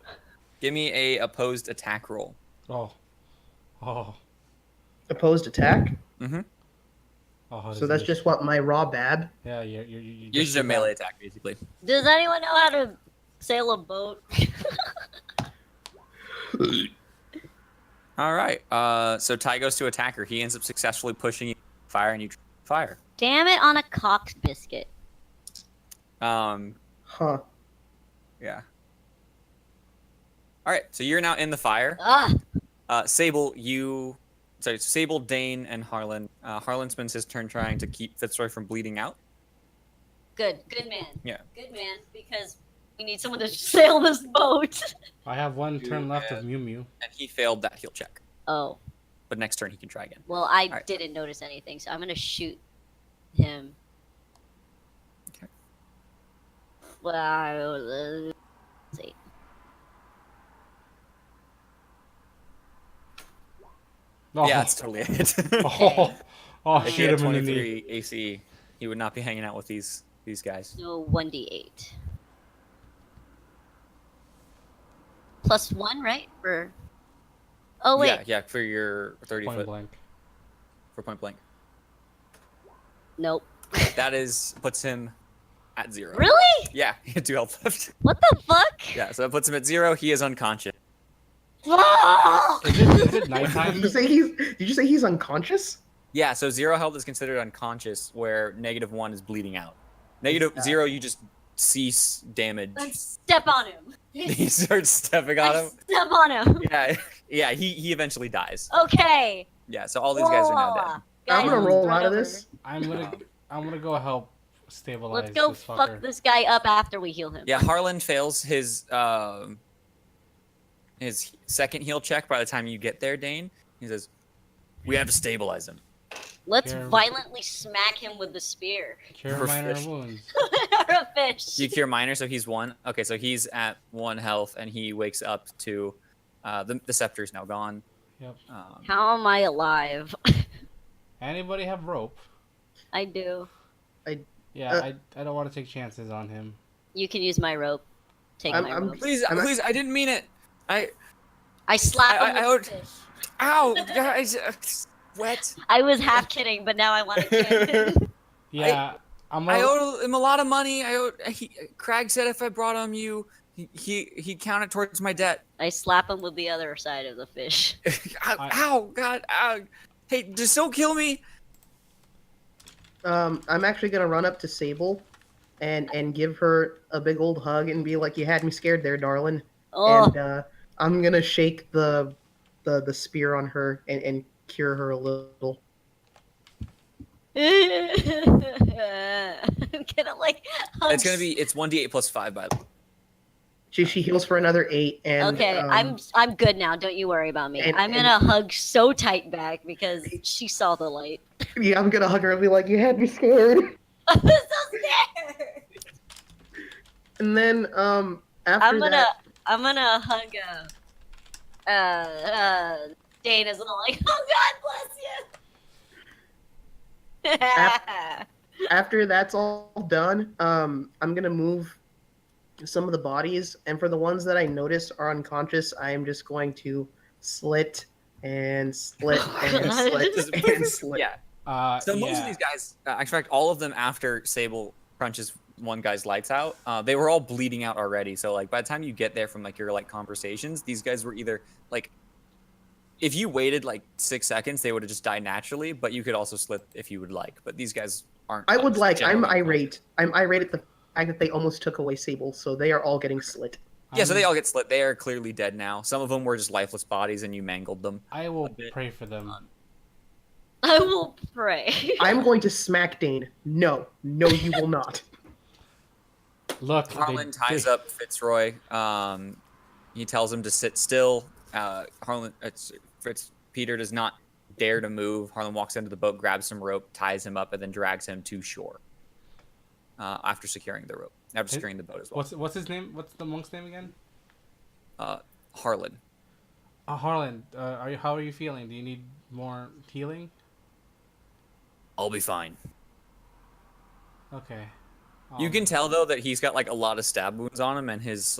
Give me a opposed attack roll. Oh. Oh. Opposed attack. Mm-hmm. Oh, So that's just what my raw bab. Yeah, you Use just a do melee that. attack, basically. Does anyone know how to sail a boat? All right. So Ty goes to attack her. He ends up successfully pushing you into the fire, and you fire. Damn it on a cox biscuit. Huh. Yeah. All right. So you're now in the fire. Ah! Sable, Sable, Dain, and Harlan. Harlan spends his turn trying to keep Fitzroy from bleeding out. Good man. Yeah. Good man, because we need someone to sail this boat. I have 1 You turn left have- of Mew Mew. And he failed that heal check. Oh. But next turn he can try again. Well, I Alright. didn't notice anything, so I'm gonna shoot him. Okay. Well, let's see. Oh. Yeah, that's totally it. Oh, If he shoot had him in the knee. 23 AC, he would not be hanging out with these guys. So 1d8. Plus 1, right? For. Oh wait. Yeah, for your 30 Point foot blank. for point blank. Nope. That puts him at 0. Really? Yeah, he had 2 health left. What the fuck? Yeah, so that puts him at 0. He is unconscious. Fuck! Is it Did nighttime? you say he's unconscious? Yeah, so 0 health is considered unconscious, where -1 is bleeding out. -0, you just cease damage. Let's step on him. He starts stepping on him. Step on him. Yeah, he eventually dies. Okay. Yeah, so all these guys are now dead. Whoa. I'm gonna Guys, roll run out of over. this. I'm gonna go help stabilize. Let's go this fuck fucker. this guy up after we heal him. Yeah, Harlan fails his second heal check by the time you get there, Dain. He says, "We have to stabilize him." Let's Care- violently smack him with the spear. Cure For minor fish. wounds. Or a fish. You cure minor, so he's 1. Okay, so he's at 1 health, and he wakes up to the scepter is now gone. Yep. How am I alive? Anybody have rope? I do. Yeah, I don't want to take chances on him. You can use my rope. Take my rope. Please, I didn't mean it. I slap him I with the fish. Ow, guys, wet. I was half kidding, but now I want to kill. Yeah, I'm. I owed him a lot of money. Crag said if I brought him he counted towards my debt. I slap him with the other side of the fish. Ow, God, ow. Hey, just don't kill me. I'm actually gonna run up to Sabel, and give her a big old hug and be like, "You had me scared there, darling." Oh, And I'm gonna shake the spear on her and cure her a little. I'm gonna like. Hug. It's 1d8 plus 5 by the way. She heals for another 8, and Okay, I'm good now. Don't you worry about me. and- I'm gonna hug so tight back because she saw the light. yeah, I'm gonna hug her and be like, "You had me scared." I'm so scared. And then after I'm gonna that, hug Dain as well. Like, oh God bless you. after that's all done, I'm gonna move some of the bodies, and for the ones that I notice are unconscious, I am just going to slit and slit and God. slit and slit. Yeah. So most of these guys, in fact, all of them after Sable crunches one guy's lights out, they were all bleeding out already. So like by the time you get there from like your like conversations, these guys were either like, if you waited like 6 seconds, they would have just died naturally. But you could also slit if you would like. But these guys aren't. I would like. I'm generally irate. I'm irate at the fact that they almost took away Sable, so they are all getting slit. Yeah, so they all get slit. They are clearly dead now. Some of them were just lifeless bodies, and you mangled them. I will bit. pray for them. I will pray. I'm going to smack Dain. No, you will not. Look, Harlan ties up Fitzroy. He tells him to sit still. Peter does not dare to move. Harlan walks into the boat, grabs some rope, ties him up, and then drags him to shore. After securing the rope, after securing the boat as well. What's his name? What's the monk's name again? Harlan. Harlan. How are you feeling? Do you need more healing? I'll be fine. Okay. You can tell though that he's got like a lot of stab wounds on him, and his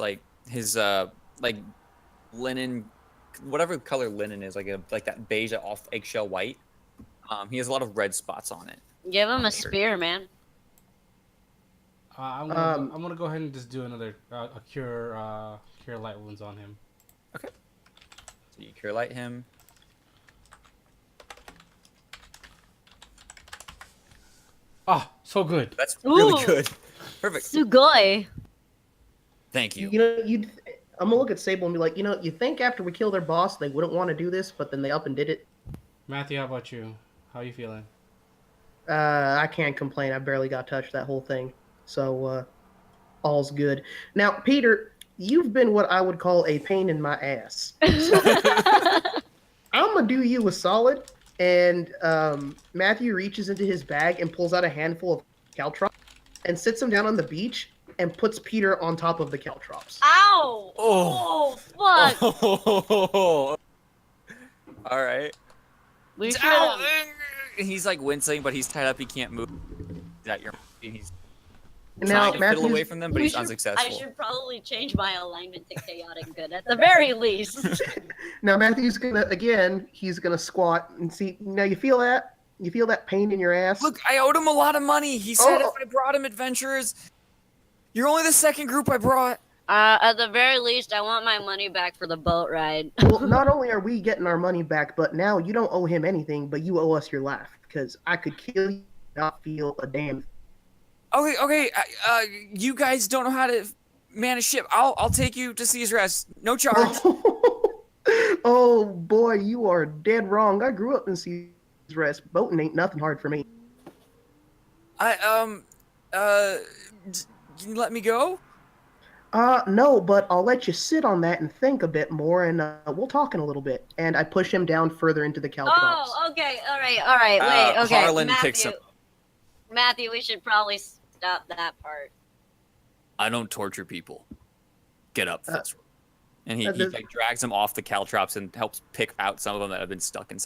linen, whatever color linen is, like that beige off eggshell white. He has a lot of red spots on it. Give him a spear, man. I'm gonna go ahead and just do another cure light wounds on him. Okay. So you cure light him. Ah, so good. That's really Ooh. good. Perfect. Sugoi. Thank you. You know, I'm gonna look at Sable and be like, you think after we kill their boss, they wouldn't want to do this, but then they up and did it. Matthew, how about you? How are you feeling? I can't complain. I barely got touched that whole thing, so all's good. Now, Peter, you've been what I would call a pain in my ass. So I'm gonna do you a solid. And Matthew reaches into his bag and pulls out a handful of caltrops and sits them down on the beach and puts Peter on top of the caltrops. Ow! Oh. Fuck! Oh. All right. We should Ow! have. He's like wincing, but he's tied up. He can't move. He's And trying now to fiddle away Matthew's, from them, but he's I unsuccessful. should probably change my alignment to chaotic good at the very least. now Matthew's he's gonna squat and see. Now you feel that? You feel that pain in your ass? Look, I owed him a lot of money. He said Oh. if I brought him adventurers, You're only the second group I brought. At the very least, I want my money back for the boat ride. Well, not only are we getting our money back, but now you don't owe him anything, but you owe us your life. Because I could kill you, not feel a damn. Okay. You guys don't know how to man a ship. I'll take you to Sea's Rest. No charge. Oh boy, you are dead wrong. I grew up in Sea's Rest. Boating ain't nothing hard for me. Can you let me go? No, but I'll let you sit on that and think a bit more, and we'll talk in a little bit. And I push him down further into the caltrops. Oh, okay, all right. Wait, okay, Harlan picks him. Matthew, we should probably stop that part. I don't torture people. Get up, Fitzroy. And he does- like drags him off the caltrops and helps pick out some of them that have been stuck in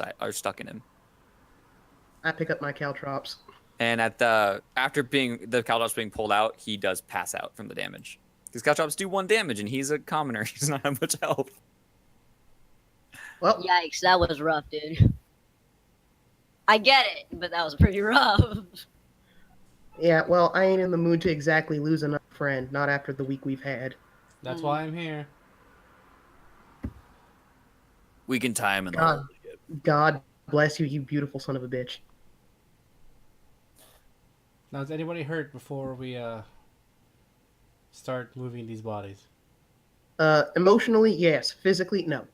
him. I pick up my caltrops. And after the caltrops being pulled out, he does pass out from the damage. Because caltrops do 1 damage, and he's a commoner. He's not have much health. Well, Yikes, that was rough, dude. I get it, but that was pretty rough. yeah, well, I ain't in the mood to exactly lose another friend, not after the week we've had. That's why I'm here. We can tie him in the God. hole. God bless you, you beautiful son of a bitch. Now, is anybody hurt before we start moving these bodies? Emotionally, yes. Physically, no.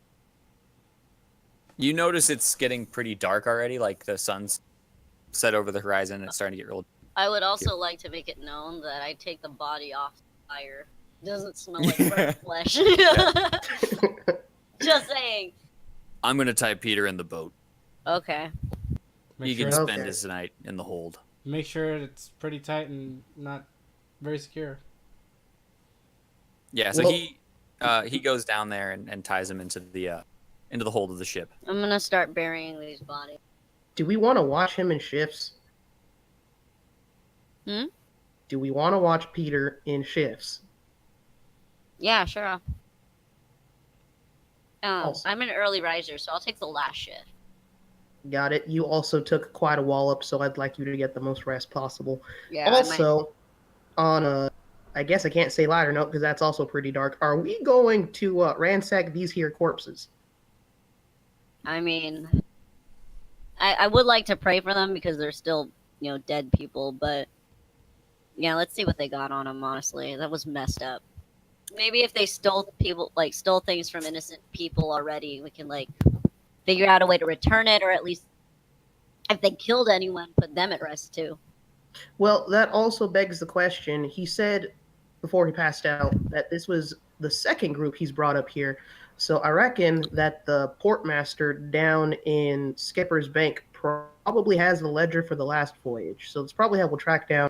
You notice it's getting pretty dark already, like the sun's set over the horizon and it's starting to get real. I would also like to make it known that I take the body off the fire. Doesn't smell like burnt flesh. Just saying. I'm going to tie Peter in the boat. Okay. Make He sure, can Okay. spend his night in the hold. make sure it's pretty tight and not very secure. Yeah, so Well- he goes down there and ties him into the hold of the ship. I'm gonna start burying these bodies. Do we want to watch him in shifts? Hmm? Do we want to watch Peter in shifts? Yeah, sure. Also- I'm an early riser, so I'll take the last shift. Got it. You also took quite a wallop, so I'd like you to get the most rest possible. Yeah. I might- Also, on a, I guess I can't say lighter note because that's also pretty dark. Are we going to ransack these here corpses? I mean, I would like to pray for them because they're still, dead people. But yeah, let's see what they got on them. Honestly, that was messed up. Maybe if they stole things from innocent people already, we can figure out a way to return it, or at least if they killed anyone, put them at rest too. Well, that also begs the question. He said before he passed out that this was the second group he's brought up here. So I reckon that the portmaster down in Skipper's Bank probably has the ledger for the last voyage. So it's probably how we'll track down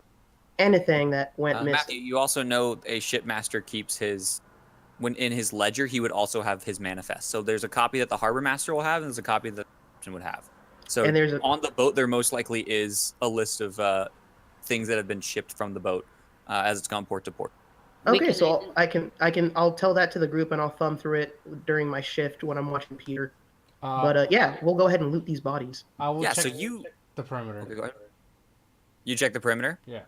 anything that went missing. Matthew, you also know a shipmaster keeps when in his ledger, he would also have his manifest. So there's a copy that the harbor master will have, and there's a copy that the captain would have. So And there's on the boat, there most likely is a list of things that have been shipped from the boat as it's gone port to port. We Okay, can so even- I'll tell that to the group and I'll thumb through it during my shift when I'm watching Peter. Uh, But yeah, we'll go ahead and loot these bodies. I will Yeah, check so you the perimeter. okay, go ahead. You check the perimeter. Yeah.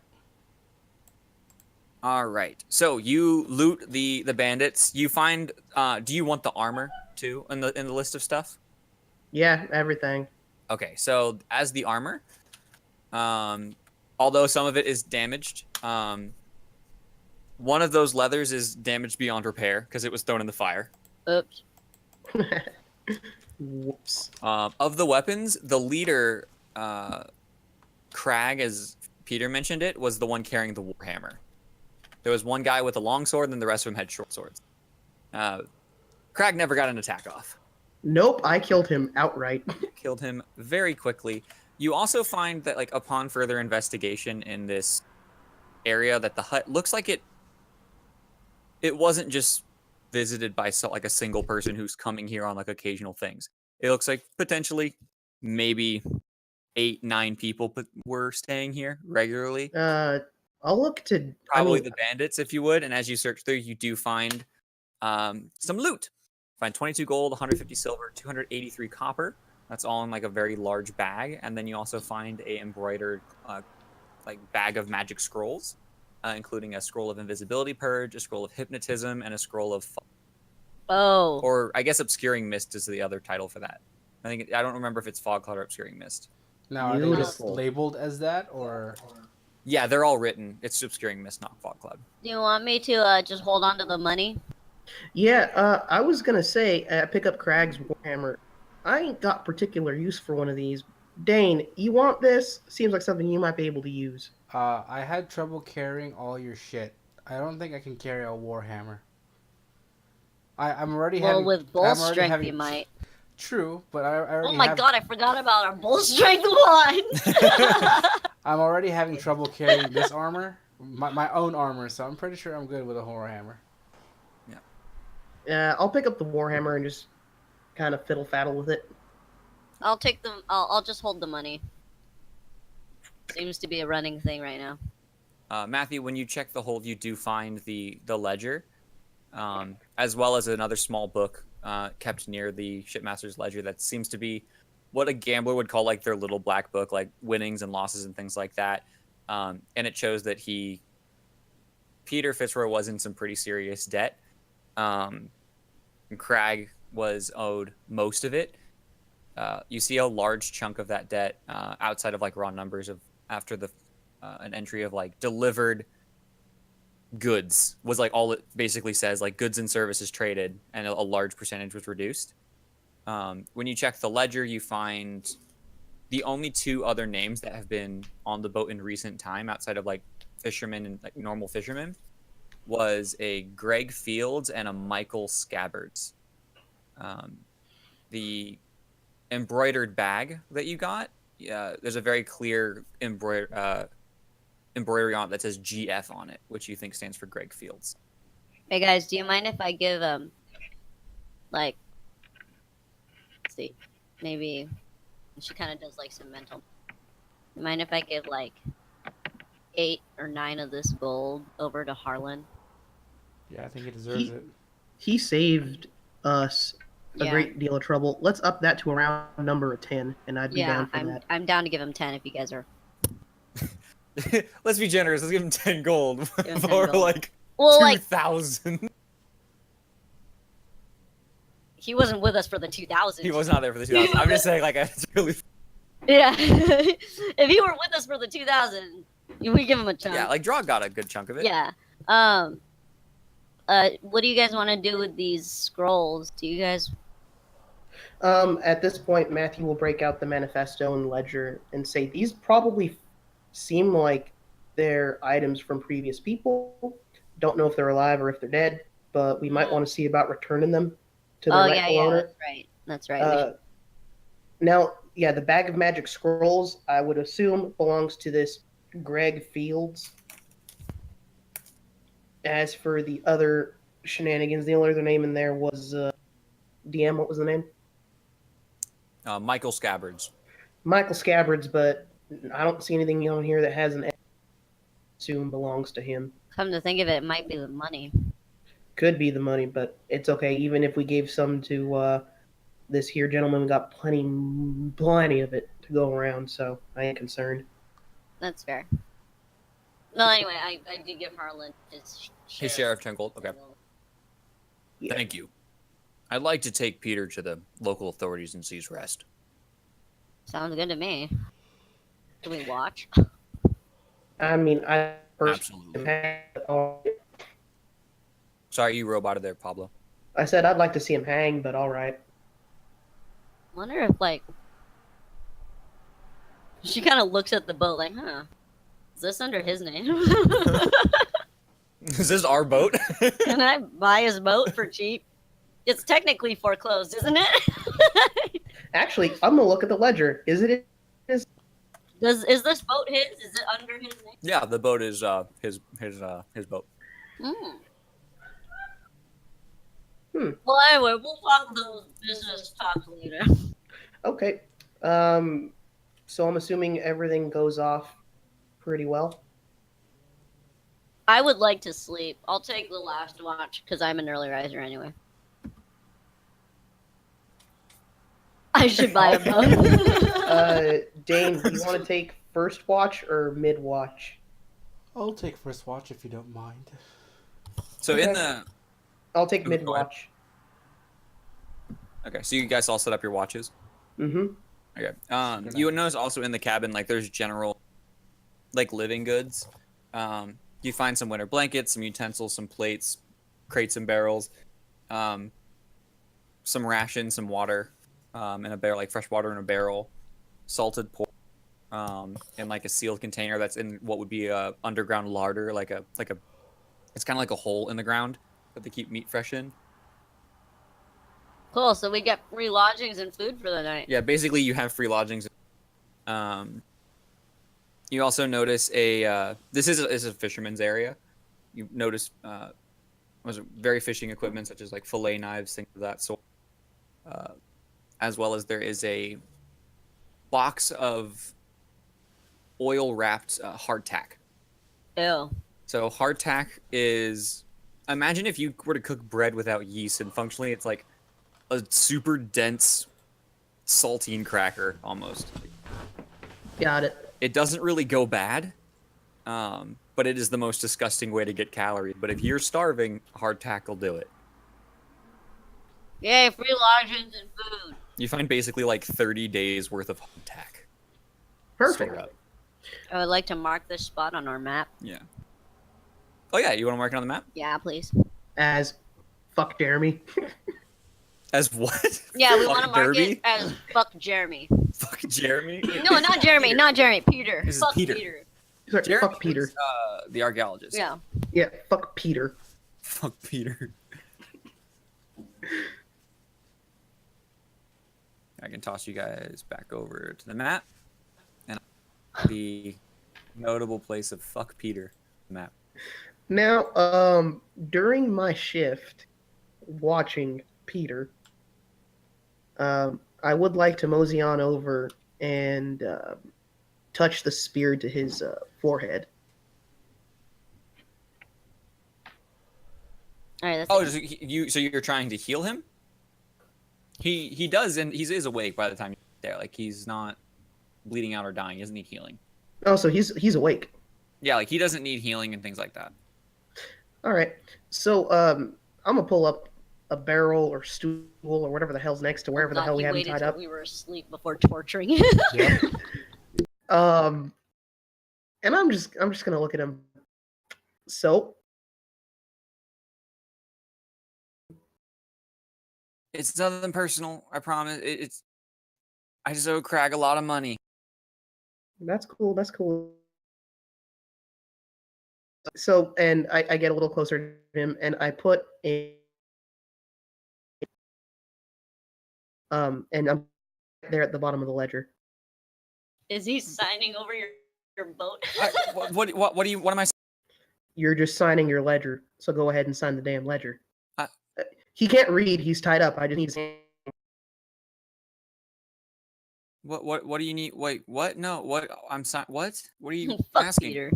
All right. So you loot the bandits. You find. Do you want the armor too in the list of stuff? Yeah, everything. Okay. So as the armor, although some of it is damaged, one of those leathers is damaged beyond repair because it was thrown in the fire. Oops. Whoops. Of the weapons, the leader, Crag, as Peter mentioned it, was the one carrying the warhammer. There was one guy with a long sword, and then the rest of them had short swords. Crag never got an attack off. Nope, I killed him outright. Killed him very quickly. You also find that, upon further investigation in this area, that the hut looks like it wasn't just visited by a single person who's coming here on occasional things. It looks like potentially maybe 8-9 people were staying here regularly. I'll look to Probably the bandits, if you would. And as you search through, you do find some loot. Find 22 gold, 150 silver, 283 copper. That's all in a very large bag. And then you also find a embroidered bag of magic scrolls. including a scroll of invisibility purge, a scroll of hypnotism, and a scroll of Oh. or I guess obscuring mist is the other title for that. I don't remember if it's fog cloud or obscuring mist. Now, are they just Beautiful. labeled as that, or? Yeah, they're all written. It's obscuring mist, not fog cloud. Do you want me to just hold on to the money? Yeah, I was gonna say, pick up Crag's Warhammer. I ain't got particular use for one of these. Dain, you want this? Seems like something you might be able to use. I had trouble carrying all your shit. I don't think I can carry a Warhammer. I'm already Well, having. with bull I'm already strength, having- you might. True, but I already. Oh my have, god, I forgot about our bull strength one! I'm already having trouble carrying this armor, my own armor. So I'm pretty sure I'm good with a Warhammer. I'll pick up the Warhammer and just kind of fiddle faddle with it. I'll take them. I'll just hold the money. Seems to be a running thing right now. Matthew, when you check the hold, you do find the ledger, as well as another small book kept near the shipmaster's ledger that seems to be what a gambler would call like their little black book, like winnings and losses and things like that. And it shows that Peter Fitzroy was in some pretty serious debt. Crag was owed most of it. You see a large chunk of that debt outside of like raw numbers of after the an entry of like delivered goods was like all it basically says, like goods and services traded, and a large percentage was reduced. When you check the ledger, you find the only two other names that have been on the boat in recent time outside of like fishermen and like normal fishermen was a Greg Fields and a Michael Scabbards. The embroidered bag that you got, there's a very clear embroidery on it that says GF on it, which you think stands for Greg Fields. Hey guys, do you mind if I give like, let's see, maybe she kind of does like some mental. You mind if I give like 8 or 9 of this gold over to Harlan? Yeah, I think he deserves it. He saved us a Yeah. great deal of trouble. Let's up that to around number of 10, and I'd be Yeah, down for that. I'm down to give him 10 if you guys are. Let's be generous. Let's give him 10 gold Give him 10 for gold. like Well, like 2,000. he wasn't with us for the 2000. He was not there for the 2,000. I'm just saying, like, it's really. Yeah, if he were with us for the 2000, we give him a chunk. Yeah, like Draw got a good chunk of it. Yeah. What do you guys want to do with these scrolls? Do you guys? At this point, Matthew will break out the manifesto and ledger and say these probably seem like they're items from previous people. Don't know if they're alive or if they're dead, but we might want to see about returning them to the rightful owner. That's right. That's right. Now, yeah, the bag of magic scrolls, I would assume, belongs to this Greg Fields. As for the other shenanigans, the only other name in there was DM. What was the name? Michael Scabbards. Michael Scabbards, but I don't see anything on here that has an assume belongs to him. Come to think of it, it might be the money. Could be the money, but it's okay. Even if we gave some to this here gentleman, we got plenty of it to go around, so I ain't concerned. That's fair. Well, anyway, I did give Harlan his Share of 10 gold. Okay. Yeah. Thank you. I'd like to take Peter to the local authorities and seize rest. Sounds good to me. Do we watch? I mean, I Absolutely. Sorry, you roboted there, Pablo. I said I'd like to see him hang, but all right. Wonder if like she kind of looks at the boat like, huh? Is this under his name? Is this our boat? Can I buy his boat for cheap? It's technically foreclosed, isn't it? Actually, I'm gonna look at the ledger. Is it? Is this boat his? Is it under his name? Yeah, the boat is his boat. Well, anyway, we'll talk those business talks later. Okay. So I'm assuming everything goes off pretty well. I would like to sleep. I'll take the last watch because I'm an early riser anyway. I should buy a boat. Dain, do you want to take first watch or mid watch? I'll take first watch if you don't mind. So Okay. in the I'll take Go mid ahead. watch. okay, so you guys all set up your watches. Mm-hmm. Okay. Good You would idea. notice also in the cabin, like there's general, like living goods. You find some winter blankets, some utensils, some plates, crates and barrels, some rations, some water, in a barrel, like fresh water in a barrel, salted pork, in like a sealed container that's in what would be a underground larder, it's kind of like a hole in the ground that they keep meat fresh in. Cool. So we get free lodgings and food for the night. Yeah, basically you have free lodgings. You also notice this is a fisherman's area. You notice was very fishing equipment such as like fillet knives, things of that sort, as well as there is a box of oil wrapped hardtack. Ew. So hardtack is, imagine if you were to cook bread without yeast, and functionally it's like a super dense saltine cracker almost. Got it. It doesn't really go bad, but it is the most disgusting way to get calories. But if you're starving, hardtack will do it. Yay, free lodgings and food. You find basically like 30 days worth of hardtack. Perfect. Straight up. I would like to mark this spot on our map. Yeah. Oh yeah, you want to mark it on the map? Yeah, please. As fuck Jeremy. As what? Yeah, we Fuck want to mark Derby? it as fuck Jeremy. Fuck Jeremy. No, not Jeremy, not Jeremy. Peter. This is Fuck Peter. Peter. Sorry, Jeremy fuck Peter. is, the archaeologist. Yeah. Yeah, fuck Peter. Fuck Peter. I can toss you guys back over to the map, and the notable place of fuck Peter map. Now, during my shift watching Peter, I would like to mosey on over and touch the spear to his forehead. All right. That's Oh, so you're trying to heal him? He does, and he is awake by the time you're there. Like he's not bleeding out or dying. He doesn't need healing. Oh, so he's awake. Yeah, like he doesn't need healing and things like that. All right. So I'm gonna pull up a barrel or stool or whatever the hell's next to wherever the hell we have him tied up. We were asleep before torturing you. Yep. And I'm just gonna look at him. So It's nothing personal. I promise. I just owe Crag a lot of money. that's cool. That's cool. So, and I get a little closer to him, and I put a and I'm there at the bottom of the ledger. Is he signing over your boat? What am I? You're just signing your ledger, so go ahead and sign the damn ledger. Uh, He can't read. He's tied up. I just need to. What do you need? Wait, what? No, what? I'm sorry. What? What are you Fuck asking? Peter.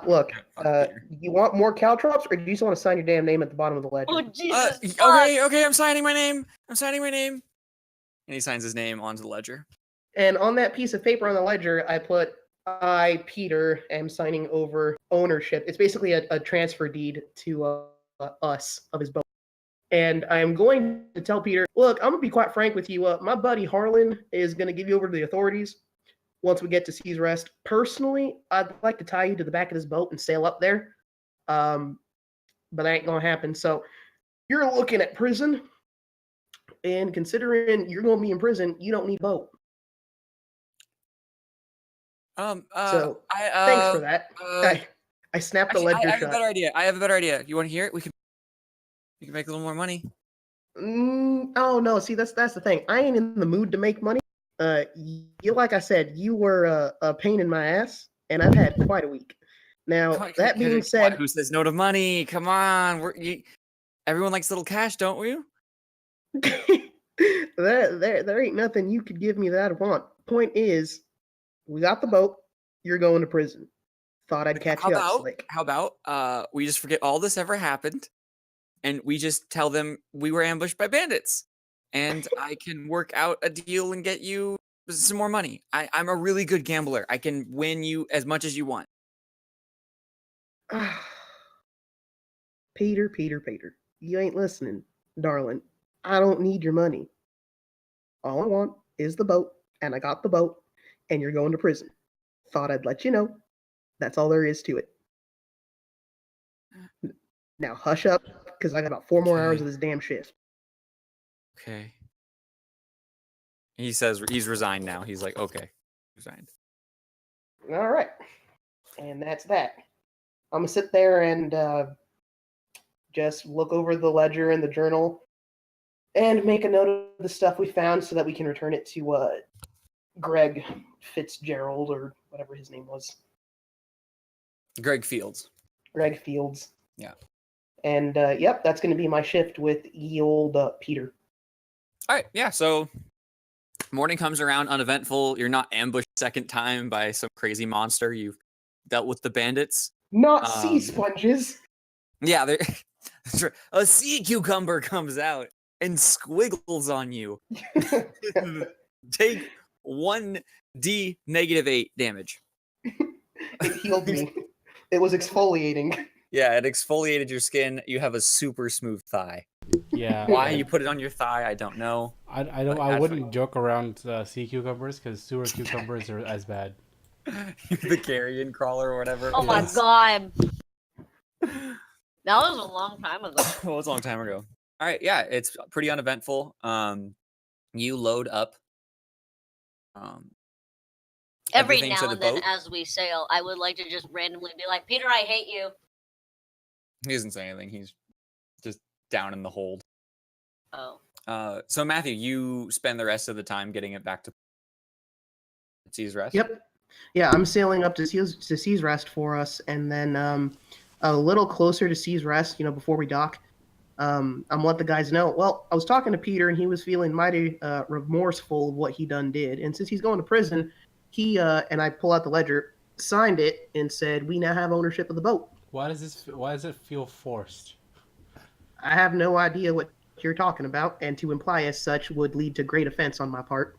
Look, Fuck Peter. you want more caltrops, or do you just want to sign your damn name at the bottom of the ledger? Oh Jesus! Okay. I'm signing my name. And he signs his name onto the ledger. And on that piece of paper on the ledger, I put, I, Peter, am signing over ownership. It's basically a transfer deed to us of his boat. And I'm going to tell Peter, look, I'm going to be quite frank with you. My buddy Harlan is going to give you over to the authorities once we get to Sea's Rest. Personally, I'd like to tie you to the back of this boat and sail up there. But that ain't going to happen. So you're looking at prison. And considering you're going to be in prison, you don't need a boat. So thanks for that. I snapped the Actually, ledger I have shut. a better idea. I have a better idea. You want to hear it? We can make a little more money. Oh no, see that's the thing. I ain't in the mood to make money. You like I said, you were a pain in my ass, and I've had quite a week. Now that being said, who says no to money? Come on, everyone likes little cash, don't we? there ain't nothing you could give me that I want. Point is, we got the boat. You're going to prison. Thought I'd catch you up, Slick. How about we just forget all this ever happened, and we just tell them we were ambushed by bandits, and I can work out a deal and get you some more money. I'm a really good gambler. I can win you as much as you want. Peter, you ain't listening, darling. I don't need your money. All I want is the boat, and I got the boat, and you're going to prison. Thought I'd let you know. That's all there is to it. Now hush up, because I got about 4 more hours of this damn shift. Okay. He says he's resigned now. He's like, okay, resigned. All right. And that's that. I'm going to sit there and just look over the ledger and the journal and make a note of the stuff we found so that we can return it to Greg Fitzgerald or whatever his name was. Greg Fields. Greg Fields. Yeah. And yep, that's going to be my shift with old Peter. All right. Yeah. So morning comes around uneventful. You're not ambushed second time by some crazy monster. You've dealt with the bandits. Not sea sponges. Yeah. A sea cucumber comes out and squiggles on you. Take 1d -8 damage. It healed me. It was exfoliating. Yeah, it exfoliated your skin. You have a super smooth thigh. Yeah. Why you put it on your thigh, I don't know. I wouldn't joke around sea cucumbers because sewer cucumbers are as bad. The carrion crawler or whatever. Oh my god. That was a long time ago. Well, it was a long time ago. All right, yeah, it's pretty uneventful. You load up Every everything now to the and then, boat. as we sail, I would like to just randomly be like, Peter, I hate you. He doesn't say anything. He's just down in the hold. Oh. So Matthew, you spend the rest of the time getting it back to Sea's Rest. Yep. Yeah, I'm sailing up to Sea's Rest for us, and then a little closer to Sea's Rest, before we dock, I'm let the guys know. Well, I was talking to Peter, and he was feeling mighty remorseful of what he done did, and since he's going to prison, he and I pull out the ledger, signed it, and said, "We now have ownership of the boat." Why does it feel forced? I have no idea what you're talking about, and to imply as such would lead to great offense on my part.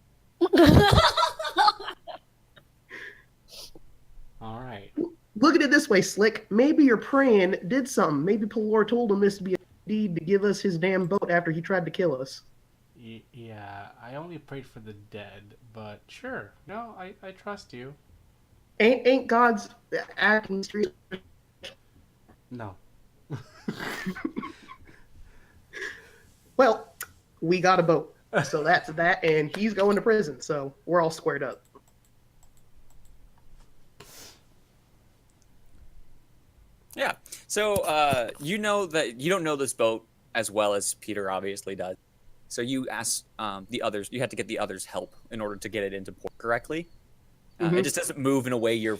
All right. Look at it this way, Slick. Maybe your praying did something. Maybe Pelor told him this to be a deed to give us his damn boat after he tried to kill us. Yeah, I only prayed for the dead, but sure. No, I trust you. Ain't God's acting street? No. Well, we got a boat, so that's that, and he's going to prison, so we're all squared up. Yeah. So you know that you don't know this boat as well as Peter obviously does. So you ask the others. You had to get the others' help in order to get it into port correctly. It just doesn't move in a way you're.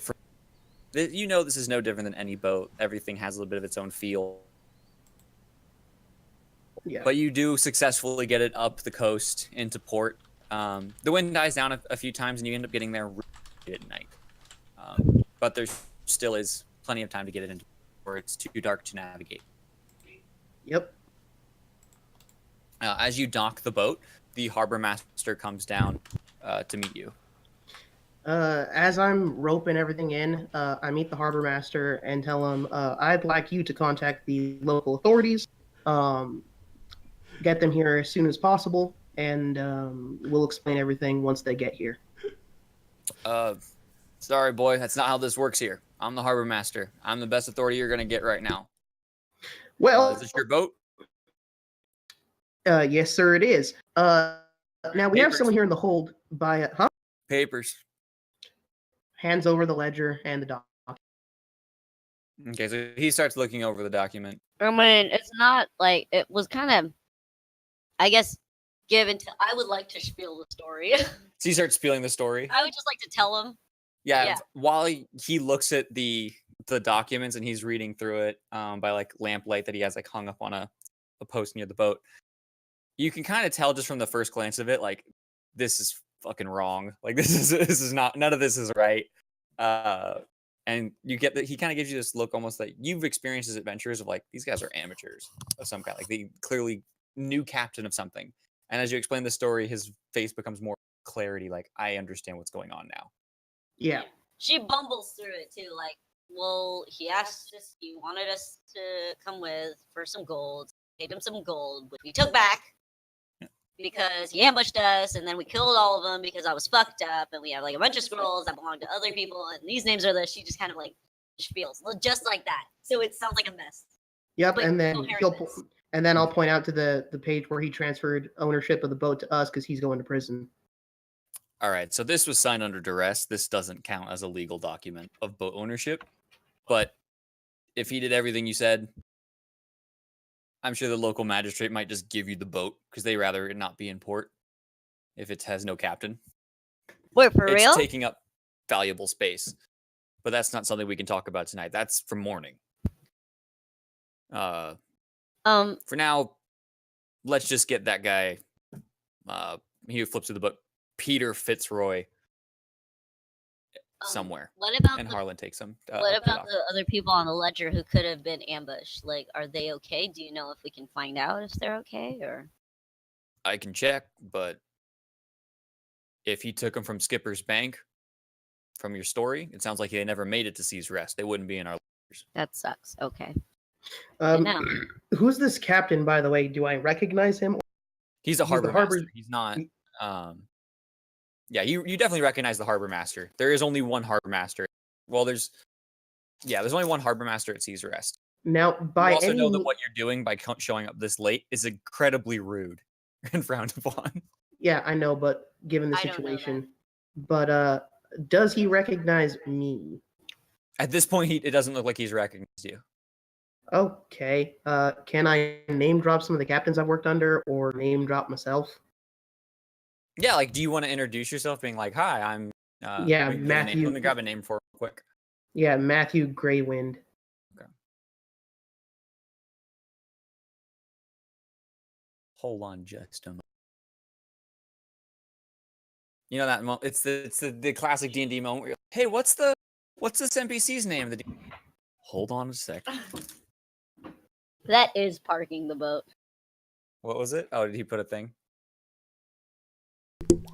You know this is no different than any boat. Everything has a little bit of its own feel. Yeah. But you do successfully get it up the coast into port. The wind dies down a few times, and you end up getting there really at night. But there still is plenty of time to get it into where it's too dark to navigate. Yep. As you dock the boat, the harbor master comes down to meet you. As I'm roping everything in, I meet the harbor master and tell him I'd like you to contact the local authorities, get them here as soon as possible, and we'll explain everything once they get here. Sorry, boy, that's not how this works here. I'm the harbor master. I'm the best authority you're going to get right now. Well, is this your boat? Yes, sir, it is. Now we have Papers. someone here in the hold by Papers. hands over the ledger and the doc. Okay, so he starts looking over the document. I mean, it's not like it was kind of, I guess, given to. I would like to spiel the story. So he starts spieling the story. I would just like to tell him. Yeah. While he looks at the documents and he's reading through it by like lamplight that he has like hung up on a post near the boat, you can kind of tell just from the first glance of it, like this is fucking wrong. Like this is not, none of this is right. And you get that he kind of gives you this look almost like you've experienced his adventures of like these guys are amateurs of some kind, like they clearly new captain of something. And as you explain the story, his face becomes more clarity. Like I understand what's going on now. Yeah. She bumbles through it too, like Well, he asked us, he wanted us to come with for some gold. Paid him some gold, which we took back because he ambushed us, and then we killed all of them because I was fucked up, and we have like a bunch of scrolls that belong to other people, and these names are this. She just kind of like spiels just like that. So it sounds like a mess. Yep, Like, and then coherent I'll point out to the page where he transferred ownership of the boat to us because he's going to prison. All right, so this was signed under duress. This doesn't count as a legal document of boat ownership. But if he did everything you said, I'm sure the local magistrate might just give you the boat because they rather it not be in port if it has no captain. Wait, for It's real? taking up valuable space. But that's not something we can talk about tonight. That's for morning. For now, let's just get that guy. He flips to the book. Peter Fitzroy. Somewhere. What about and Harlan takes him. what about the other people on the ledger who could have been ambushed? Like, are they okay? Do you know if we can find out if they're okay, or? I can check, but if he took him from Skipper's Bank, from your story, it sounds like they never made it to Sea's Rest. They wouldn't be in our ledgers. That sucks. Okay. Who's this captain, by the way? Do I recognize him? He's a harbor master. He's not. Yeah, you definitely recognize the harbor master. There is only one harbor master. Well, there's only one harbor master at Sea's Rest. Now, by you also know that what you're doing by showing up this late is incredibly rude and frowned upon. Yeah, I know, but given the situation, but does he recognize me? At this point, it doesn't look like he's recognized you. Okay. Can I name drop some of the captains I've worked under, or name drop myself? Yeah, like, do you want to introduce yourself, being like, "Hi, I'm." Matthew. Let me grab a name for him real quick. Yeah, Matthew Greywind. Okay. Hold on, just a moment. You know that it's the classic D&D moment where you're like, "Hey, what's this NPC's name?" Hold on a sec. That is parking the boat. What was it? Oh, did he put a thing?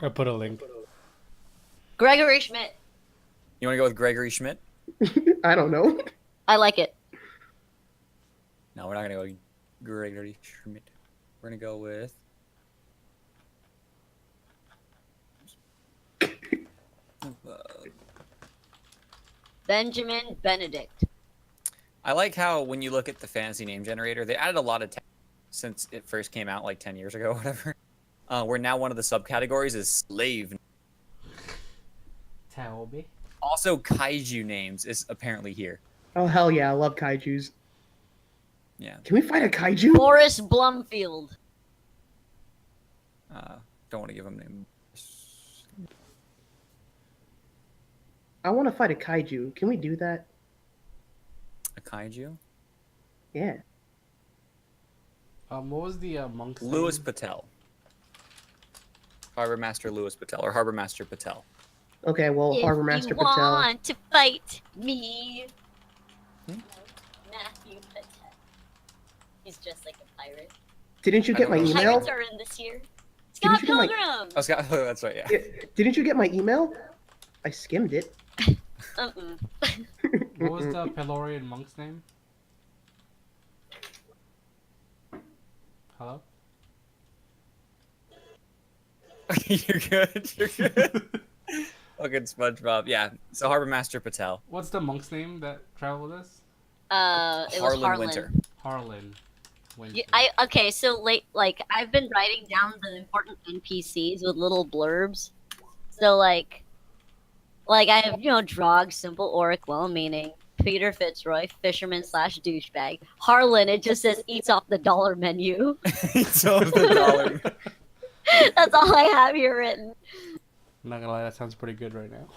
I put a link. Gregory Schmidt. You want to go with Gregory Schmidt? I don't know. I like it. No, we're not gonna go with Gregory Schmidt. We're gonna go with. Benjamin Benedict. I like how when you look at the fantasy name generator, they added a lot of text since it first came out like 10 years ago or whatever. Where now one of the subcategories is slave. Taobi. Also, kaiju names is apparently here. Oh, hell yeah, I love kaijus. Yeah. Can we fight a kaiju? Boris Blumfield. Don't want to give him name. I want to fight a kaiju. Can we do that? A kaiju? Yeah. What was the monk's Louis name? Patel. Harbor Master Louis Patel, or Harbor Master Patel. Okay, well, Harbor Master Patel. If you want to fight me, Matthew Patel. He's just like a pirate. Didn't you get my email? Pirates are in this year. Scott Pilgrim. Oh, Scott. Oh, that's right. Yeah. Didn't you get my email? I skimmed it. What was the Pelorian monk's name? Hello? You're good. You're good. Fucking SpongeBob. Yeah. So Harbor Master Patel. What's the monk's name that traveled with us? It was Harlan. Winter. Harlan. Winter. Yeah, okay, so I've been writing down the important NPCs with little blurbs. So like I have, Drog, simple Auric, well-meaning. Peter Fitzroy, fisherman / douchebag. Harlan, it just says eats off the dollar menu. Eats off the dollar. That's all I have here written. I'm not gonna lie, that sounds pretty good right now.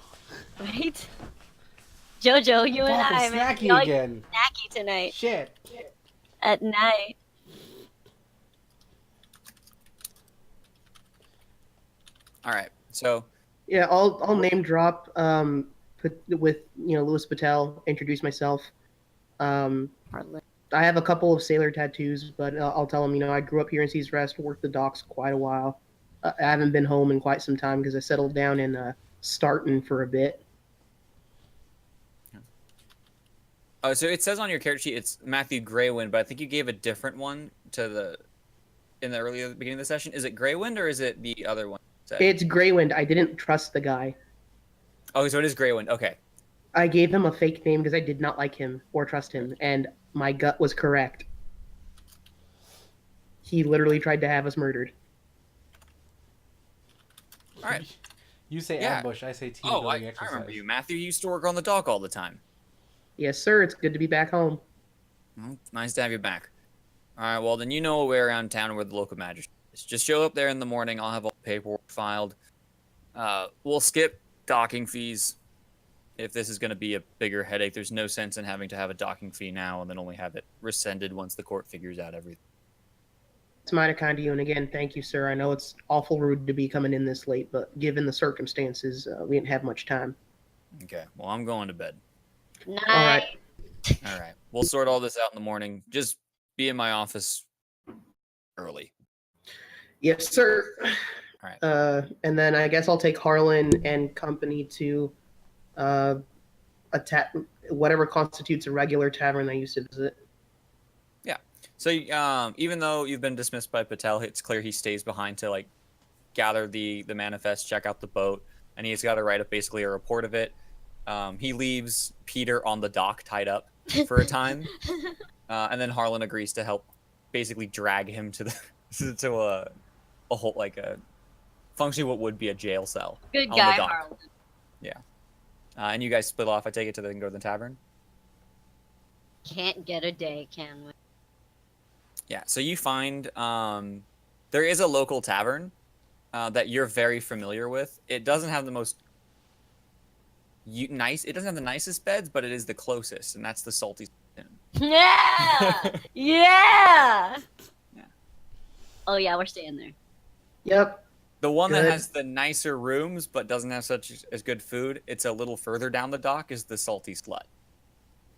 Right? Jojo, you and I, man. Snacky again. Snacky tonight. Shit. At night. All right. So. Yeah, I'll name drop. With Louis Patel. Introduce myself. Harlan. I have a couple of sailor tattoos, but I'll tell them, I grew up here in Sea's Rest, worked the docks quite a while. I haven't been home in quite some time because I settled down in Starton for a bit. So it says on your character sheet it's Matthew Greywind, but I think you gave a different one in the earlier beginning of the session. Is it Greywind or is it the other one? It's Greywind. I didn't trust the guy. Oh, so it is Greywind. Okay. I gave him a fake name because I did not like him or trust him, and my gut was correct. He literally tried to have us murdered. All right. You say Yeah. ambush, I say team Oh, building I exercise. remember you. Matthew used to work on the dock all the time. Yes, sir. It's good to be back home. Well, nice to have you back. All right, well, then you know a way around town where the local magistrate is. Just show up there in the morning. I'll have all the paperwork filed. We'll skip docking fees. If this is going to be a bigger headache, there's no sense in having to have a docking fee now and then only have it rescinded once the court figures out everything. It's mighty kind of you, and again, thank you, sir. I know it's awful rude to be coming in this late, but given the circumstances, we didn't have much time. Okay, well, I'm going to bed. Night. All right. All right, we'll sort all this out in the morning. Just be in my office early. Yes, sir. All right. And then I guess I'll take Harlan and company to whatever constitutes a regular tavern I used to visit. So even though you've been dismissed by Patel, it's clear he stays behind to like gather the manifest, check out the boat, and he's got to write up basically a report of it. He leaves Peter on the dock tied up for a time, and then Harlan agrees to help basically drag him to the to a whole like a functionally what would be a jail cell. Good on guy, the dock. Harlan. Yeah. And you guys split off. I take it to then go to the tavern. Can't get a day, can we? Yeah, so you find there is a local tavern that you're very familiar with. It doesn't have the most it doesn't have the nicest beds, but it is the closest, and that's the Salty Inn. Yeah! Yeah! Yeah. Oh, yeah, we're staying there. Yep. The one Good. that has the nicer rooms but doesn't have such as good food, it's a little further down the dock, is the Salty Slut.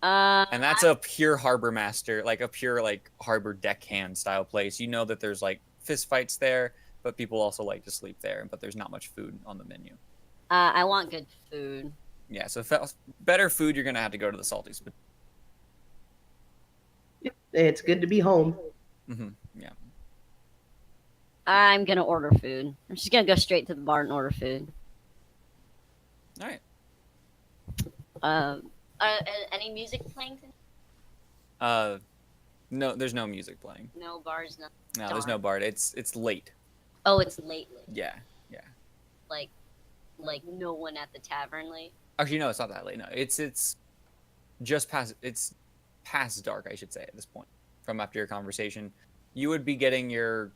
And that's a pure harbor master, like a pure like harbor deckhand style place. You know that there's like fist fights there, but people also like to sleep there. But there's not much food on the menu. I want good food. Yeah, so better food, you're gonna have to go to the Salties. But It's good to be home. yeah. I'm gonna order food. I'm just gonna go straight to the bar and order food. All right. Any music playing tonight? No, there's no music playing. No bars, no. No, there's no bar. It's late. Oh, it's late. Yeah. Like no one at the tavern late. Actually, no, it's not that late. No, it's just past. It's past dark, I should say, at this point. From after your conversation, you would be getting your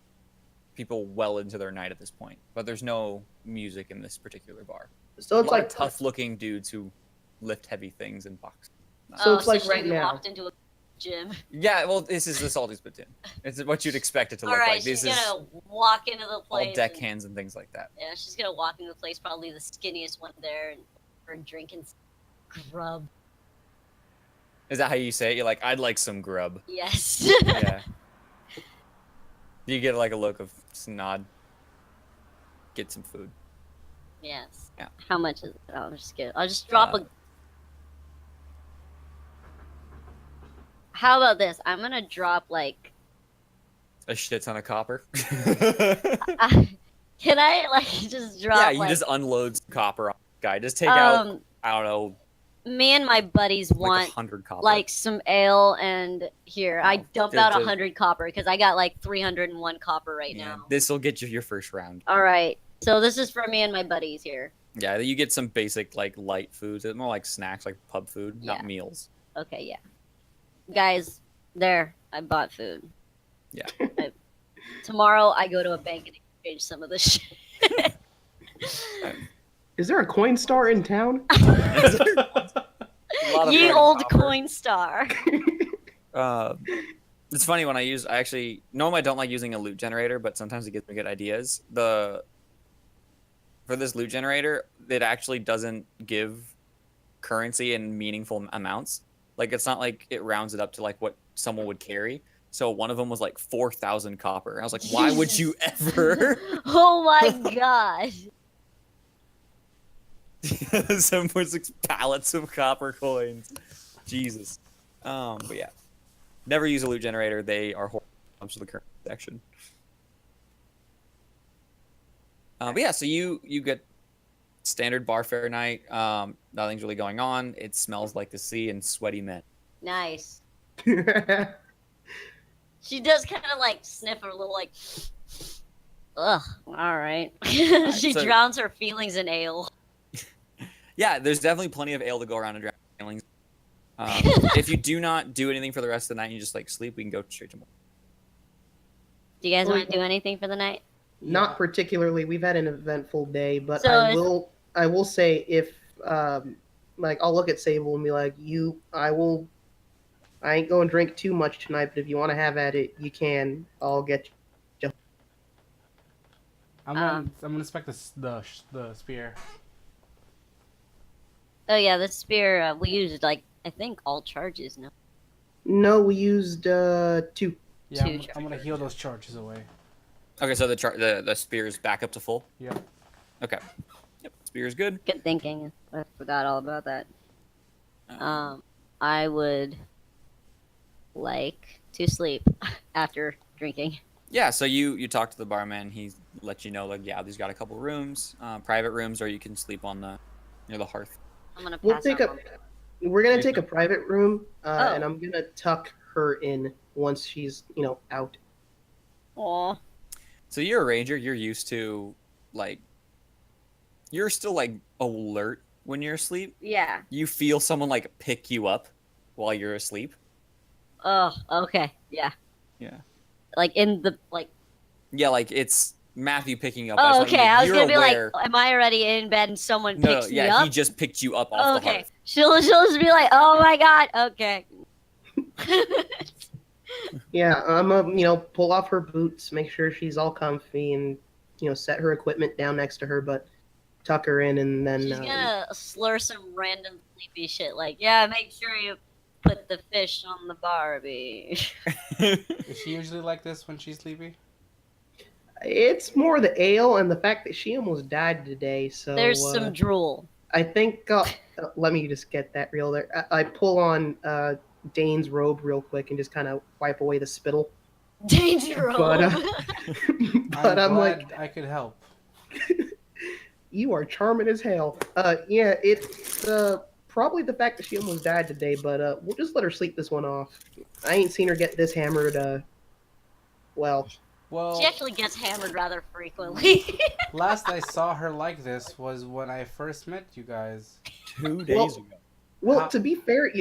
people well into their night at this point. But there's no music in this particular bar. So it's like tough-looking dudes who lift heavy things in boxes. So it's like she right now. walked into a gym. Yeah, well, this is the Salty Spittoon. It's what you'd expect it to All look right, like. This she's is gonna walk into the all place. deckhands and things like that. Yeah, she's gonna walk into the place, probably the skinniest one there, and for drinking grub. Is that how you say it? You're like, I'd like some grub. Yes. Yeah. Do you get like a look of nod? Get some food. Yes. Yeah. How much is it? I'll just get. I'll just drop a. How about this? I'm gonna drop like. A shit ton of copper. Can I like just drop? Yeah, you like, just unload some copper on the guy. Just take out, I don't know, me and my buddies like want 100 copper. like some ale, and here I dump just out a- 100 copper because I got like 301 copper right Yeah, now. this will get you your first round. All right, so this is for me and my buddies here. Yeah, you get some basic like light foods. It's more like snacks, like pub food, Yeah. not meals. Okay, yeah, guys, there I bought food. Yeah. Tomorrow I go to a bank and exchange some of this shit. Is there a coin star in town? A lot of Ye fucking old copper. coin star. It's funny when I actually normally I don't like using a loot generator, but sometimes it gives me good ideas. For this loot generator, it actually doesn't give currency in meaningful amounts. Like it's not like it rounds it up to like what someone would carry. So one of them was like 4,000 copper. I was like, why would you ever? Oh my god. Some was like pallets of copper coins. Jesus. But yeah, never use a loot generator. They are horrible when it comes to the current section. But yeah, so you get standard bar fare night. Nothing's really going on. It smells like the sea and sweaty men. Nice. She does kind of like sniff a little like, ugh, all right. She so- drowns her feelings in ale. Yeah, there's definitely plenty of ale to go around and drown feelings. If you do not do anything for the rest of the night and you just like sleep, we can go straight to morning. Do you guys want to do anything for the night? Not particularly. We've had an eventful day, but So I will say if like I'll look at Sable and be like, I ain't going to drink too much tonight, but if you want to have at it, you can. I'll get you. I'm gonna inspect the spear. Oh yeah, the spear we used like I think all charges now. No, we used 2. Yeah, Two I'm gonna heal those charges away. Okay, so the spear is back up to full. Yeah. Okay. Yep, spear is good. Good thinking. I forgot all about that. I would like to sleep after drinking. Yeah, so you talk to the barman. He lets you know like, yeah, these got a couple rooms, private rooms, or you can sleep on near the hearth. I'm gonna We'll pass take out. We're gonna take a private room, Oh. and I'm gonna tuck her in once she's out. Aw. So you're a ranger. You're used to like, you're still like alert when you're asleep. Yeah. You feel someone like pick you up while you're asleep. Oh, okay. Yeah. Yeah. Like in the like. Yeah, like it's Matthew picking up. Oh, okay. I was You're gonna be aware- like, am I already in bed and someone No, picks me yeah, up? he just picked you up off Oh, the okay. hearth. She'll just be like, oh my god. Okay. Yeah, I'm gonna pull off her boots, make sure she's all comfy, and set her equipment down next to her, but tuck her in, and then She's gonna slur some random sleepy shit like, yeah, make sure you put the fish on the Barbie. Is she usually like this when she's sleepy? it's more the ale and the fact that she almost died today. So There's some drool. I think let me just get that real there. I pull on Dane's robe real quick and just kind of wipe away the spittle. Dangerous. But I'm glad like, I could help. you are charming as hell. Yeah, it's probably the fact that she almost died today, but we'll just let her sleep this one off. I ain't seen her get this hammered. Well, Well, She actually gets hammered rather frequently. last I saw her like this was when I first met you guys. 2 days Well- ago. well, How- to be fair,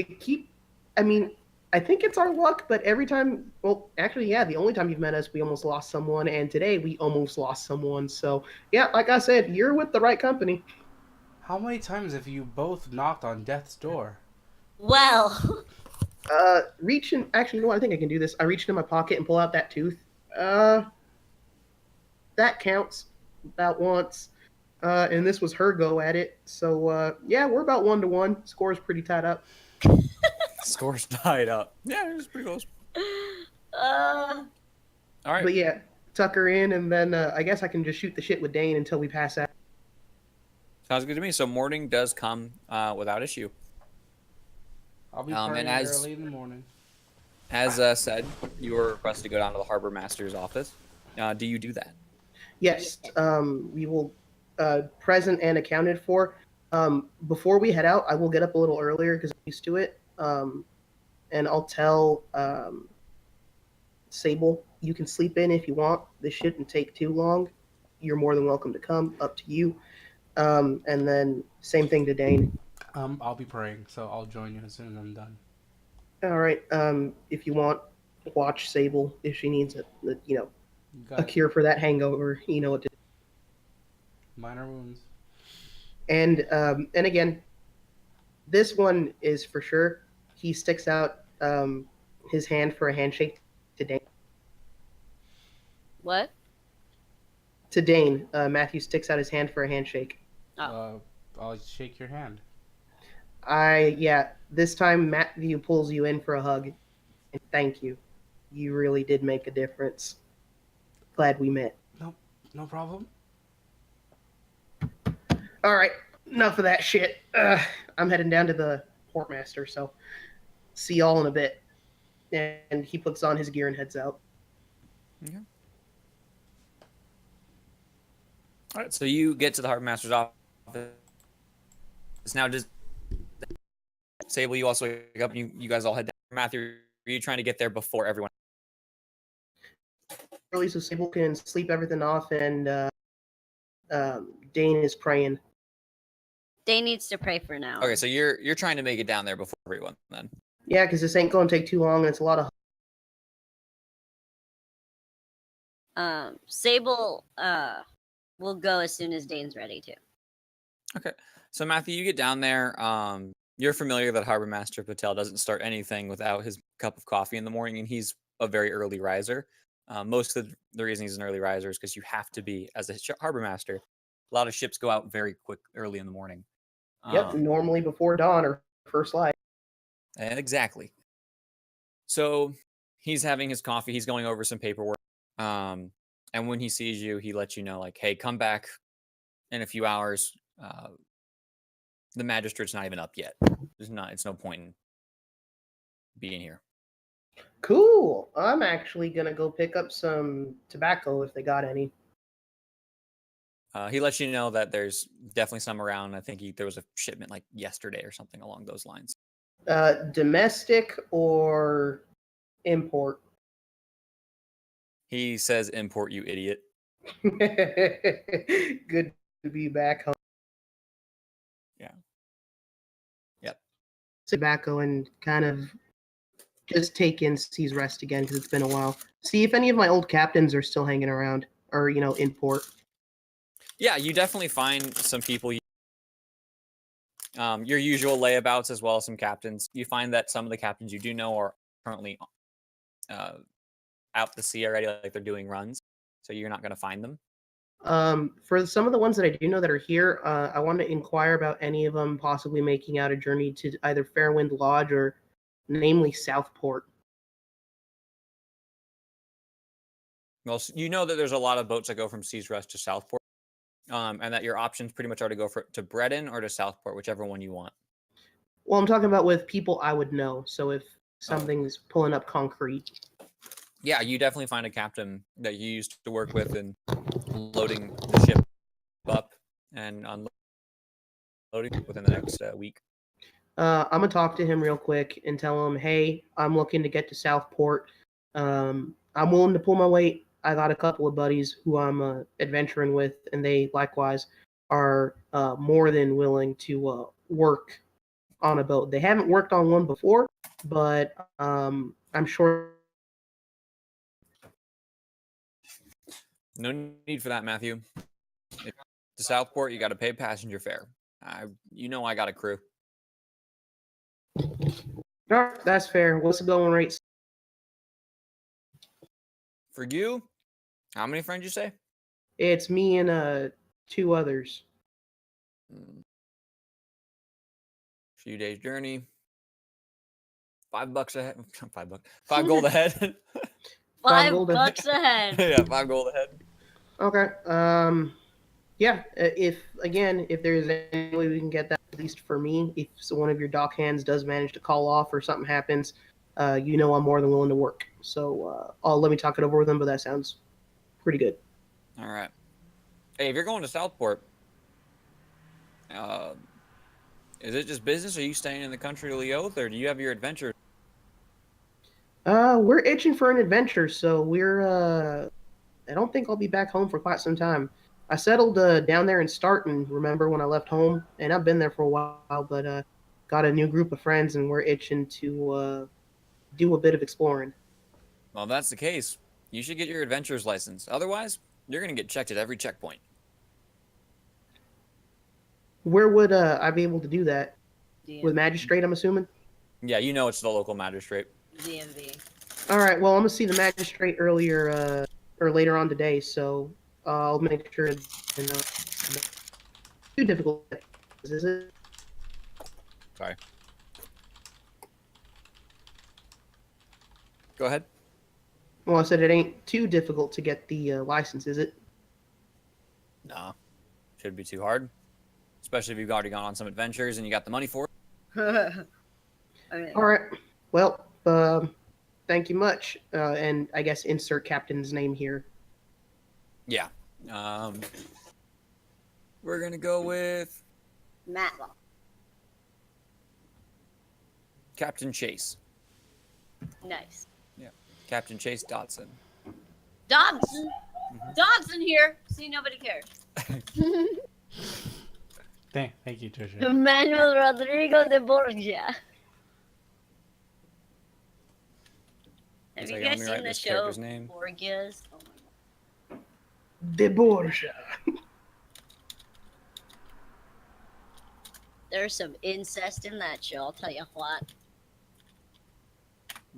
I mean, I think it's our luck, but every time, well, actually, yeah, the only time you've met us, we almost lost someone, and today we almost lost someone. So, yeah, like I said, you're with the right company. How many times have you both knocked on death's door? Well, Actually, you know what? I think I can do this. I reach into my pocket and pull out that tooth. That counts about once. And this was her go at it. So, yeah, we're about 1-1. Score's pretty tied up. Score's tied up. Yeah, it was pretty close. uh, All right. But yeah, tuck her in, and then I guess I can just shoot the shit with Dain until we pass out. Sounds good to me. So morning does come without issue. I'll be And praying as- early in the morning. As said, you were requested to go down to the harbor master's office. Do you do that? Yes, we will present and accounted for. Before we head out, I will get up a little earlier because I'm used to it. And I'll tell Sable, you can sleep in if you want. This shouldn't take too long. You're more than welcome to come. Up to you. And then same thing to Dain. I'll be praying, so I'll join you as soon as I'm done. All right. If you want, watch Sable if she needs a Got a it. cure for that hangover. You know what to do. Minor wounds. And again, this one is for sure. He sticks out his hand for a handshake to Dain. what? To Dain, Matthew sticks out his hand for a handshake. Oh. I'll shake your hand. This time Matthew pulls you in for a hug. And thank you. You really did make a difference. Glad we met. No problem. All right, enough of that shit. I'm heading down to the portmaster, so See y'all in a bit. And he puts on his gear and heads out. Okay. All right, so you get to the harbor master's office. Now, does Sable, you also wake up and you guys all head down. Matthew, are you trying to get there before everyone? Early so Sable can sleep everything off, and Dain is praying. Dain needs to pray for now. Okay, so you're trying to make it down there before everyone then. Yeah, because this ain't going to take too long, and it's a lot of. Sable will go as soon as Dain's ready to. Okay, so Matthew, you get down there. You're familiar that Harbor Master Patel doesn't start anything without his cup of coffee in the morning, and he's a very early riser. Most of the reason he's an early riser is because you have to be as a harbor master. A lot of ships go out very quick, early in the morning. Yep, normally before dawn or first light. Exactly. So he's having his coffee. He's going over some paperwork. And when he sees you, he lets you know, like, hey, come back in a few hours. The magistrate's not even up yet. It's no point in being here. Cool. I'm actually gonna go pick up some tobacco if they got any. He lets you know that there's definitely some around. I think there was a shipment like yesterday or something along those lines. Domestic or import? He says, import, you idiot. Good to be back home. Yeah. Yep. Tobacco and kind of just take in Sea's Rest again because it's been a while. See if any of my old captains are still hanging around or, in port. Yeah, you definitely find some people. Your usual layabouts as well as some captains. You find that some of the captains you do know are currently out to sea already, like they're doing runs. So you're not going to find them. For some of the ones that I do know that are here, I want to inquire about any of them possibly making out a journey to either Fairwind Lodge or namely Southport. Well, you know that there's a lot of boats that go from Sea's Rest to Southport, and that your options pretty much are to go to Bredon or to Southport, whichever one you want. Well, I'm talking about with people I would know. So if something's pulling up concrete. Yeah, you definitely find a captain that you used to work with in loading the ship up and unloading within the next week. I'm gonna talk to him real quick and tell him, hey, I'm looking to get to Southport. I'm willing to pull my weight. I got a couple of buddies who I'm adventuring with, and they likewise are more than willing to work on a boat. They haven't worked on one before, but I'm sure. No need for that, Matthew. To Southport, you got to pay passenger fare. I got a crew. All right, that's fair. What's the going rate? For you, how many friends you say? It's me and 2 others. Few days journey. $5 a head. $5. $5 a head. $5 a head. Yeah, $5 a head. Okay. Yeah. If there's any way we can get that, at least for me, if one of your dock hands does manage to call off or something happens, I'm more than willing to work. So let me talk it over with them. But that sounds pretty good. All right. Hey, if you're going to Southport, is it just business? Or are you staying in the country of Leoth, or do you have your adventure? We're itching for an adventure, so we're. I don't think I'll be back home for quite some time. I settled down there in Starton, remember, when I left home, and I've been there for a while, but got a new group of friends, and we're itching to do a bit of exploring. Well, if that's the case, you should get your adventurer's license. Otherwise, you're going to get checked at every checkpoint. Where would I be able to do that? DMV. With Magistrate, I'm assuming? Yeah, it's the local magistrate. DMV. All right, well, I'm going to see the Magistrate earlier or later on today, so I'll make sure too difficult, is it? Sorry. Go ahead. Well, I said it ain't too difficult to get the license, is it? No. Should be too hard. Especially if you've already gone on some adventures and you got the money for it. I mean, All right. Well, thank you much. And I guess insert captain's name here. Yeah. We're gonna go with Matt. Captain Chase. Nice. Yeah. Captain Chase Dodson. Dodson. Dodson here. See, nobody cares. Thank you, Trisha. Manuel Rodrigo de Borgia. Have you guys seen the show Borgias? Oh my god. De Borgia. There's some incest in that show, I'll tell you what.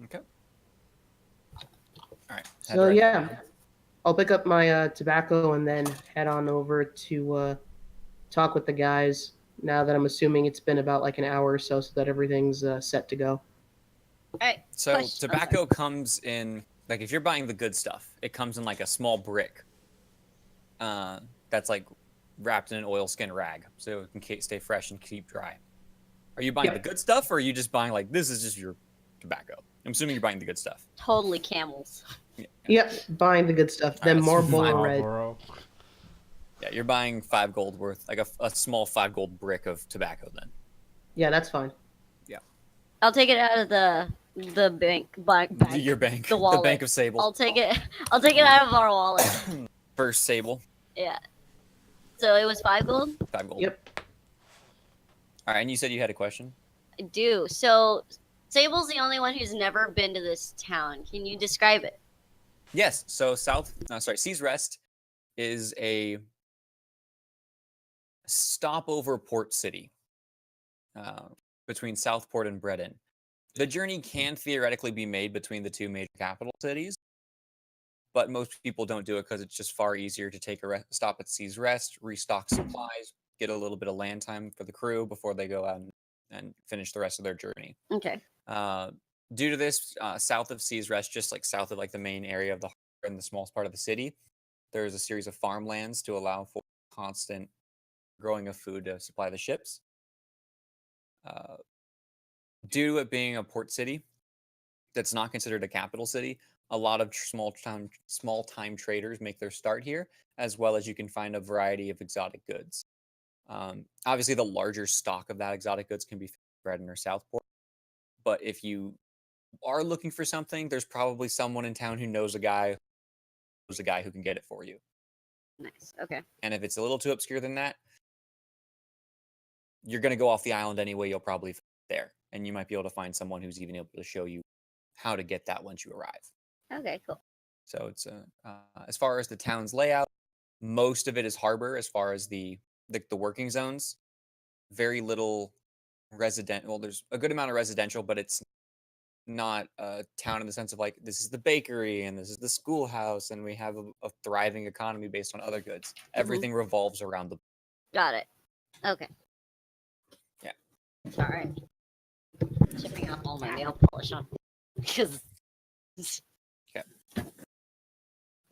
Okay. All right. So yeah, I'll pick up my tobacco and then head on over to talk with the guys. Now that I'm assuming it's been about like an hour or so, so that everything's set to go. All right. So tobacco comes in, like if you're buying the good stuff, it comes in like a small brick. That's like wrapped in an oilskin rag, so it can stay fresh and keep dry. Are you buying the good stuff, or are you just buying like this is just your tobacco? I'm assuming you're buying the good stuff. Totally camels. Yeah. Yep, buying the good stuff. Then Marlboro Red. Yeah, you're buying 5 gold worth, like a small 5 gold brick of tobacco. Then. Yeah, that's fine. Yeah. I'll take it out of the bank. Your bank. The wallet. The Bank of Sabel. I'll take it out of our wallet. First Sabel. Yeah. So it was 5 gold? 5 gold. Yep. All right, and you said you had a question? I do. So Sable's the only one who's never been to this town. Can you describe it? Yes. So Sea's Rest is a stopover port city between Southport and Bredon. The journey can theoretically be made between the two major capital cities, but most people don't do it because it's just far easier to take a stop at Sea's Rest, restock supplies, get a little bit of land time for the crew before they go out and finish the rest of their journey. Okay. Due to this, south of Sea's Rest, just like south of like the main area of the harbor and the smallest part of the city, there's a series of farmlands to allow for constant growing of food to supply the ships. Due to it being a port city that's not considered a capital city, a lot of small time traders make their start here, as well as you can find a variety of exotic goods. Obviously, the larger stock of that exotic goods can be found in Bredon or Southport. But if you are looking for something, there's probably someone in town who knows a guy who can get it for you. Nice. Okay. And if it's a little too obscure than that, you're going to go off the island anyway. You'll probably find it there, and you might be able to find someone who's even able to show you how to get that once you arrive. Okay, cool. So it's as far as the town's layout, most of it is harbor. As far as the working zones, very little residential. Well, there's a good amount of residential, but it's not a town in the sense of like this is the bakery and this is the schoolhouse and we have a thriving economy based on other goods. Everything revolves around the. Got it. Okay. Yeah. All right. Chipping off all my nail polish on because. Okay.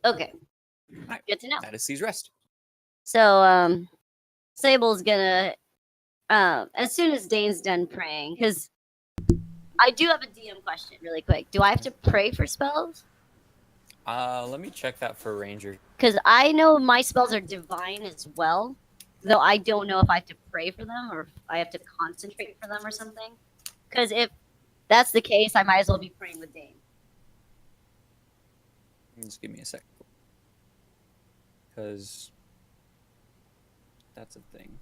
Okay. Right. Good to know. That is Sea's Rest. So Sable's gonna as soon as Dain's done praying, because I do have a DM question really quick. Do I have to pray for spells? Let me check that for Ranger. Because I know my spells are divine as well, though I don't know if I have to pray for them or if I have to concentrate for them or something. Because if that's the case, I might as well be praying with Dain. Just give me a sec. Because that's a thing.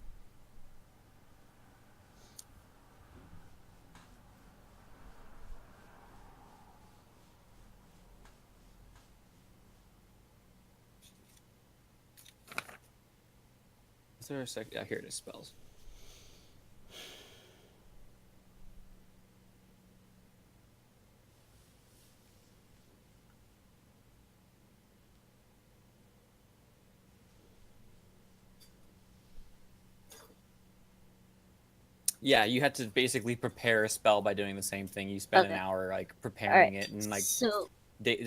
Is there a sec? Yeah, here it is, spells. Yeah, you had to basically prepare a spell by doing the same thing. You spend an hour like preparing it and like just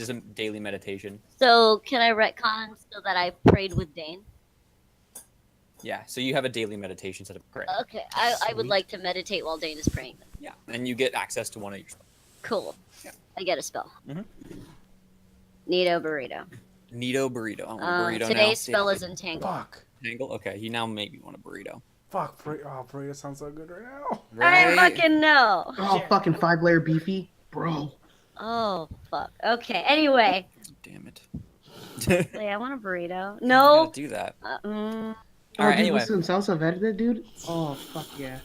a daily meditation. So can I retcon so that I prayed with Dain? Yeah, so you have a daily meditation set of prayer. Okay, I would like to meditate while Dain is praying. Yeah, and you get access to one of your spells. Cool. Yeah. I get a spell. Mhm. Neato burrito. Neato burrito. I want a burrito now. Today's spell is entangle. Fuck. Tangle? Okay, you now maybe want a burrito. Fuck. Burrito sounds so good right now. I fucking know. Oh, fucking 5-layer beefy, bro. Oh fuck. Okay. Anyway, Damn it. wait, I want a burrito. You No. gotta do that. Mm. Oh, Alright, dude, anyway. listen, salsa verde, dude. Oh, fuck yeah.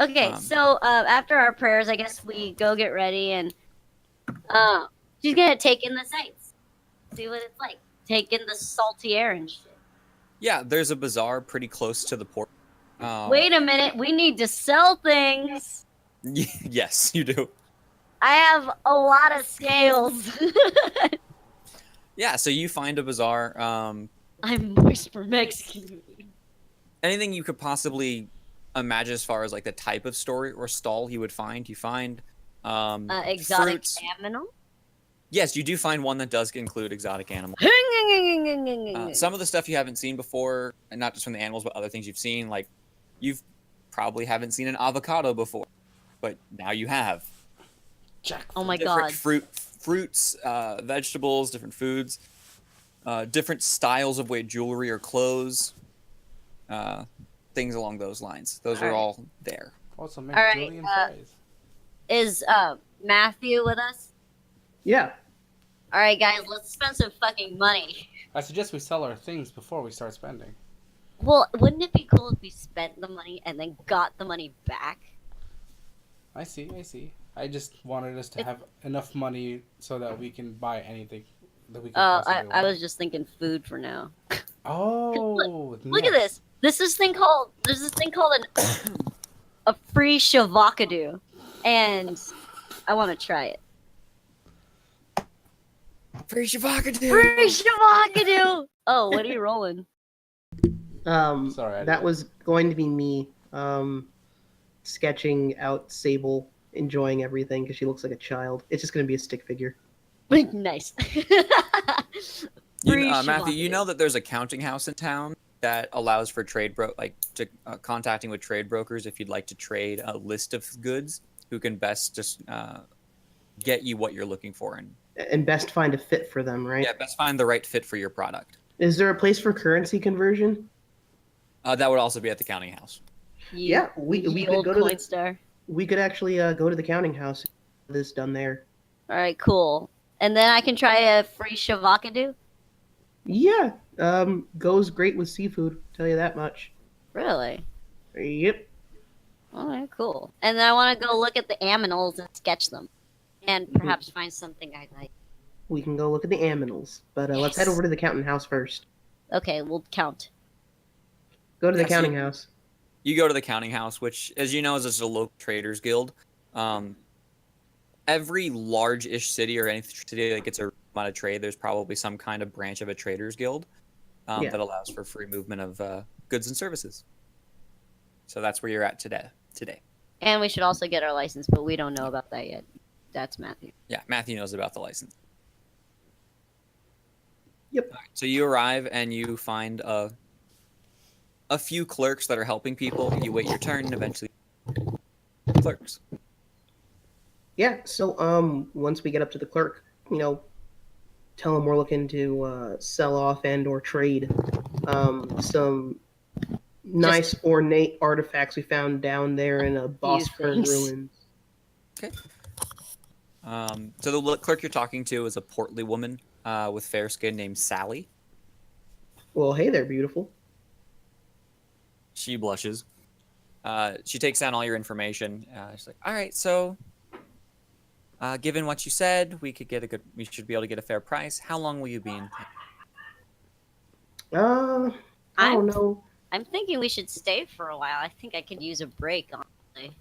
Okay, so after our prayers, I guess we go get ready, and she's gonna take in the sights, see what it's like, take in the salty air and shit. Yeah, there's a bazaar pretty close to the port. Wait a minute, we need to sell things. Yes, you do. I have a lot of scales. Yeah, so you find a bazaar. I'm moist for Mexican. Anything you could possibly imagine as far as like the type of store or stall you would find. You find Exotic fruits. animal. Yes, you do find one that does include exotic animals. Some of the stuff you haven't seen before, and not just from the animals, but other things you've seen. Like, you've probably haven't seen an avocado before, but now you have. Oh my Different god. fruits, vegetables, different foods, different styles of weight jewelry or clothes, things along those lines. Those are all there. Also, make All right, Julian fries. Is Matthew with us? Yeah. All right, guys, let's spend some fucking money. I suggest we sell our things before we start spending. Well, wouldn't it be cool if we spent the money and then got the money back? I see. I just wanted us to have enough money so that we can buy anything that we can possibly I want. was just thinking food for now. Oh, Look at this. There's this thing called a free shavakadu, and I want to try it. Free shavakadu! Free shavakadu! Oh, what are you rolling? Sorry, that was going to be me sketching out Sabel enjoying everything because she looks like a child. It's just going to be a stick figure. Nice. Free Matthew, you shavakadu. know that there's a counting house in town that allows for contacting with trade brokers if you'd like to trade a list of goods who can best just get you what you're looking for And best find a fit for them, right? yeah, best find the right fit for your product. Is there a place for currency conversion? That would also be at the counting house. Yeah, we Ye could old go to the- Coinstar. We could actually go to the counting house. This done there. All right, cool. And then I can try a free shavakadu. Yeah, goes great with seafood. Tell you that much. Really? Yep. All right, cool. And then I want to go look at the aminals and sketch them, and perhaps find something I like. We can go look at the aminals, but let's head Yes. over to the counting house first. Okay, we'll count. Go to the Yeah, counting house. You go to the counting house, which, as you know, is just a local traders guild. Every large-ish city or any city that gets a amount of trade, there's probably some kind of branch of a traders guild Yeah. that allows for free movement of goods and services. So that's where you're at today. And we should also get our license, but we don't know about that yet. That's Matthew. Yeah, Matthew knows about the license. Yep. All right, so you arrive and you find a few clerks that are helping people. You wait your turn, and eventually clerks. Yeah. So once we get up to the clerk, tell him we're looking to sell off and/or trade some nice ornate artifacts we found down there in a Bosphorus things. ruins. Okay. So the clerk you're talking to is a portly woman with fair skin named Sally. Well, hey there, beautiful. She blushes. She takes down all your information. She's like, "All right, so given what you said, we should be able to get a fair price. How long will you be in town?" I don't know. I'm thinking we should stay for a while. I think I could use a break, honestly.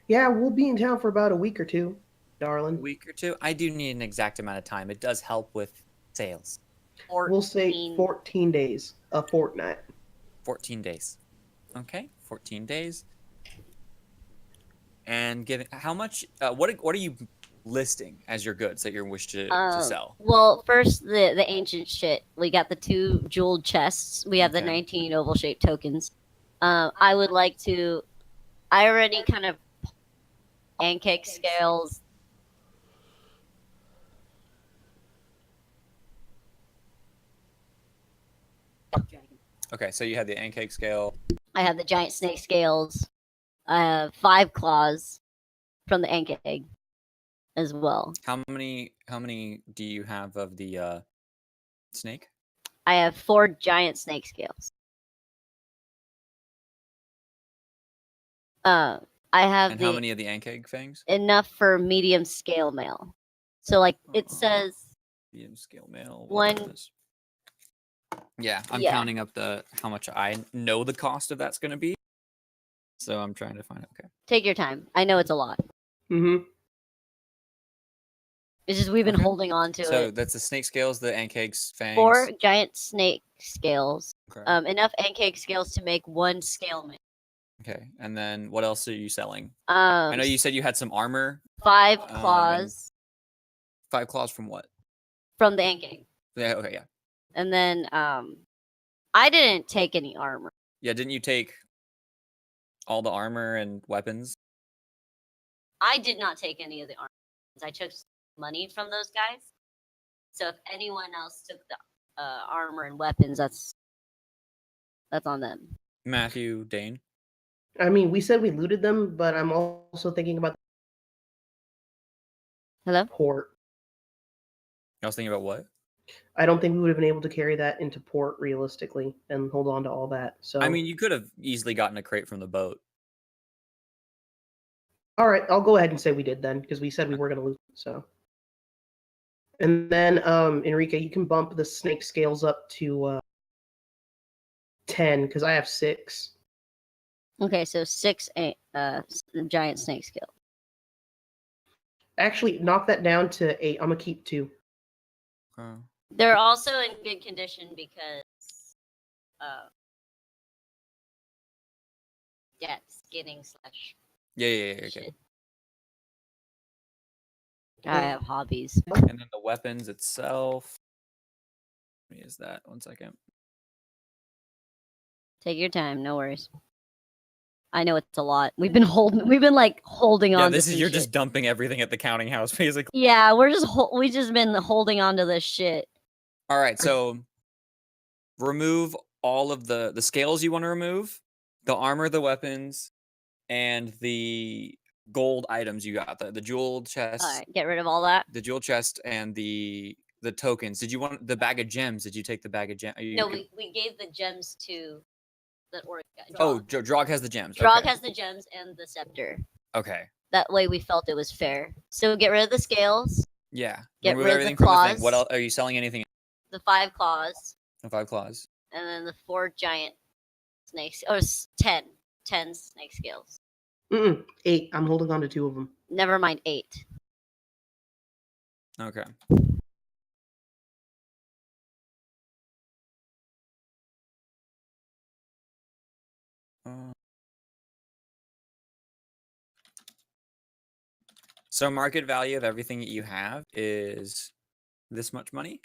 Yeah, we'll be in town for about a week or two, A darling. week or two? I do need an exact amount of time. It does help with sales. We'll say 14. 14 days, a fortnight. 14 days. Okay, 14 days. And given how much? What are you listing as your goods that you wish to sell? Well, first the ancient shit. We got the 2 jeweled chests. We have the Okay. 19 oval shaped tokens. I would like to. I already kind of pancake scales. Okay, so you had the pancake scale. I have the giant snake scales. I have 5 claws from the ant egg as well. How many do you have of the snake? I have 4 giant snake scales. I have And how many of the ankeg fangs? enough for medium scale mail. So like it says Medium scale mail. one. Yeah, I'm Yeah. counting up how much I know the cost of that's going to be. So I'm trying to find it. Okay. Take your time. I know it's a lot. Mm-hmm. It's just we've been Okay. holding on to So it. that's the snake scales, the ankeg's fangs. 4 giant snake scales. Okay. Enough pancake scales to make 1 scale mail. Okay. And then what else are you selling? I know you said you had some armor. 5 and claws 5 claws from what? from the ant egg. Yeah. Okay. Yeah. And then I didn't take any armor. Yeah. Didn't you take all the armor and weapons? I did not take any of the armor. I took money from those guys. So if anyone else took the armor and weapons, that's on them. Matthew, Dain. I mean, we said we looted them, but I'm also thinking about Hello? port. I was thinking about what? I don't think we would have been able to carry that into port realistically and hold on to all that. So I mean, you could have easily gotten a crate from the boat. all right, I'll go ahead and say we did then, because we said we were going to lose. So, and then Enrique, you can bump the snake scales up to 10 because I have 6. Okay, so 6 giant snake scale. Actually, knock that down to 8. I'm gonna keep 2. They're also in good condition because skinning slash Yeah. Okay. shit. I have hobbies. And then the weapons itself. What is that? 1 second. Take your time, no worries. I know it's a lot. We've been holding Yeah, on. this to is some you're shit. just dumping everything at the counting house, basically. Yeah, we just been holding on to this shit. All right, so remove all of the scales you want to remove, the armor, the weapons, and the gold items you got. The jewel chest. All right, get rid of all that. The jewel chest and the tokens. Did you want the bag of gems? Did you take the bag of gems? No, we gave the gems to the orc guy. Oh, Drog has the gems. Drog Okay. has the gems and the scepter. Okay. That way we felt it was fair. So get rid of the scales, Yeah. Get Remove rid of the everything from the thing. claws. What else? Are you selling anything? the 5 claws, The 5 claws. and then the 4 giant snakes, or 10 snake scales. 8. I'm holding on to 2 of them. Never mind 8. Okay. So market value of everything that you have is this much money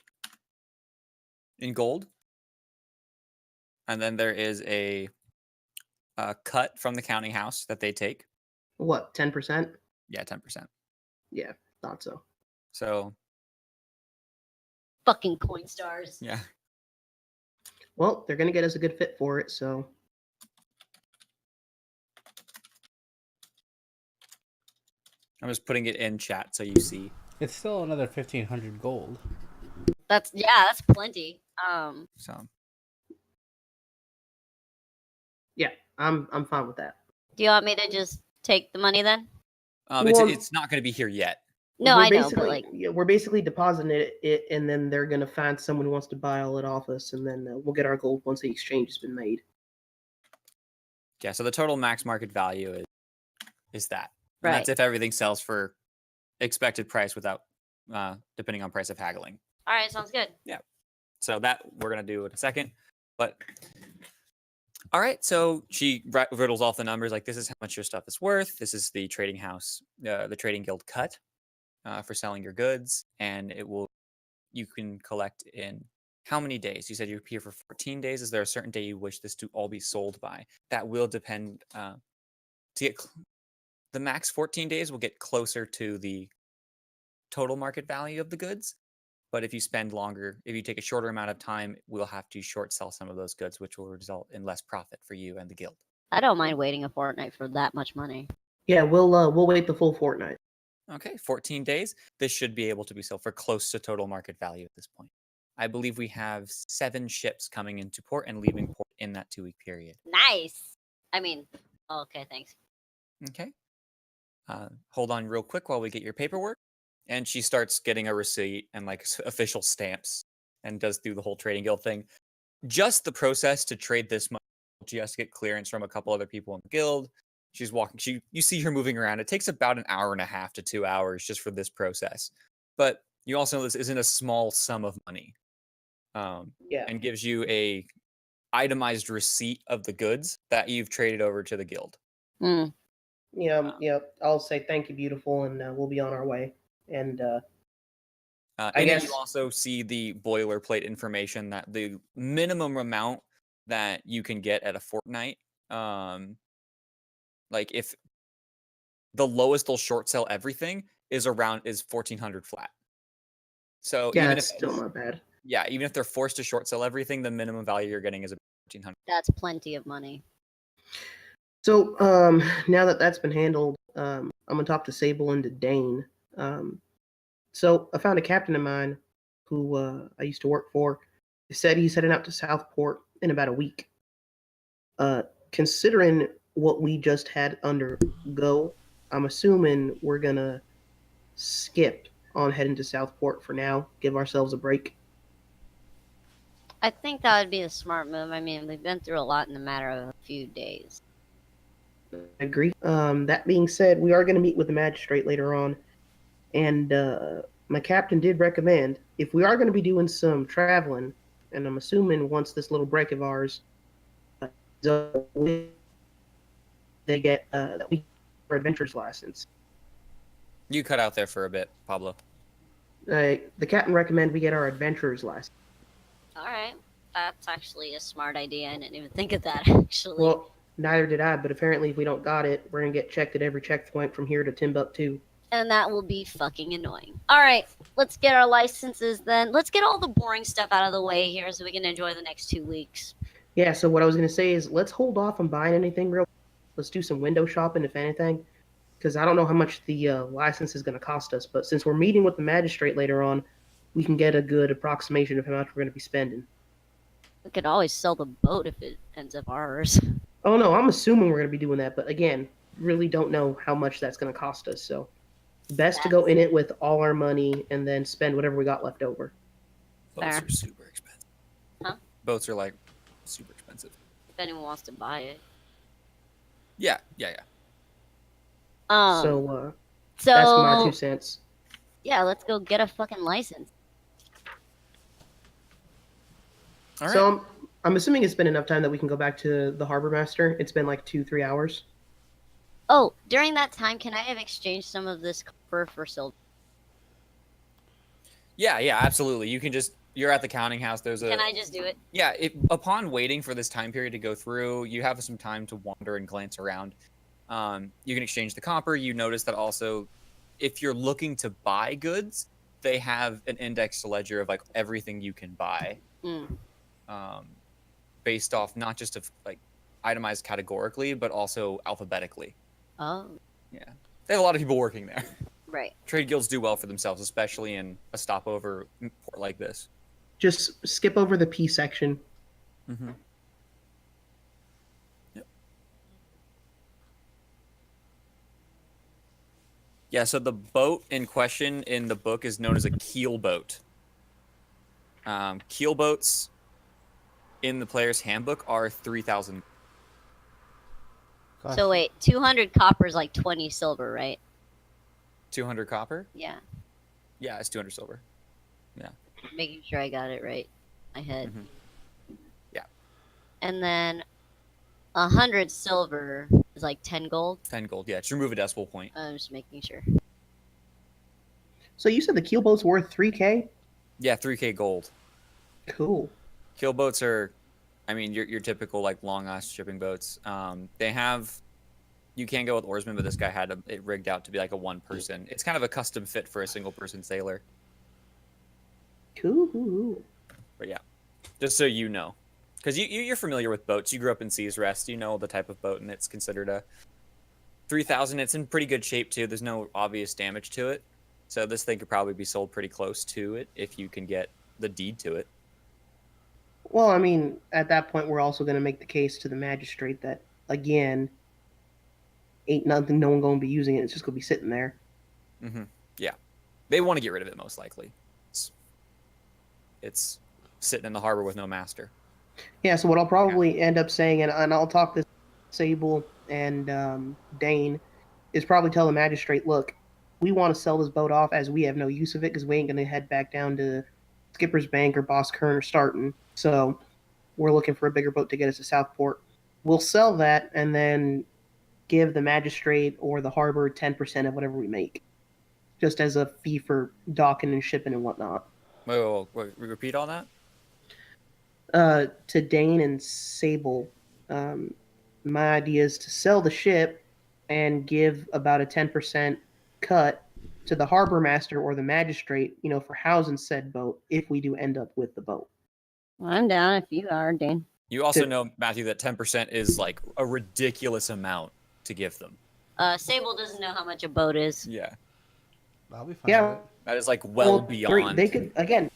in gold. And then there is a cut from the counting house that they take. What, 10%? Yeah, 10%. Yeah, thought so. So, Fucking coin stars. yeah. Well, they're gonna get us a good fit for it, so I'm just putting it in chat so you see. It's still another 1,500 gold. That's plenty. So, yeah, I'm fine with that. Do you want me to just take the money then? Well- it's not going to be here yet. No, We're I know, but basically- like, yeah, we're basically depositing it, and then they're gonna find someone who wants to buy all it off us, and then we'll get our gold once the exchange has been made. Yeah, so the total max market value is that. And Right. that's if everything sells for expected price without depending on price of haggling. all right, sounds good. So that we're going to do in a second. But all right, so she riddles off the numbers like this is how much your stuff is worth. This is the trading house, the trading guild cut for selling your goods, and you can collect in how many days? You said you're here for 14 days. Is there a certain day you wish this to all be sold by? That will depend to get the max 14 days will get closer to the total market value of the goods. But if you spend longer, if you take a shorter amount of time, we'll have to short sell some of those goods, which will result in less profit for you and the guild. I don't mind waiting a fortnight for that much money. Yeah, we'll wait the full fortnight. Okay, 14 days. This should be able to be sold for close to total market value at this point. I believe we have 7 ships coming into port and leaving port in that 2-week period. Nice. I mean, okay, thanks. Okay. Hold on real quick while we get your paperwork. And she starts getting a receipt and like official stamps and does through the whole trading guild thing. Just the process to trade this much, she has to get clearance from a couple other people in the guild. She's walking. You see her moving around. It takes about an hour and a half to 2 hours just for this process. But you also know this isn't a small sum of money. Yeah. And gives you a itemized receipt of the goods that you've traded over to the guild. Mm. Yeah. I'll say thank you, beautiful, and we'll be on our way. And I guess guess- you also see the boilerplate information that the minimum amount that you can get at a fortnight, like if the lowest they'll short sell everything is 1,400 flat. So yeah, even it's if still not bad. yeah, even if they're forced to short sell everything, the minimum value you're getting is about 1,400. That's plenty of money. So now that that's been handled, I'm gonna talk to Sabel and to Dain. So I found a captain of mine who I used to work for. He said he's heading out to Southport in about a week. Considering what we just had undergo, I'm assuming we're gonna skip on heading to Southport for now. Give ourselves a break. I think that would be a smart move. I mean, we've been through a lot in a matter of a few days. I agree. That being said, we are going to meet with the magistrate later on, and my captain did recommend if we are going to be doing some traveling, and I'm assuming once this little break of ours is over, they get that we our adventurer's license. You cut out there for a bit, Pablo. The captain recommend we get our adventurer's license. All right. That's actually a smart idea. I didn't even think of that, actually. Well, neither did I, but apparently if we don't got it, we're going to get checked at every checkpoint from here to Timbuktu. And that will be fucking annoying. All right. Let's get our licenses then. Let's get all the boring stuff out of the way here so we can enjoy the next 2 weeks. Yeah, so what I was going to say is let's hold off on buying anything real. Let's do some window shopping, if anything, because I don't know how much the license is going to cost us. But since we're meeting with the magistrate later on, we can get a good approximation of how much we're going to be spending. We could always sell the boat if it ends up ours. Oh, no, I'm assuming we're going to be doing that. But again, really don't know how much that's going to cost us. So best to go in it with all our money and then spend whatever we got left over. Boats Fair. are super expensive. Huh? Boats are like super expensive. If anyone wants to buy it. Yeah. So So that's my 2 cents. yeah, let's go get a fucking license. All right. So I'm assuming it's been enough time that we can go back to the harbor master. It's been like 2-3 hours. Oh, during that time, can I have exchanged some of this copper for silver? Yeah, absolutely. You can you're at the counting house. There's Can I just do it? Yeah, upon waiting for this time period to go through, you have some time to wander and glance around. You can exchange the copper. You notice that also, if you're looking to buy goods, they have an indexed ledger of like everything you can buy, based off not just of like itemized categorically, but also alphabetically. Oh, Yeah, they have a lot of people working there. right. Trade guilds do well for themselves, especially in a stopover port like this. Just skip over the P section. Mm-hmm. Yep. Yeah, so the boat in question in the book is known as a keel boat. Keel boats in the player's handbook are 3,000. Gosh. So wait, 200 copper is like 20 silver, right? 200 copper? Yeah. Yeah, it's 200 silver. Making sure I got it right. I had. Mhm. Yeah. And then 100 silver is like 10 gold. 10 gold, yeah. Just remove a decimal point. I'm just making sure. So you said the keel boat's worth 3K? Yeah, 3K gold. Cool. Keel boats are, I mean, your typical like long ass shipping boats. You You can go with oarsman, but this guy had it rigged out to be like a one person. It's kind of a custom fit for a single person sailor. Cool. But yeah, just so you know, because you're familiar with boats. You grew up in Seas Rest. You know the type of boat, and it's considered a 3,000. It's in pretty good shape too. There's no obvious damage to it, so this thing could probably be sold pretty close to it if you can get the deed to it. Well, I mean, at that point, we're also going to make the case to the magistrate that, again, ain't nothing, no one going to be using it. It's just going to be sitting there. Mm-hmm. Yeah, they want to get rid of it most likely. It's sitting in the harbor with no master. Yeah, so what I'll probably end up saying, and I'll talk to Sabel and Dain, is probably tell the magistrate, look, we want to sell this boat off as we have no use of it because we ain't going to head back down to Skipper's Bank or Boss Kern or Starton. So we're looking for a bigger boat to get us to Southport. We'll sell that and then give the magistrate or the harbor 10% of whatever we make, just as a fee for docking and shipping and whatnot. Wait, repeat all that? To Dain and Sabel, my idea is to sell the ship and give about a 10% cut to the harbor master or the magistrate, for housing said boat if we do end up with the boat. Well, I'm down if you are, Dain. You also know, Matthew, that 10% is like a ridiculous amount to give them. Sable doesn't know how much a boat is. Yeah. I'll be fine Yeah. with it. That is like well beyond. They could, again.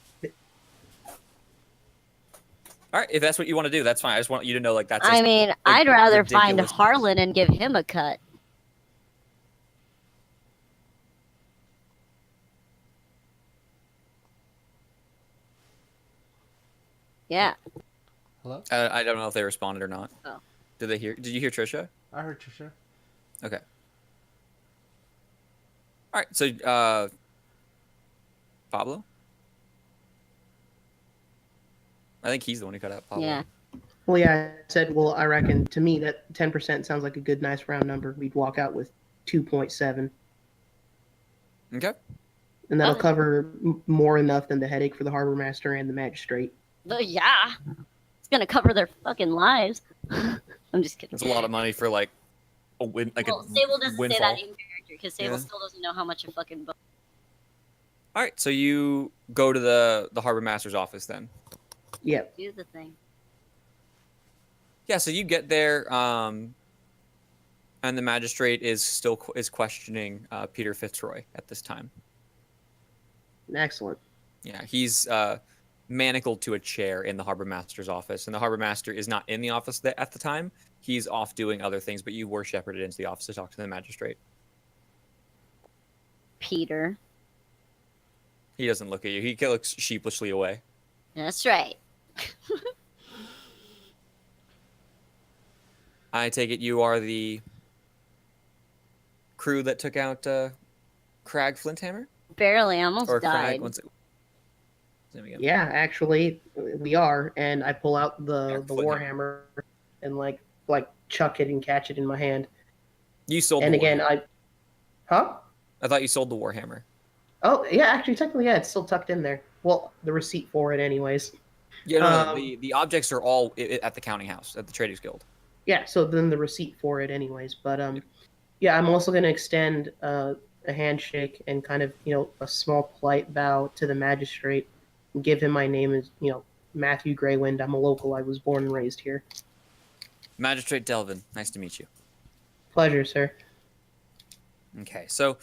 All right, if that's what you want to do, that's fine. I just want you to know, like, that's. I mean, I'd rather find ridiculous. Harlan and give him a cut. Yeah. Hello? I don't know if they responded or not. Oh. Did you hear Trisha? I heard Trisha. Okay. All right, so Pablo? I think he's the one who cut out Pablo. Yeah. Well, yeah, I said, well, I reckon to me that 10% sounds like a good, nice round number. We'd walk out with 2.7. Okay. And that'll cover more enough than the headache for the harbor master and the magistrate. Yeah. It's gonna cover their fucking lives. I'm just kidding. That's a lot of money for like a win, like Well, a Sable doesn't windfall. say that in character because Sable Yeah. still doesn't know how much a fucking boat. All right, so you go to the harbor master's office then. Yep. Do the thing. Yeah, so you get there, and the magistrate is questioning Peter Fitzroy at this time. Excellent. Yeah, he's manacled to a chair in the harbor master's office, and the harbor master is not in the office at the time. He's off doing other things, but you were shepherded into the office to talk to the magistrate. Peter. He doesn't look at you. He looks sheepishly away. That's right. I take it you are the crew that took out Crag Flinthammer? Barely, I almost Or died. Crag? What's it? There we go. Yeah, actually, we are. And I pull out the Flinthammer. warhammer and like chuck it and catch it in my hand. You sold And the again, Warhammer. I thought you sold the Warhammer. Oh, yeah, actually, technically, yeah, it's still tucked in there. Well, the receipt for it, anyways. Yeah, no, the objects are all at the counting house, at the Traders Guild. Yeah, so then the receipt for it, anyways. But yeah, I'm also going to extend a handshake and kind of a small polite bow to the magistrate and give him my name as Matthew Greywind. I'm a local. I was born and raised here. Magistrate Delvin, nice to meet you. Pleasure, sir. Okay, so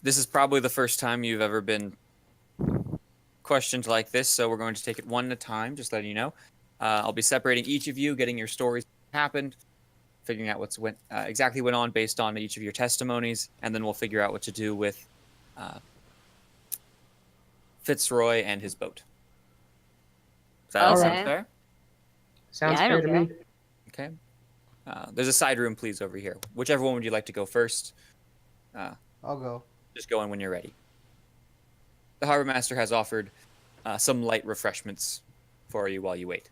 this is probably the first time you've ever been questioned like this, so we're going to take it one at a time, just letting you know. I'll be separating each of you, getting your stories happened, figuring out exactly went on based on each of your testimonies, and then we'll figure out what to do with Fitzroy and his boat. Does that all Okay. sound fair? Sounds Yeah, I fair don't to me. Okay. There's a side room, please, over here. Whichever one would you like to go first? I'll go. Just go in when you're ready. The harbor master has offered some light refreshments for you while you wait.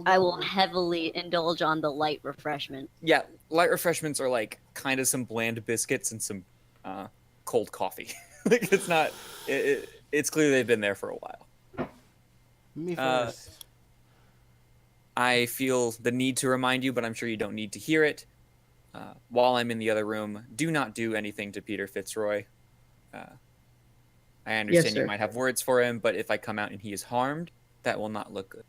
I will heavily indulge on the light refreshment. Yeah, light refreshments are like kind of some bland biscuits and some cold coffee. Like it's not. It's clear they've been there for a while. Me first. I feel the need to remind you, but I'm sure you don't need to hear it. While I'm in the other room, do not do anything to Peter Fitzroy. I understand you sir. might have words for him, but if I come out and he is harmed, that will not look good.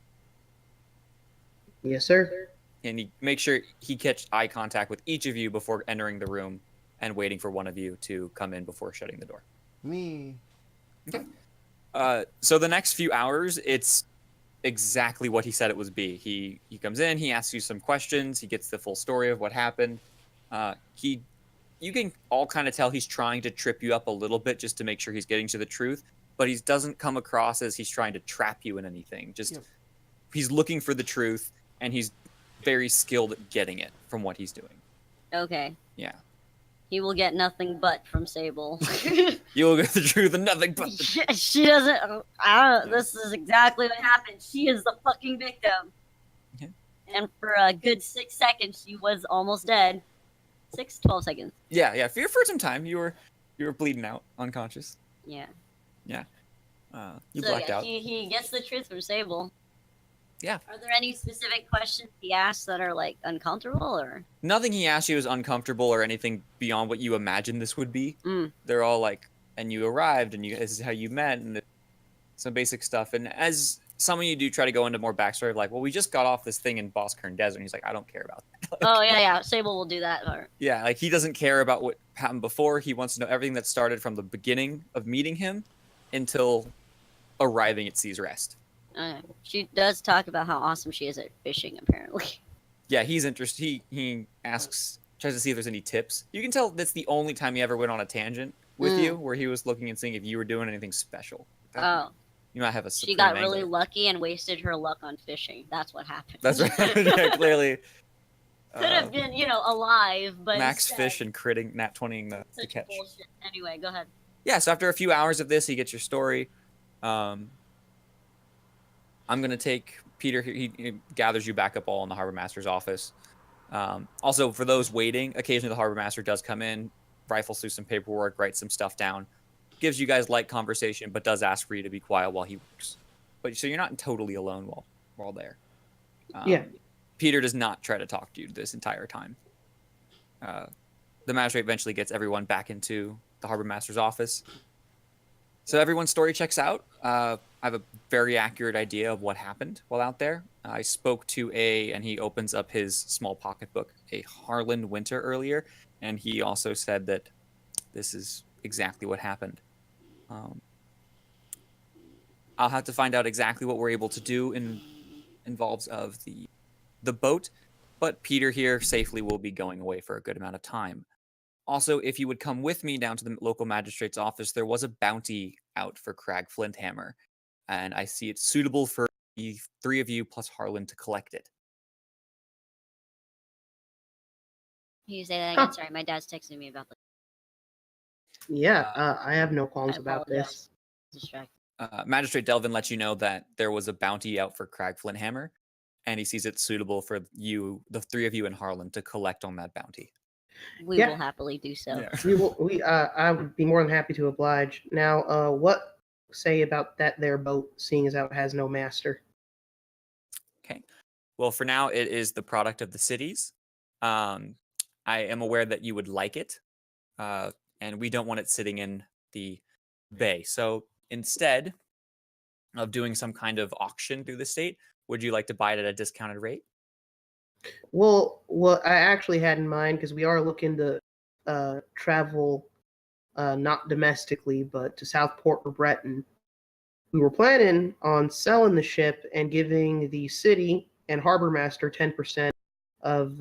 Yes, sir. And make sure he catch eye contact with each of you before entering the room and waiting for one of you to come in before shutting the door. Me. Okay. So the next few hours, it's exactly what he said it would be. He comes in, he asks you some questions, he gets the full story of what happened. You can all kind of tell he's trying to trip you up a little bit just to make sure he's getting to the truth, but he doesn't come across as he's trying to trap you in anything. Just he's looking for the truth, and he's very skilled at getting it from what he's doing. Okay. Yeah. He will get nothing but from Sabel. You will get the truth and nothing but the... She doesn't. I don't. This is exactly what happened. She is the fucking victim. Okay. And for a good 6 seconds, she was almost dead. 12 seconds. Yeah. For some time, you were bleeding out, unconscious. Yeah. You So, blacked yeah, out. He gets the truth from Sabel. Yeah. Are there any specific questions he asks that are like uncomfortable or? Nothing he asked you is uncomfortable or anything beyond what you imagined this would be. They're all like, and you arrived, and this is how you met, and some basic stuff. And as some of you do try to go into more backstory of like, well, we just got off this thing in Boskern Desert. And he's like, I don't care about that. Oh yeah. Sabel will do that part. Yeah, like he doesn't care about what happened before. He wants to know everything that started from the beginning of meeting him until arriving at Sea's Rest. She does talk about how awesome she is at fishing, apparently. Yeah, he's interested. He asks, tries to see if there's any tips. You can tell that's the only time he ever went on a tangent with you, where he was looking and seeing if you were doing anything special. Oh. You might have a She got supreme really angler. lucky and wasted her luck on fishing. That's what happened. That's right. Yeah, clearly. Could have been, alive, but Max instead, fish and critting, nat 20ing the such catch. bullshit. Anyway, go ahead. Yeah, so after a few hours of this, he gets your story. I'm going to take Peter. He gathers you back up all in the Harbor Master's office. Also, for those waiting, occasionally the Harbor Master does come in, rifles through some paperwork, writes some stuff down, gives you guys light conversation, but does ask for you to be quiet while he works. But so you're not totally alone while there. Peter does not try to talk to you this entire time. The magistrate eventually gets everyone back into the Harbor Master's office. So everyone's story checks out. I have a very accurate idea of what happened while out there. I spoke to and he opens up his small pocketbook, a Harlan Winter earlier, and he also said that this is exactly what happened. I'll have to find out exactly what we're able to do involves of the boat, but Peter here safely will be going away for a good amount of time. Also, if you would come with me down to the local magistrate's office, there was a bounty out for Crag Flinthammer, and I see it suitable for the three of you plus Harlan to collect it. Can you say that again? Sorry, my dad's texting me about this. Yeah, I have no qualms about this. Distracted. Magistrate Delvin lets you know that there was a bounty out for Crag Flinthammer, and he sees it suitable for you, the three of you and Harlan, to collect on that bounty. We will happily do so. Yeah. I would be more than happy to oblige. Now, what say about that there boat, seeing as how it has no master? Okay. Well, for now, it is the product of the cities. I am aware that you would like it, and we don't want it sitting in the bay. So instead of doing some kind of auction through the state, would you like to buy it at a discounted rate? Well, what I actually had in mind, because we are looking to travel not domestically, but to Southport or Breton. We were planning on selling the ship and giving the city and harbor master 10% of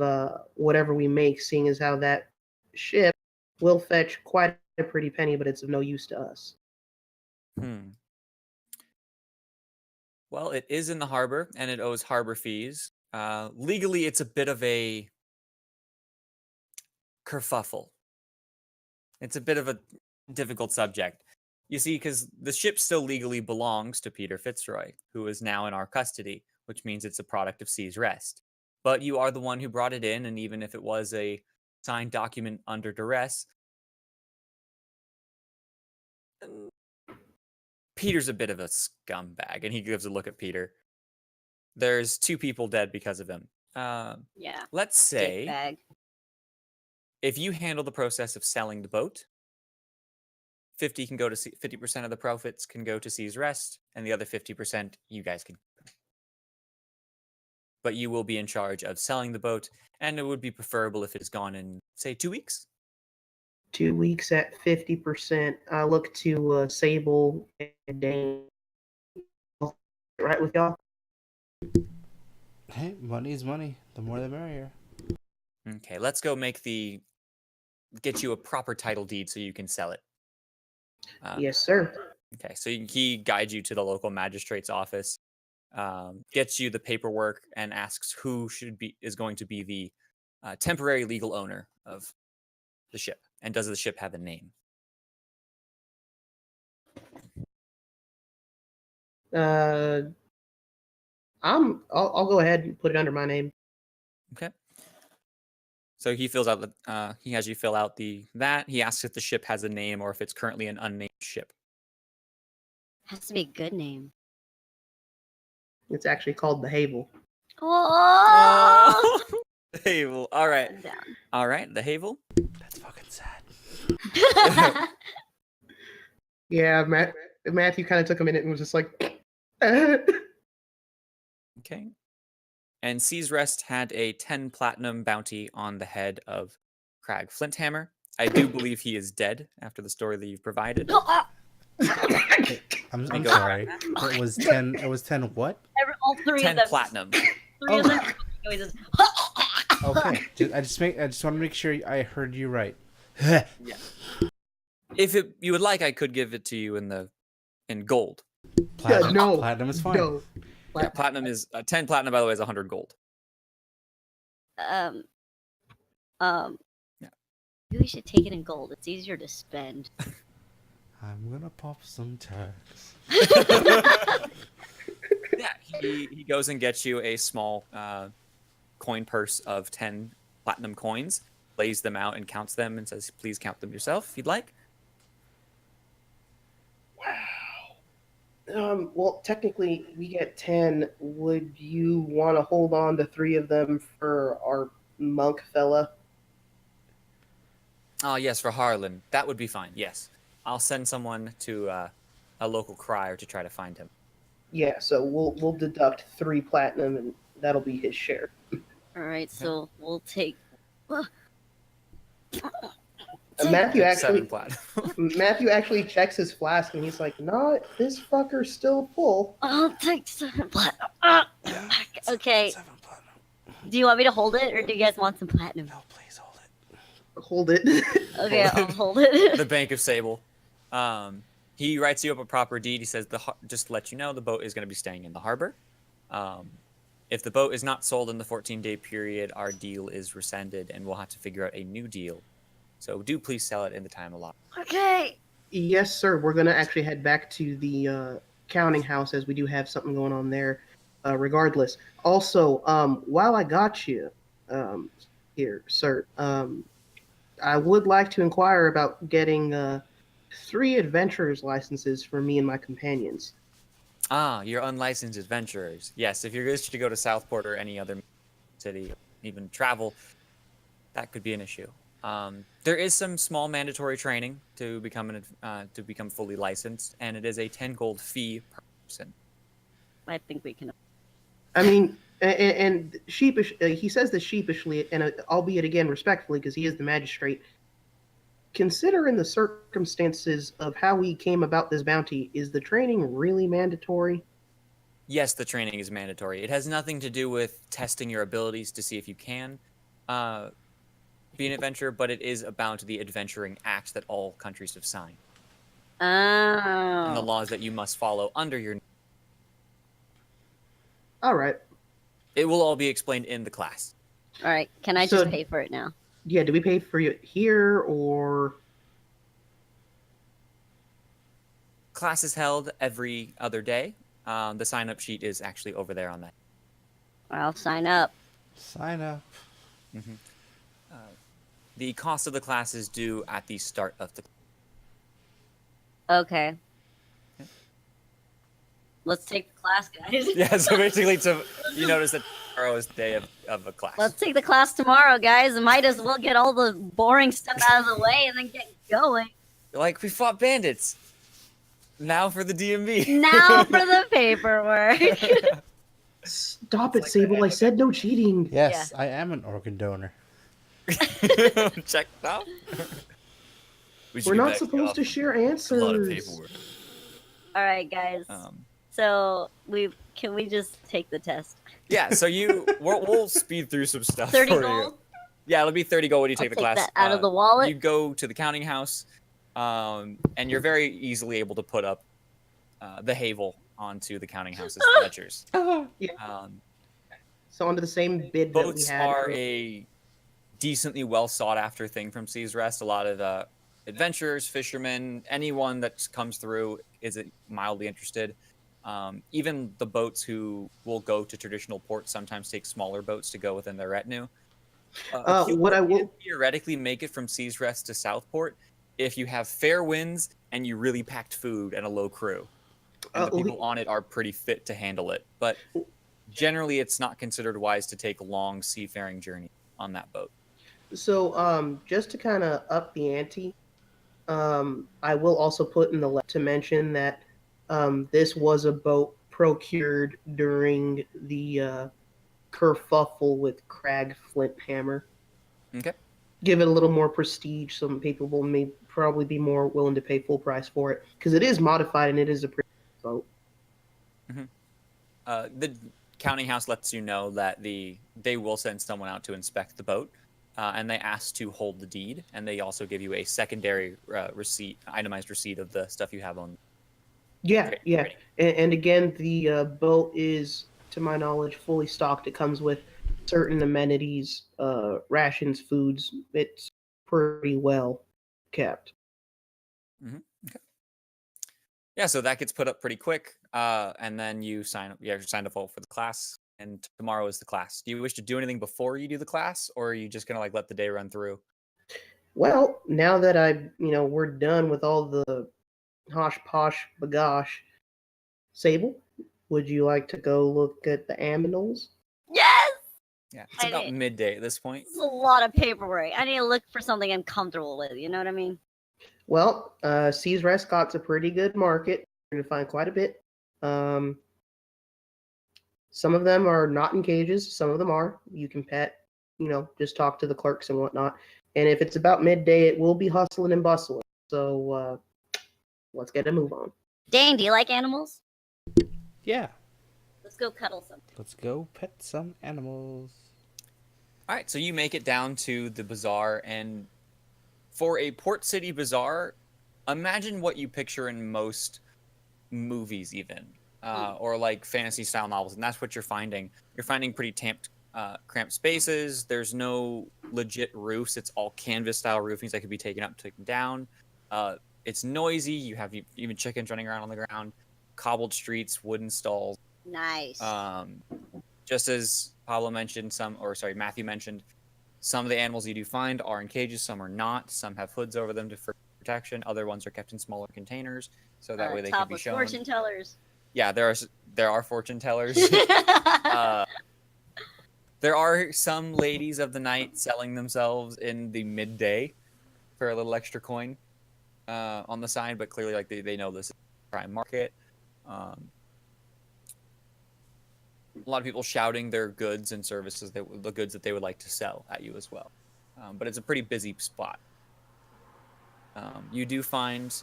whatever we make, seeing as how that ship will fetch quite a pretty penny, but it's of no use to us. Well, it is in the harbor, and it owes harbor fees. Legally, it's a bit of a kerfuffle. It's a bit of a difficult subject. You see, because the ship still legally belongs to Peter Fitzroy, who is now in our custody, which means it's a product of Sea's Rest. But you are the one who brought it in, and even if it was a signed document under duress, Peter's a bit of a scumbag, and he gives a look at Peter. There's 2 people dead because of him. Yeah. Let's say Dickbag. If you handle the process of selling the boat, 50% of the profits can go to Sea's Rest, and the other 50% you guys can. But you will be in charge of selling the boat, and it would be preferable if it is gone in, say, 2 weeks. 2 weeks at 50%. I look to Sabel and Dain. Right with y'all? Hey, money's money. The more the merrier. Okay, let's go get you a proper title deed so you can sell it. Yes, sir. Okay, so he guides you to the local magistrate's office, gets you the paperwork, and asks who is going to be the temporary legal owner of the ship, and does the ship have a name? I'll go ahead and put it under my name. Okay. So he he has you fill out that. He asks if the ship has a name or if it's currently an unnamed ship. Has to be a good name. It's actually called the Havel. Oh! The Havel. All right. I'm down. All right. The Havel. That's fucking sad. Yeah, Matthew kind of took a minute and was just like, Okay. And Sea's Rest had a 10 platinum bounty on the head of Crag Flinthammer. I do believe he is dead after the story that you've provided. I'm go. sorry. It was 10. It was 10 what? All three 10 of them. platinum. Three of them. Noises. Okay. I just want to make sure I heard you right. Yeah. If you would like, I could give it to you in gold. Platinum, no. platinum is fine. No. Yeah, platinum is 10 platinum. By the way, is 100 gold. Yeah. Yeah. Maybe we should take it in gold. It's easier to spend. I'm gonna pop some tags. Yeah, he goes and gets you a small coin purse of 10 platinum coins, lays them out and counts them, and says, "Please count them yourself if you'd like." Well, technically, we get 10. Would you want to hold on to 3 of them for our monk fella? Oh, yes, for Harlan. That would be fine, yes. I'll send someone to a local crier to try to find him. Yeah, so we'll deduct 3 platinum, and that'll be his share. All right, so we'll take. Matthew 7 actually checks his flask, and he's like, "Nah, this fucker's still full." I'll take 7 platinum. Okay. 7 platinum. Do you want me to hold it, or do you guys want some platinum? No, please hold it. Hold it. Okay, I'll hold it. The Bank of Sabel. He writes you up a proper deed. He says, just to let you know, the boat is going to be staying in the harbor. If the boat is not sold in the 14-day period, our deal is rescinded, and we'll have to figure out a new deal. So do please sell it in the time allotted. Okay. Yes, sir. We're going to actually head back to the counting house, as we do have something going on there regardless. Also, while I got you here, sir, I would like to inquire about getting 3 adventurers licenses for me and my companions. Ah, you're unlicensed adventurers. Yes, if you're wish to go to Southport or any other city, even travel, that could be an issue. There is some small mandatory training to become fully licensed, and it is a 10 gold fee per person. I think we can. I mean, and sheepish. He says this sheepishly, and albeit again respectfully, because he is the magistrate. Considering the circumstances of how we came about this bounty, is the training really mandatory? Yes, the training is mandatory. It has nothing to do with testing your abilities to see if you can be an adventurer, but it is about the adventuring act that all countries have signed. Oh. And the laws that you must follow under your... All right. It will all be explained in the class. All right. Can I just pay for it now? Yeah, do we pay for it here, or... Class is held every other day. The sign-up sheet is actually over there on that. I'll sign up. Sign up. Mm-hmm. The cost of the class is due at the start of the... Okay. Let's take the class, guys. Yeah, so basically, you notice that tomorrow's day of a class. Let's take the class tomorrow, guys. Might as well get all the boring stuff out of the way and then get going. Like, we fought bandits. Now for the DMV. Now for the paperwork. Stop it, Sable. I said no cheating. Yes, I am an organ donor. Check it out. We're not supposed to share answers. A lot of paperwork. All right, guys. So can we just take the test? Yeah. So we'll speed through some stuff. 30 for gold. you. Yeah, it'll be 30 gold when you take the class. That out of the wallet. You go to the counting house, and you're very easily able to put up the Havel onto the counting house's ledgers. Yeah. So under the same bid that we Boats had. are a decently well sought after thing from Seas Rest. A lot of adventurers, fishermen, anyone that comes through is mildly interested. Even the boats who will go to traditional ports sometimes take smaller boats to go within their retinue. What I will theoretically make it from Seas Rest to Southport if you have fair winds and you really packed food and a low crew. And the people on it are pretty fit to handle it. But generally, it's not considered wise to take long seafaring journeys on that boat. So, just to kind of up the ante, I will also put in the letter to mention that this was a boat procured during the kerfuffle with Crag Flinthammer. Okay. Give it a little more prestige. Some people may probably be more willing to pay full price for it because it is modified and it is a pretty boat. The counting house lets you know that they will send someone out to inspect the boat, and they ask to hold the deed, and they also give you a secondary itemized receipt of the stuff you have on. Yeah. And again, the boat is, to my knowledge, fully stocked. It comes with certain amenities, rations, foods. It's pretty well kept. Okay. Yeah, so that gets put up pretty quick, and then you sign up. You're signed up for the class, and tomorrow is the class. Do you wish to do anything before you do the class, or are you just gonna let the day run through? Well, now that we're done with all the hosh posh bagosh, Sable, would you like to go look at the aminals? Yes! Yeah, it's about midday at this point. It's a lot of paperwork. I need to look for something I'm comfortable with. You know what I mean? Well, Seas Rescott's a pretty good market. You're going to find quite a bit. Some of them are not in cages. Some of them are. You can pet, just talk to the clerks and whatnot. And if it's about midday, it will be hustling and bustling. So let's get a move on. Dain, do you like animals? Yeah. Let's go cuddle some. Let's go pet some animals. All right, so you make it down to the bazaar, and for a Port City bazaar, imagine what you picture in most movies, even, or like fantasy-style novels, and that's what you're finding. You're finding pretty cramped spaces. There's no legit roofs. It's all canvas-style roofings that could be taken up, taken down. It's noisy. You have even chickens running around on the ground. Cobbled streets, wooden stalls. Nice. Just as Matthew mentioned, some of the animals you do find are in cages, some are not. Some have hoods over them for protection. Other ones are kept in smaller containers, so that way they can be shown. Fortune tellers. Yeah, there are fortune tellers. There are some ladies of the night selling themselves in the midday for a little extra coin on the side, but clearly, they know this is a prime market. A lot of people shouting their goods and services, the goods that they would like to sell at you as well. But it's a pretty busy spot. You do find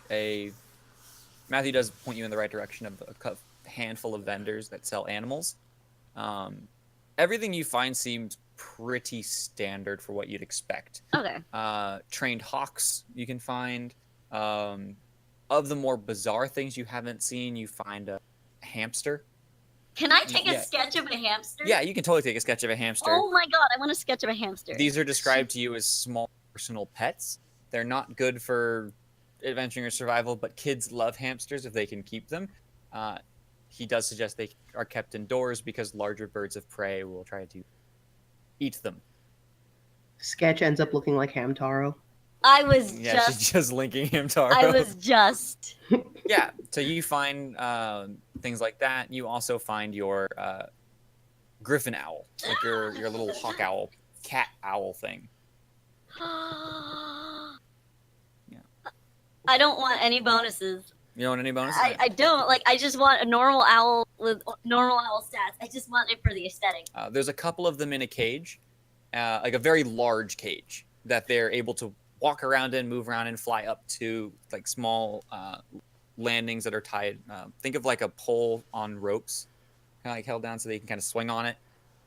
Matthew does point you in the right direction of a handful of vendors that sell animals. Everything you find seems pretty standard for what you'd expect. Okay. Trained hawks you can find. Of the more bizarre things you haven't seen, you find a hamster. Can I take a sketch of a hamster? Yeah, you can totally take a sketch of a hamster. Oh my god, I want a sketch of a hamster. These are described to you as small personal pets. They're not good for adventuring or survival, but kids love hamsters if they can keep them. He does suggest they are kept indoors because larger birds of prey will try to eat them. Sketch ends up looking like Hamtaro. She's just linking Hamtaro. I was just. Yeah, so you find things like that. You also find your griffin owl, like your little hawk owl, cat owl thing. Yeah. I don't want any bonuses. You don't want any bonuses? I don't. Like, I just want a normal owl with normal owl stats. I just want it for the aesthetic. There's a couple of them in a cage, like a very large cage that they're able to walk around in, move around, and fly up to like small landings that are tied. Think of like a pole on ropes, kind of like held down so they can kind of swing on it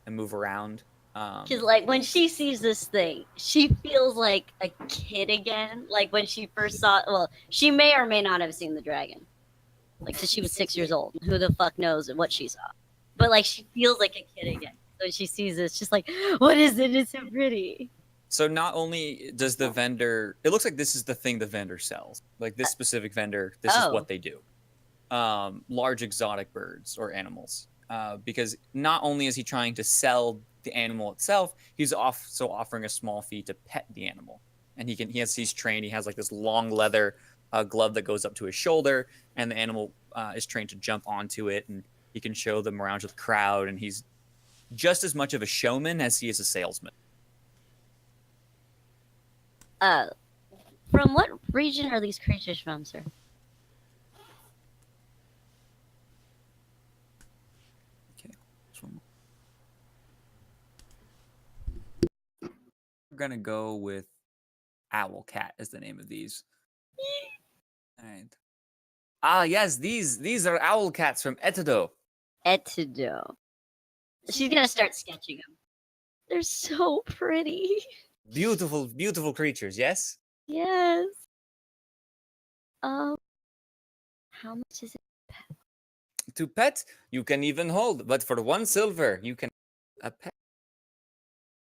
and move around. Because, like, when she sees this thing, she feels like a kid again. Like, when she first saw it, well, she may or may not have seen the dragon. Like, because she was 6 years old. Who the fuck knows what she saw? But, like, she feels like a kid again. So when she sees this, she's like, what is it? It's so pretty. So not only does the vendor, it looks like this is the thing the vendor sells. Like this specific vendor, this is what they do. Large exotic birds or animals. Because not only is he trying to sell the animal itself, he's also offering a small fee to pet the animal. And he's trained. He has like this long leather glove that goes up to his shoulder, and the animal is trained to jump onto it, and he can show them around to the crowd. And he's just as much of a showman as he is a salesman. From what region are these creatures from, sir? We're gonna go with Owl Cat as the name of these. All right. Ah, yes, these are owl cats from Etodo. Etodo. She's gonna start sketching them. They're so pretty. Beautiful, beautiful creatures. Yes. Yes. How much is it? To pet, you can even hold, but for 1 silver, you can a pet.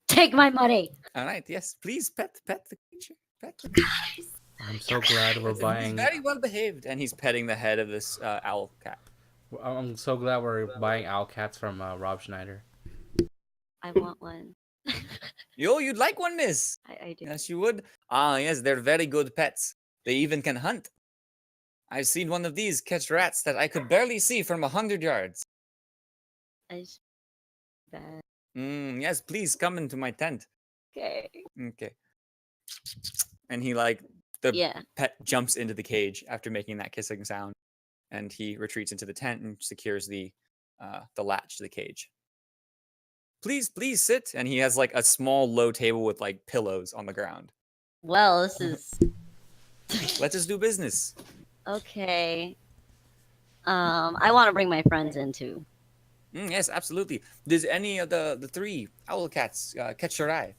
Take my money. All right. Yes, please pet the creature. Pet. Guys. I'm so glad we're buying. He's very well behaved, and he's petting the head of this owl cat. I'm so glad we're buying owl cats from Rob Schneider. I want one. You'd like one, miss? I do. Yes, you would. Ah, yes, they're very good pets. They even can hunt. I've seen one of these catch rats that I could barely see from 100 yards. Bad. Yes, please come into my tent. Okay. Okay. And he pet jumps into the cage after making that kissing sound, and he retreats into the tent and secures the latch to the cage. Please sit. And he has like a small low table with like pillows on the ground. Well, this is. Let's just do business. Okay. I want to bring my friends in too. Yes, absolutely. Does any of the 3 owl cats catch your eye?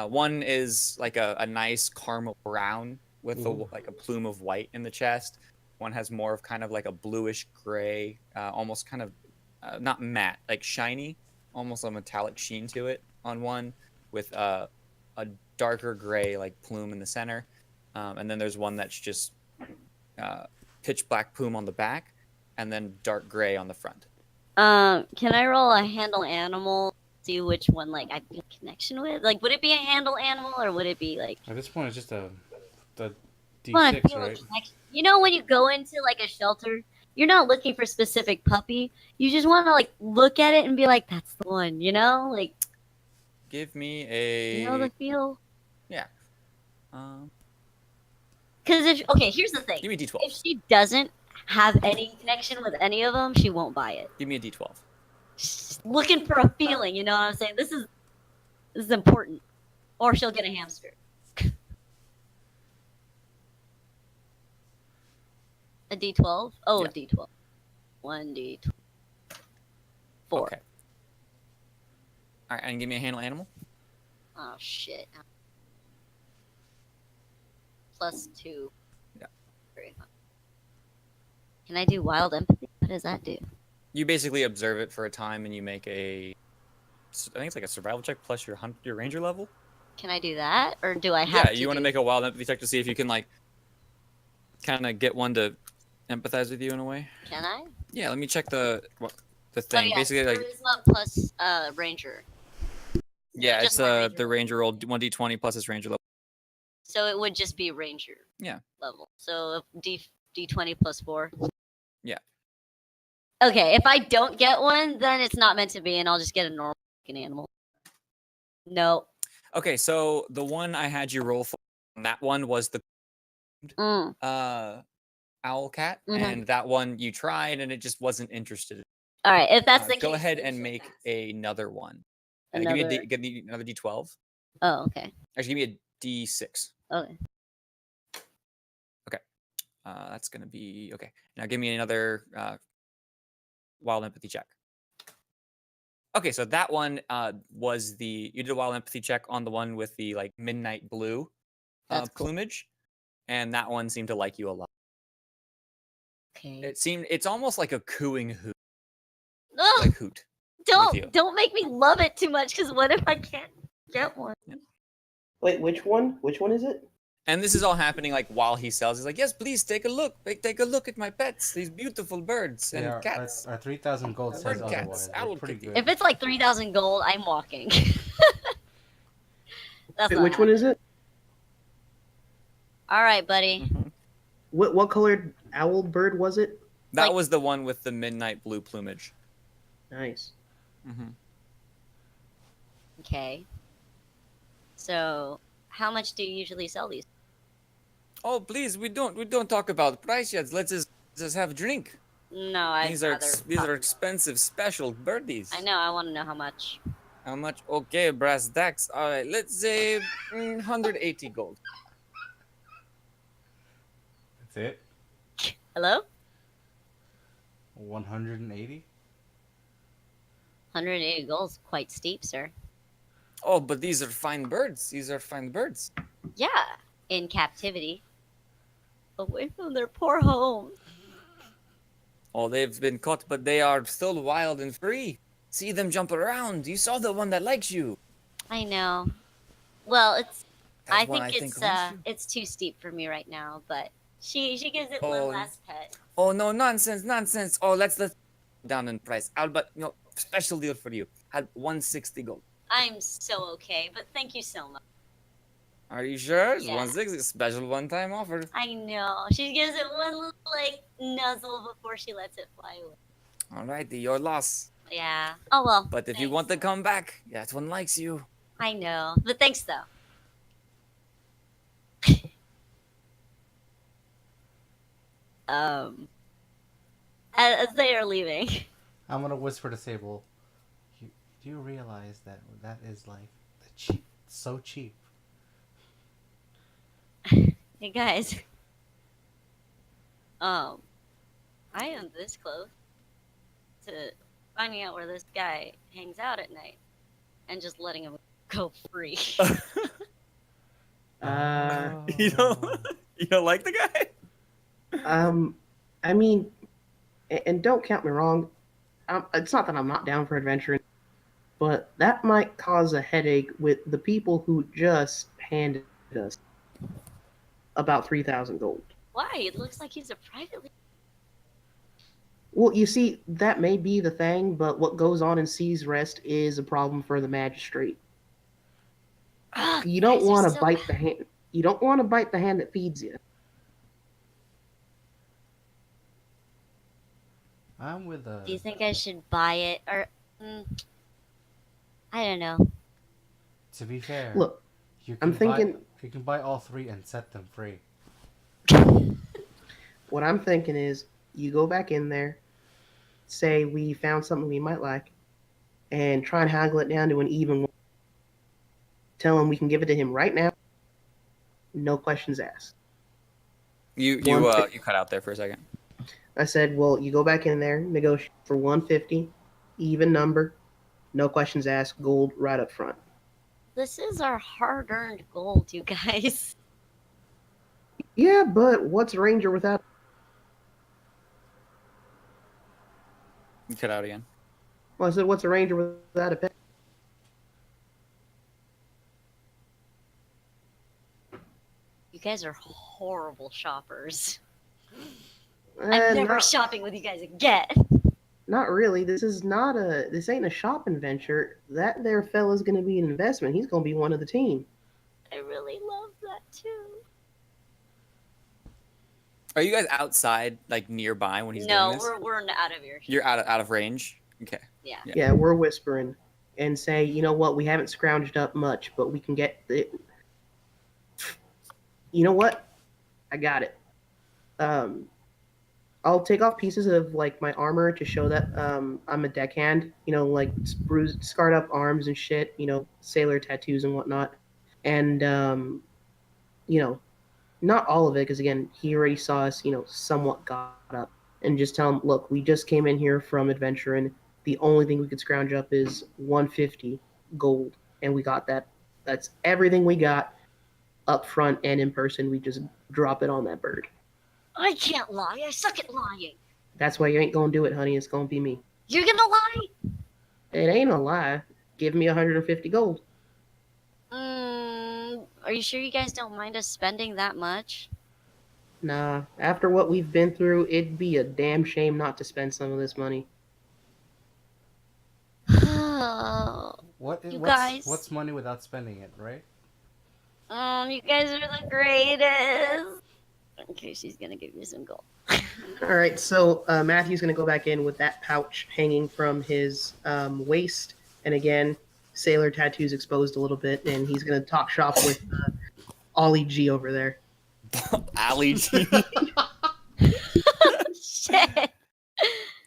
One is like a nice caramel brown with a plume of white in the chest. One has more of kind of like a bluish gray, almost kind of not matte, like shiny, almost a metallic sheen to it on one, with a darker gray like plume in the center. And then there's one that's just pitch black plume on the back, and then dark gray on the front. Can I roll a handle animal? See which one like I feel connection with. Like, would it be a handle animal or would it be like? At this point, it's just the D6, right? You know, when you go into like a shelter, you're not looking for specific puppy. You just want to like look at it and be like, "That's the one." You know, like. Give me a. You know the feel. Yeah. Because here's the thing. Give me a D12. If she doesn't have any connection with any of them, she won't buy it. Give me a D12. She's looking for a feeling, you know what I'm saying? This is important. Or she'll get a hamster. A D12? Oh, yeah. A D12. 1D12. 4. Okay. All right, and give me a handle animal. Oh, shit. +2. Yeah. Very fun. Can I do wild empathy? What does that do? You basically observe it for a time, and you make I think it's like a survival check plus your ranger level. Can I do that, or do I have? Yeah, you want to make a wild empathy check to see if you can like kind of get one to empathize with you in a way. Can I? Yeah, let me check the thing. Oh, yeah, basically, like charisma plus ranger. Yeah, just it's the ranger roll 1d20 plus his ranger level. So it would just be ranger. Yeah. Level. So D20 plus 4. Yeah. Okay, if I don't get one, then it's not meant to be, and I'll just get a normal fucking animal. No. Okay, so the one I had you roll for, that one was the Mm. owl cat, Mhm. and that one you tried, and it just wasn't interested. All right, if that's the case, Go ahead then and she'll make pass. another one. Another. Give me another D12. Oh, okay. Actually, give me a D6. Okay. That's gonna be okay. Now give me another wild empathy check. Okay, so that one was you did a wild empathy check on the one with the like midnight blue That's cool. plumage, and that one seemed to like you a lot. Okay. It's almost like a cooing hoot, Ugh, like hoot. you. don't make me love it too much. Because what if I can't get one? Wait, which one? Which one is it? And this is all happening like while he sells. He's like, "Yes, please take a look. Take a look at my pets. These beautiful birds and Yeah, cats." our 3,000 gold says Bird cats, otherwise. They're owl pretty kitty. good. If it's like 3,000 gold, I'm walking. That's Wait, not which one is it? All right, buddy. Mm-hmm. What colored owl bird was it? That Like- was the one with the midnight blue plumage. Nice. Mm-hmm. Okay. So, how much do you usually sell these? Oh, please, we don't talk about price yet. Let's just have a drink. No, I'd These rather are expensive special birdies. I know. I want to know how much. How much? Okay, brass tacks. All right, let's say 180 gold. That's it? Hello? 180? 180 gold is quite steep, sir. Oh, but these are fine birds. These are fine birds. Yeah, in captivity. Away from their poor home. Oh, they've been caught, but they are still wild and free. See them jump around. You saw the one that likes you. I know. Well, I That one think likes you. it's too steep for me right now, but she gives it Oh. one last pet. Oh no, nonsense. Oh, let's down in price. But special deal for you. Had 160 gold. I'm so okay, but thank you so much. Are you sure? It's Yeah. 160, special one-time offer. I know. She gives it one little nuzzle before she lets it fly away. Alrighty, your loss. Yeah. Oh well. But if you thanks. want to come back, that one likes you. I know. But thanks though. As they are leaving. I'm gonna whisper to Sable. Do you realize that is like cheap, so cheap? Hey guys. I am this close to finding out where this guy hangs out at night and just letting him go free. You don't like the guy? I mean, and don't count me wrong. It's not that I'm not down for adventuring, but that might cause a headache with the people who just handed us about 3,000 gold. Why? It looks like he's a privately. Well, you see, that may be the thing, but what goes on in Sea's Rest is a problem for the magistrate. You don't want to bite the hand. You don't want to bite the hand that feeds you. I'm with a. Do you think I should buy it or? I don't know. To be fair, Look, you I'm thinking. you can buy all three and set them free. What I'm thinking is, you go back in there, say we found something we might like, and try and haggle it down to an even one. Tell him we can give it to him right now. No questions asked. You cut out there for a second. I said, well, you go back in there, negotiate for 150, even number, no questions asked, gold right up front. This is our hard-earned gold, you guys. Yeah, but what's a ranger without? You cut out again. Well, I said, what's a ranger without a pet? You guys are horrible shoppers. I'm never shopping with you guys again. Not really. This ain't a shopping venture. That there fella's gonna be an investment. He's gonna be one of the team. I really love that too. Are you guys outside, like nearby when he's doing No, this? we're out of earshot. You're out of range. Okay. Yeah. Yeah, we're whispering and say, you know what? We haven't scrounged up much, but we can get it. You know what? I got it. I'll take off pieces of like my armor to show that I'm a deckhand. You know, like bruised, scarred up arms and shit. You know, sailor tattoos and whatnot. And you know, not all of it, because again, he already saw us. You know, somewhat got up. And just tell him, look, we just came in here from adventuring. The only thing we could scrounge up is 150 gold, and we got that. That's everything we got up front and in person. We just drop it on that bird. I can't lie. I suck at lying. That's why you ain't gonna do it, honey. It's gonna be me. You're gonna lie? It ain't a lie. Give me 150 gold. Are you sure you guys don't mind us spending that much? Nah, after what we've been through, it'd be a damn shame not to spend some of this money. What's money without spending it, right? You guys are the greatest. Okay, she's gonna give you some gold. All right, so Matthew's gonna go back in with that pouch hanging from his waist, and again, sailor tattoos exposed a little bit, and he's gonna talk shop with Ollie G over there. Ali G. Shit.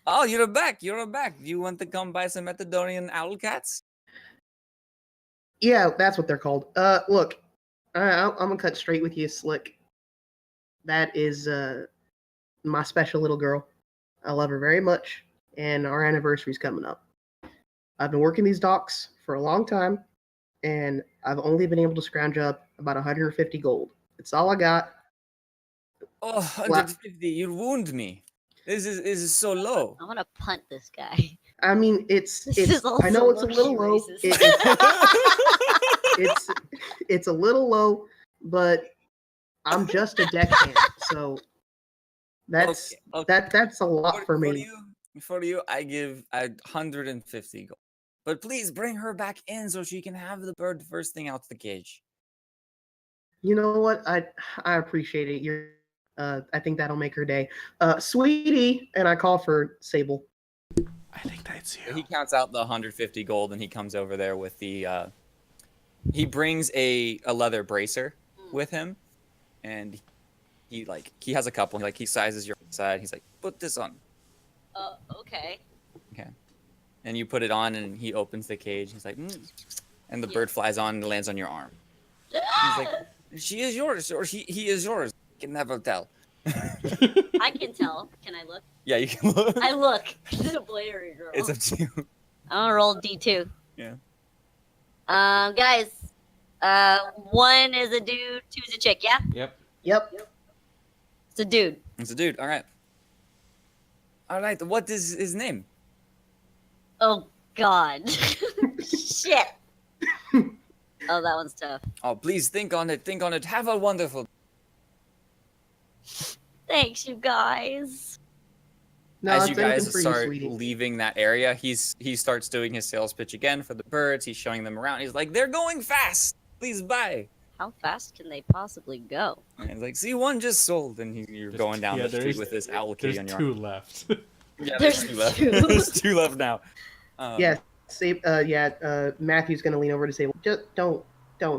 Oh, you're back. You're back. You want to come buy some Metadonian owl cats? Yeah, that's what they're called. Look, I'm gonna cut straight with you, Slick. That is my special little girl. I love her very much, and our anniversary's coming up. I've been working these docks for a long time, and I've only been able to scrounge up about 150 gold. It's all I got. Oh, 150. You wound me. This is so low. I want to punt this guy. I mean, This is also I know it's a little low. racist. It's a little low, but I'm just a deckhand, so that's Okay. that's a lot for me. For you, I give 150 gold. But please bring her back in so she can have the bird first thing out the cage. You know what? I appreciate it. You're I think that'll make her day. Sweetie, and I call for Sabel. I think that's you. He counts out the 150 gold and he comes over there with the he brings a leather bracer with him, and he has a couple. He sizes your side. He's like, put this on. Okay. Okay. And you put it on, and he opens the cage. He's like, and the bird flies on and lands on your arm. He's like, she is yours, or he is yours. You can never tell. I can tell. Can I look? Yeah, you can look. I look. It's a blurry girl. It's up to you. I'm gonna roll D2. Yeah. Guys. 1 is a dude, 2 is a chick. Yeah. Yep. It's a dude. It's a dude. All right. All right. What is his name? Oh God. Shit. Oh, that one's tough. Oh, please think on it. Think on it. Have a wonderful. Thanks, you guys. No, As it's you anything guys for start sweetie. leaving that area, he starts doing his sales pitch again for the birds. He's showing them around. He's like, "They're going fast. Please buy." How fast can they possibly go? And he's like, "See, one just sold," and you're going down the street with this owl kitty on There's your 2 left. Yeah, There's 2 left. two. There's 2 left now. Yeah, Matthew's gonna lean over to say, just don't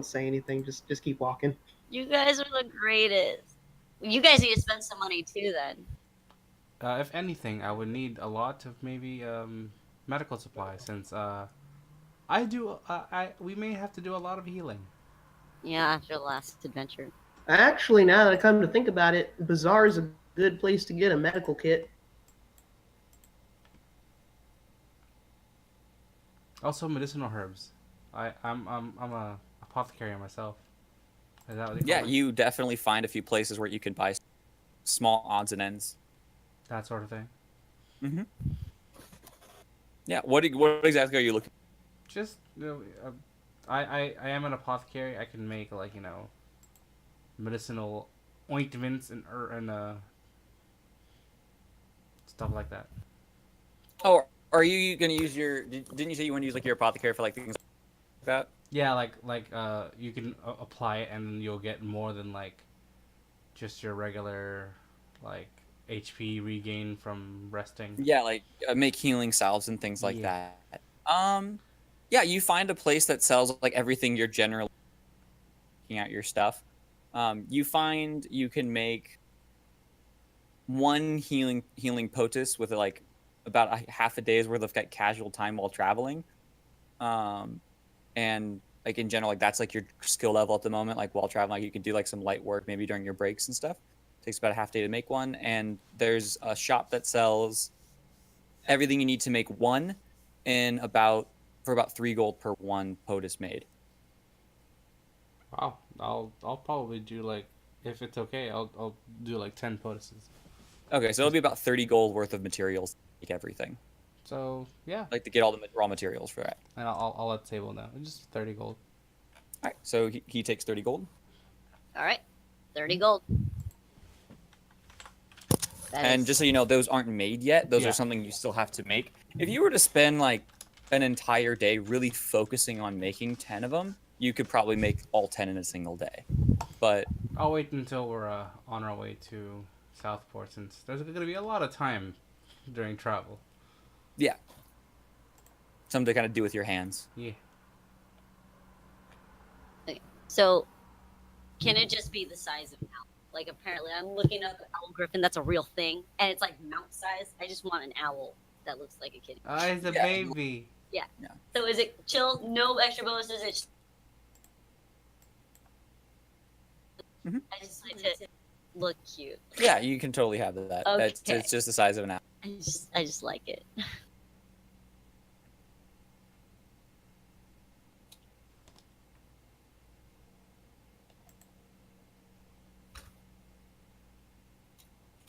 say anything. Just keep walking. You guys are the greatest. You guys need to spend some money too, then. If anything, I would need a lot of maybe medical supplies, since we may have to do a lot of healing. Yeah, after the last adventure. Actually, now that I come to think about it, Bazaar is a good place to get a medical kit. Also, medicinal herbs. I'm a apothecary myself. Is that what they Yeah, call it? you definitely find a few places where you can buy small odds and ends. That sort of thing. Mm-hmm. Yeah. What exactly are you looking? Just I am an apothecary. I can make medicinal ointments and stuff like that. Oh, are you gonna use your? Didn't you say you want to use your apothecary for things like that? Yeah, you can apply it and you'll get more than just your regular like HP regain from resting. Yeah, like make healing salves and things like that. Yeah, you find a place that sells like everything you're generally looking at your stuff. You find you can make one healing potus with like about a half a day's worth of like casual time while traveling. And like in general, like that's like your skill level at the moment. Like while traveling, like you can do like some light work maybe during your breaks and stuff. Takes about a half day to make one. And there's a shop that sells everything you need to make one for about 3 gold per one POTUS made. Wow, I'll probably do like, if it's okay, I'll do like 10 POTUSes. Okay, so it'll be about 30 gold worth of materials to make everything. So yeah, Like to get all the raw materials for that. and I'll let Sable know. Just 30 gold. All right, so he takes 30 gold. All right, 30 gold. And just so you know, those aren't made yet. Those Yeah. are something you still have to make. If you were to spend like an entire day really focusing on making 10 of them, you could probably make all 10 in a single day. But I'll wait until we're on our way to Southport, since there's going to be a lot of time during travel. yeah, something to kind of do with your hands. Yeah. So, can it just be the size of an owl? Like, apparently, I'm looking up owl griffin. That's a real thing, and it's like mount size. I just want an owl that looks like a kitty. He's a Yeah. baby. So, is it chill? No extra bonuses. It's. Mhm. I just like to look cute. Yeah, you can totally have that. Okay. It's just the size of an apple. I just like it.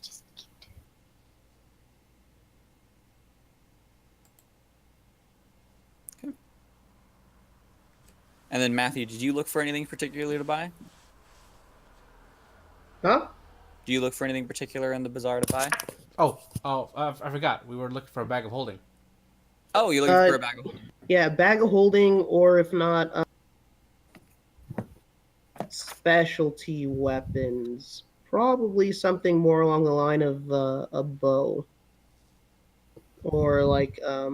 Just cute. And then Matthew, did you look for anything particularly to buy? Huh? Do you look for anything particular in the bazaar to buy? I forgot. We were looking for a bag of holding. Oh, you're looking for a bag of holding. Yeah, bag of holding, or if not, specialty weapons. Probably something more along the line of a bow, or like a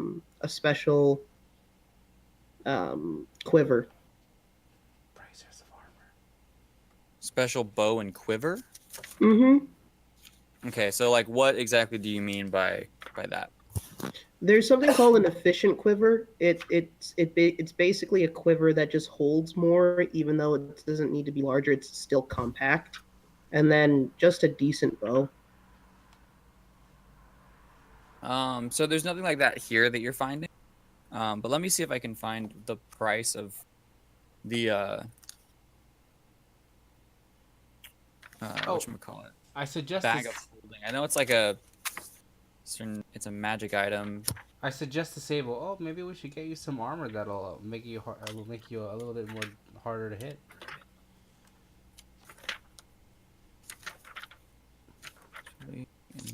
special quiver. Bracers of armor. Special bow and quiver? Mm-hmm. Okay, so like what exactly do you mean by that? There's something called an efficient quiver. It's basically a quiver that just holds more, even though it doesn't need to be larger. It's still compact, and then just a decent bow. So there's nothing like that here that you're finding. But let me see if I can find the price of the whatchamacallit? I suggest Bag this, of holding. I know it's like a it's a magic item. I suggest to Sable. Oh, maybe we should get you some armor that'll make you will make you a little bit more harder to hit.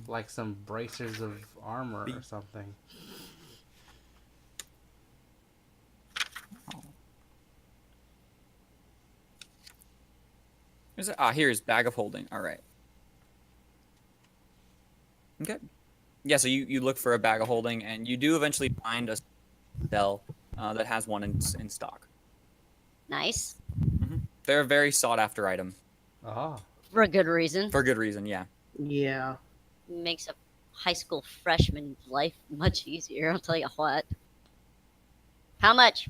Like some bracers of armor or something. Here's bag of holding. All right. Okay. Yeah, so you look for a bag of holding, and you do eventually find a cell that has one in stock. Nice. They're a very sought after item. Ah. For a good reason. For good reason, yeah. Yeah. Makes a high school freshman's life much easier, I'll tell you what. How much?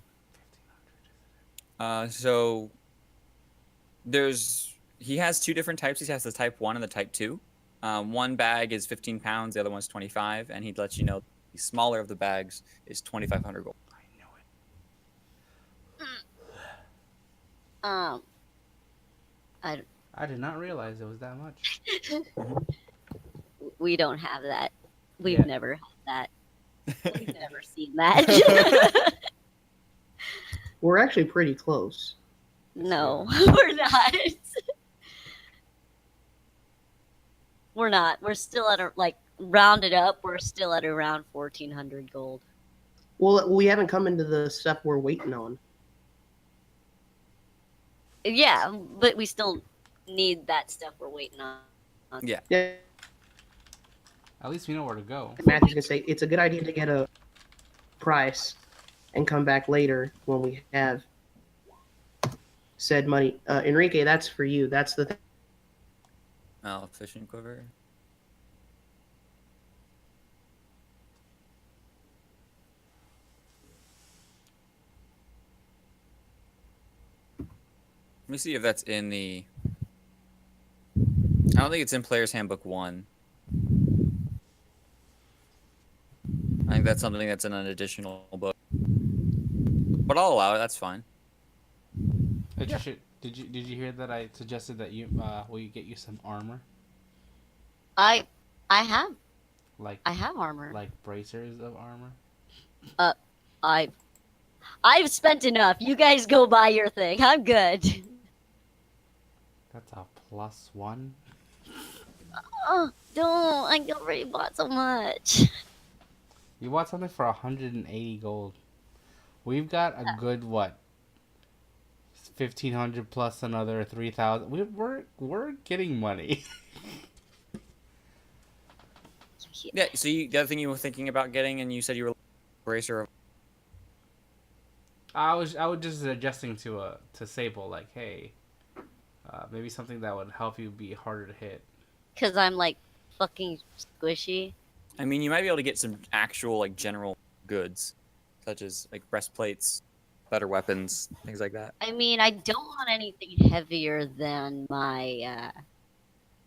So he has 2 different types. He has the type 1 and the type 2. One bag is 15 pounds, the other one's 25, and he'd let you know the smaller of the bags is 2,500 gold. I knew it. I did not realize it was that much. We don't have that. We've Yeah. never had that. We've never seen that. We're actually pretty close. No, we're not. We're not. We're still at rounded up, we're still at around 1,400 gold. Well, we haven't come into the stuff we're waiting on. Yeah, but we still need that stuff we're waiting on. Yeah. Yeah. At least we know where to go. Matthew's gonna say it's a good idea to get a price and come back later when we have said money. Enrique, that's for you. That's the thing. Oh, fishing quiver. Let me see if that's in the... I don't think it's in Player's Handbook 1. I think that's something that's in an additional book. But I'll allow it, that's fine. Yeah. Did you hear that I suggested that you we get you some armor? I have Like armor. like bracers of armor? I've spent enough. You guys go buy your thing. I'm good. That's a +1. Oh, don't. I already bought so much. You bought something for 180 gold. We've got a good what? 1,500 plus another 3,000. We're getting money. Yeah, so the other thing you were thinking about getting, and you said you were a bracer of... I was just suggesting to Sabel, like, hey, maybe something that would help you be harder to hit. Cause I'm like fucking squishy. I mean, you might be able to get some actual, like, general goods, such as, like, breastplates, better weapons, things like that. I mean, I don't want anything heavier than my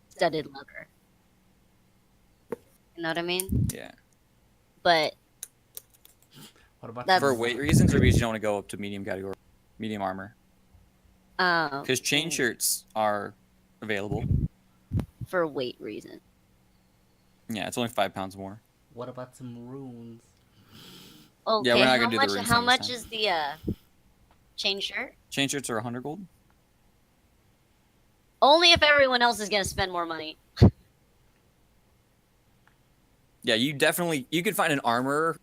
studded leather. You know what I mean? Yeah. But What about That's- For weight reasons, or because you don't want to go up to medium category, medium armor? Because chain shirts are available. for weight reasons. Yeah, it's only 5 pounds more. What about some runes? Okay, we're not gonna do the much? runes How thing this much time. is the chain shirt? Chain shirts are 100 gold. Only if everyone else is gonna spend more money. Yeah, you could find an armor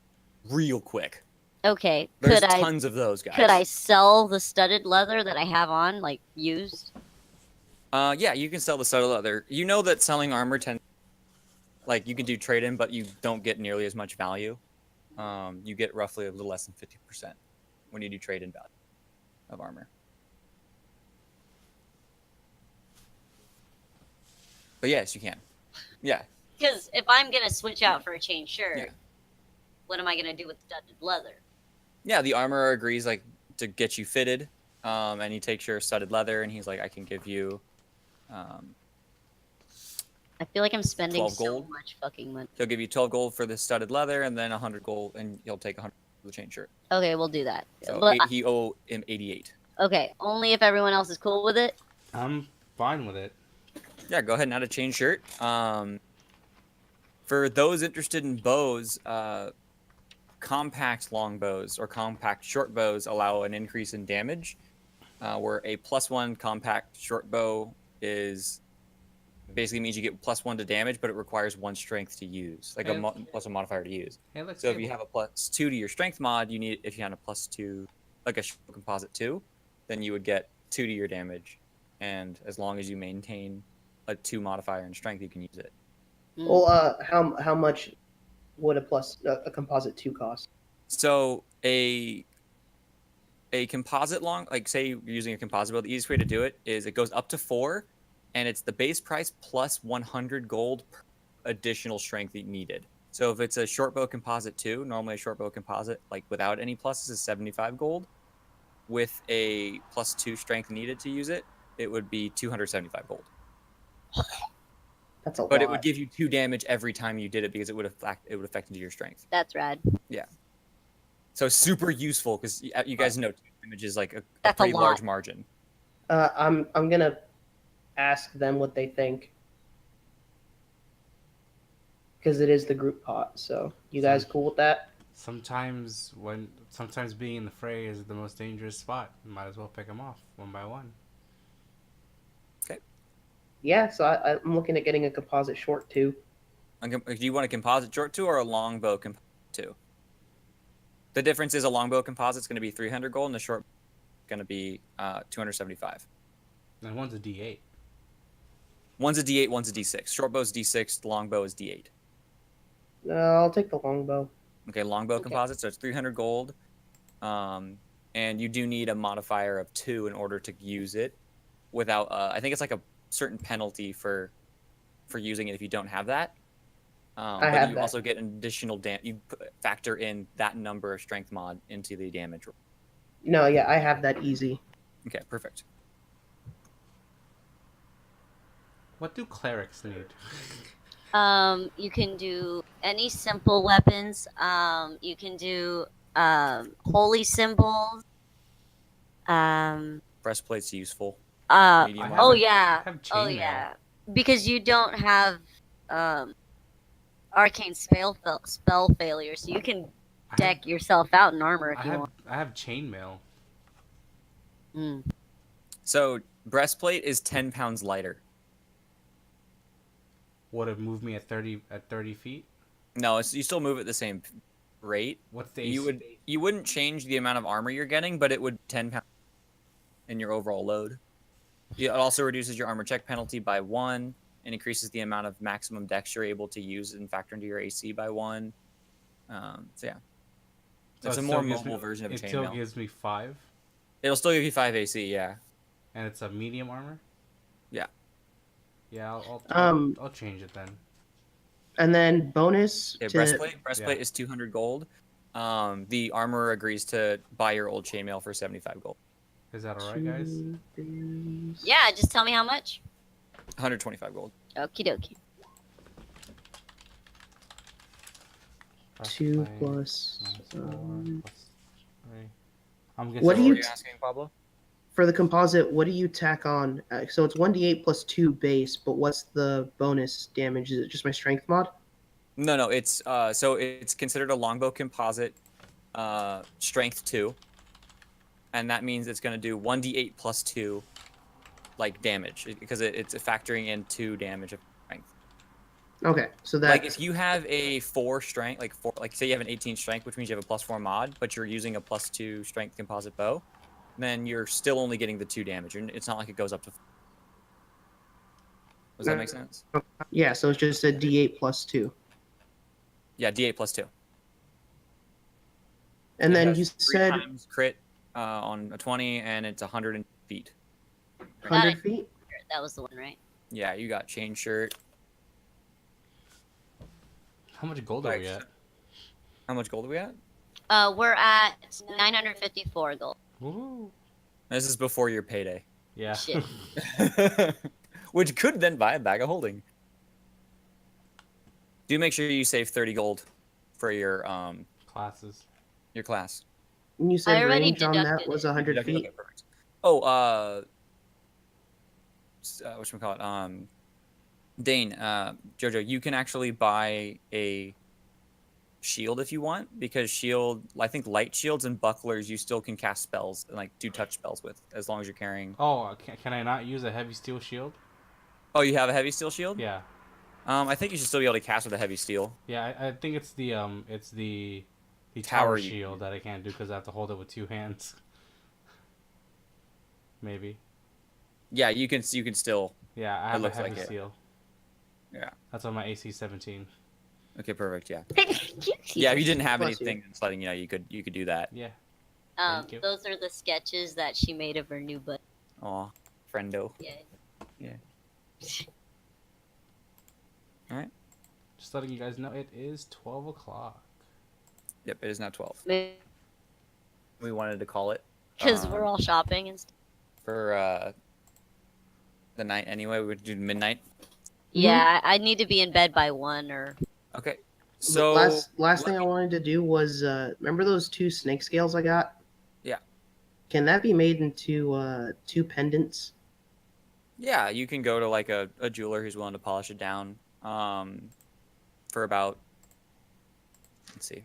real quick. Okay, There's could I tons of those guys. could I sell the studded leather that I have on, like used? Yeah, you can sell the studded leather. You know that selling armor like, you can do trade-in, but you don't get nearly as much value. You get roughly a little less than 50% when you do trade-in value of armor. But yes, you can. Yeah. Because if I'm gonna switch out for a chain shirt, Yeah. what am I gonna do with studded leather? Yeah, the armorer agrees, like, to get you fitted, and he takes your studded leather, and he's like, I can give you... I feel like I'm spending 12 so gold? much fucking money. He'll give you 12 gold for the studded leather, and then 100 gold, and he'll take 100 for the chain shirt. Okay, we'll do that. So But, he owe him 88. okay, only if everyone else is cool with it. I'm fine with it. Yeah, go ahead and add a chain shirt. For those interested in bows, compact long bows or compact short bows allow an increase in damage, where a +1 compact short bow is basically means you get +1 to damage, but it requires 1 strength to use, like plus a modifier to use. Hey, let's So if you have a +2 to your strength mod, if you had a +2, like a composite 2, then you would get 2 to your damage, and as long as you maintain a 2 modifier in strength, you can use it. Well, how much would a composite 2 cost? So a composite long, like say you're using a composite build, the easiest way to do it is it goes up to 4, and it's the base price plus 100 gold per additional strength needed. So if it's a short bow composite 2, normally a short bow composite, like without any pluses, is 75 gold. With a +2 strength needed to use it, it would be 275 gold. That's a lot. But it would give you 2 damage every time you did it because it would affect into your strength. That's rad. Yeah. So super useful because you guys know 2 damage is like a That's a pretty lot. large margin. I'm gonna ask them what they think because it is the group pot. So you guys cool with that? Sometimes being in the fray is the most dangerous spot. You might as well pick them off one by one. Yeah. So I'm looking at getting a composite short 2. Do you want a composite short 2 or a longbow composite 2? The difference is a longbow composite is going to be 300 gold and a short is going to be 275. And one's a D8. One's a D8, one's a D6. Short bow is D6, the longbow is D8. I'll take the longbow. Okay, longbow Okay. composite, so it's 300 gold. And you do need a modifier of 2 in order to use it. Without, I think it's like a certain penalty for using it if you don't have that. I But have you that. also get an additional factor in that number of strength mod into the damage roll. No, yeah, I have that easy. Okay, perfect. What do clerics need? You can do any simple weapons. You can do holy symbols. Breastplate's useful. Uh, Medium I oh armor. yeah, I have oh chainmail. yeah, because you don't have arcane spell failure, so you can deck yourself out in armor if you want. I have chainmail. Mm. So breastplate is 10 pounds lighter. Would it move me at 30 feet? No, you still move at the same rate. What's the You wouldn't change the amount of armor you're getting, but it would 10 pounds in your overall load. It also reduces your armor check penalty by 1 and increases the amount of maximum dex you're able to use and factor into your AC by 1. So yeah, So it's it a still more gives mobile me- version of It still chainmail. gives me 5, It'll still give you 5 AC, yeah. and it's a medium armor. Yeah. Yeah, I'll change it then. And then bonus Okay, to breastplate is 200 gold. The armorer agrees to buy your old chainmail for 75 gold. Is that alright, guys? 2, 3, Yeah, just tell me how much. 125 gold. Okie dokie. 2 Breastplate plus. minus 4 plus 3. I'm guessing. What do So you what are you asking, Pablo? For the composite, what do you tack on? So it's 1d8 plus 2 base, but what's the bonus damage? Is it just my strength mod? No, it's so it's considered a longbow composite, strength 2, and that means it's gonna do 1d8 plus 2, like damage, because it's factoring in 2 damage of strength. Okay, so that's Like if you have a 4 strength, like say you have an 18 strength, which means you have a +4 mod, but you're using a +2 strength composite bow, then you're still only getting the 2 damage, and it's not like it goes up to. Does that make sense? yeah. So it's just a d8 plus 2, Yeah, d8 plus 2. and It then has you 3 said times crit on a 20, and it's 100 feet. 100 feet. That was the one, right? Yeah, you got chain shirt. How much gold are we at? How much gold are we at? We're at 954 gold. Woohoo! This is before your payday. Yeah. Shit. Which could then buy a bag of holding. Do make sure you save 30 gold for your Classes. your class. And you I said already range on that deducted was it. 100 Okay, feet. perfect. Oh, whatchamacallit? Dain, Jojo, you can actually buy a shield if you want, because I think light shields and bucklers you still can cast spells and like do touch spells with, as long as you're carrying. Oh, can I not use a heavy steel shield? Oh, you have a heavy steel shield? Yeah. I think you should still be able to cast with a heavy steel. Yeah, I think it's the Tower tower you- shield that I can't do because I have to hold it with 2 hands. Maybe. Yeah, you can still. Yeah, I have a looks heavy like it. steel. Yeah. That's on my AC 17. Okay, perfect. Yeah. Yeah, if you didn't have Bless you. anything, just letting you know, you could do that. Yeah. Thank you. Those are the sketches that she made of her new butt. Aw, friendo. Yeah. All right. Just letting you guys know it is 12 o'clock. Yep, it is now 12. Because We wanted to call it we're all shopping and stuff. for the night anyway. We would do midnight. Yeah, I need to be in bed by 1 or. Okay. So last thing I wanted to do was remember those 2 snake scales I got? Yeah. Can that be made into 2 pendants? yeah, you can go to like a jeweler who's willing to polish it down for about, let's see.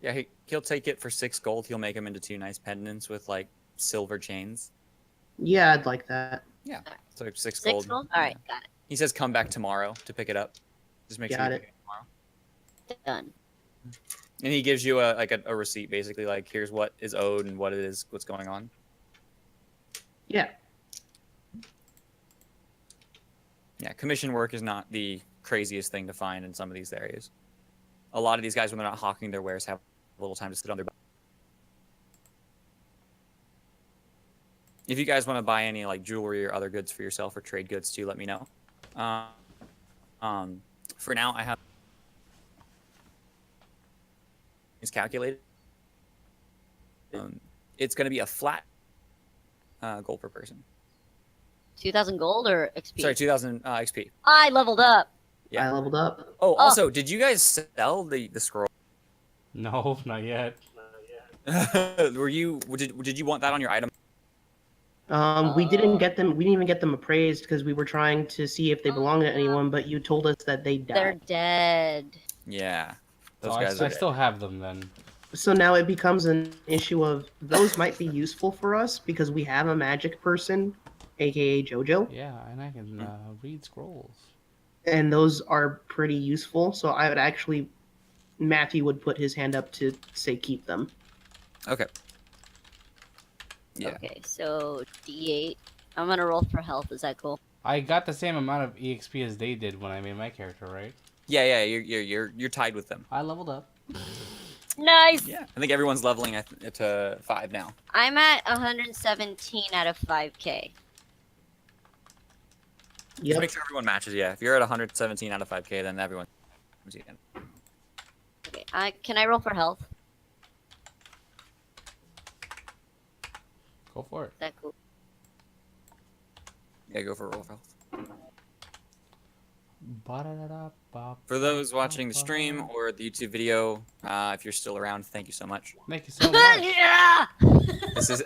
Yeah, he'll take it for 6 gold. He'll make them into 2 nice pendants with like silver chains. Yeah, I'd like that. Yeah, so 6 6 gold. gold? Alright, Yeah. got it. He says come back tomorrow to pick it up. Just make sure Got you it. pick it tomorrow. Done. And he gives you a receipt, basically, like here's what is owed and what's going on. Yeah. Yeah, commission work is not the craziest thing to find in some of these areas. A lot of these guys, when they're not hawking their wares, have a little time to sit on their butt. If you guys want to buy any like jewelry or other goods for yourself or trade goods too, let me know. For now, I have is calculated. It's going to be a flat gold per person. 2,000 gold or XP? Sorry, 2,000 XP. I leveled up. Yeah. I leveled up. Oh, also, did you guys sell the scroll? No, not yet. Were you? Did you want that on your item? We didn't get them. We didn't even get them appraised because we were trying to see if they belong to anyone. But you told us that they died. They're dead. Yeah. So Those guys I are still have them then. So now it becomes an issue of those might be useful for us because we have a magic person, aka JoJo, Yeah, and I can read scrolls. and those are pretty useful. So I would actually, Matthew would put his hand up to say keep them. Okay. Yeah. Okay, so D8. I'm gonna roll for health. Is that cool? I got the same amount of EXP as they did when I made my character, right? Yeah. You're tied with them. I leveled up. Nice. Yeah. I think everyone's leveling to 5 now. I'm at 117 out of 5K. Just Yep. make sure everyone matches. Yeah. If you're at 117 out of 5K, then everyone. Okay, can I roll for health? Go for it. Is that cool? Yeah, go for a roll of health. Ba-da-da-da-ba. For those watching the stream or the YouTube video, if you're still around, thank you so much. Thank you so much. Yeah. This is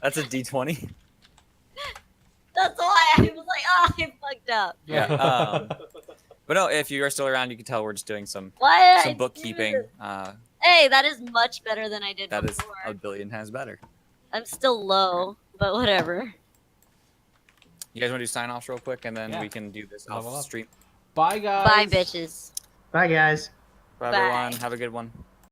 that's a D20. That's why I was like, oh, I fucked up. Yeah. But no, if you are still around, you can tell we're just doing some Why did I do bookkeeping. this? Hey, that is much better than I did That is before. a billion times better. I'm still low, but whatever. You guys want to do sign-offs real quick, and then Yeah. we can do this Level off up. stream. Bye, guys. Bye, bitches. Bye, guys. Bye, Bye. everyone. Have a good one.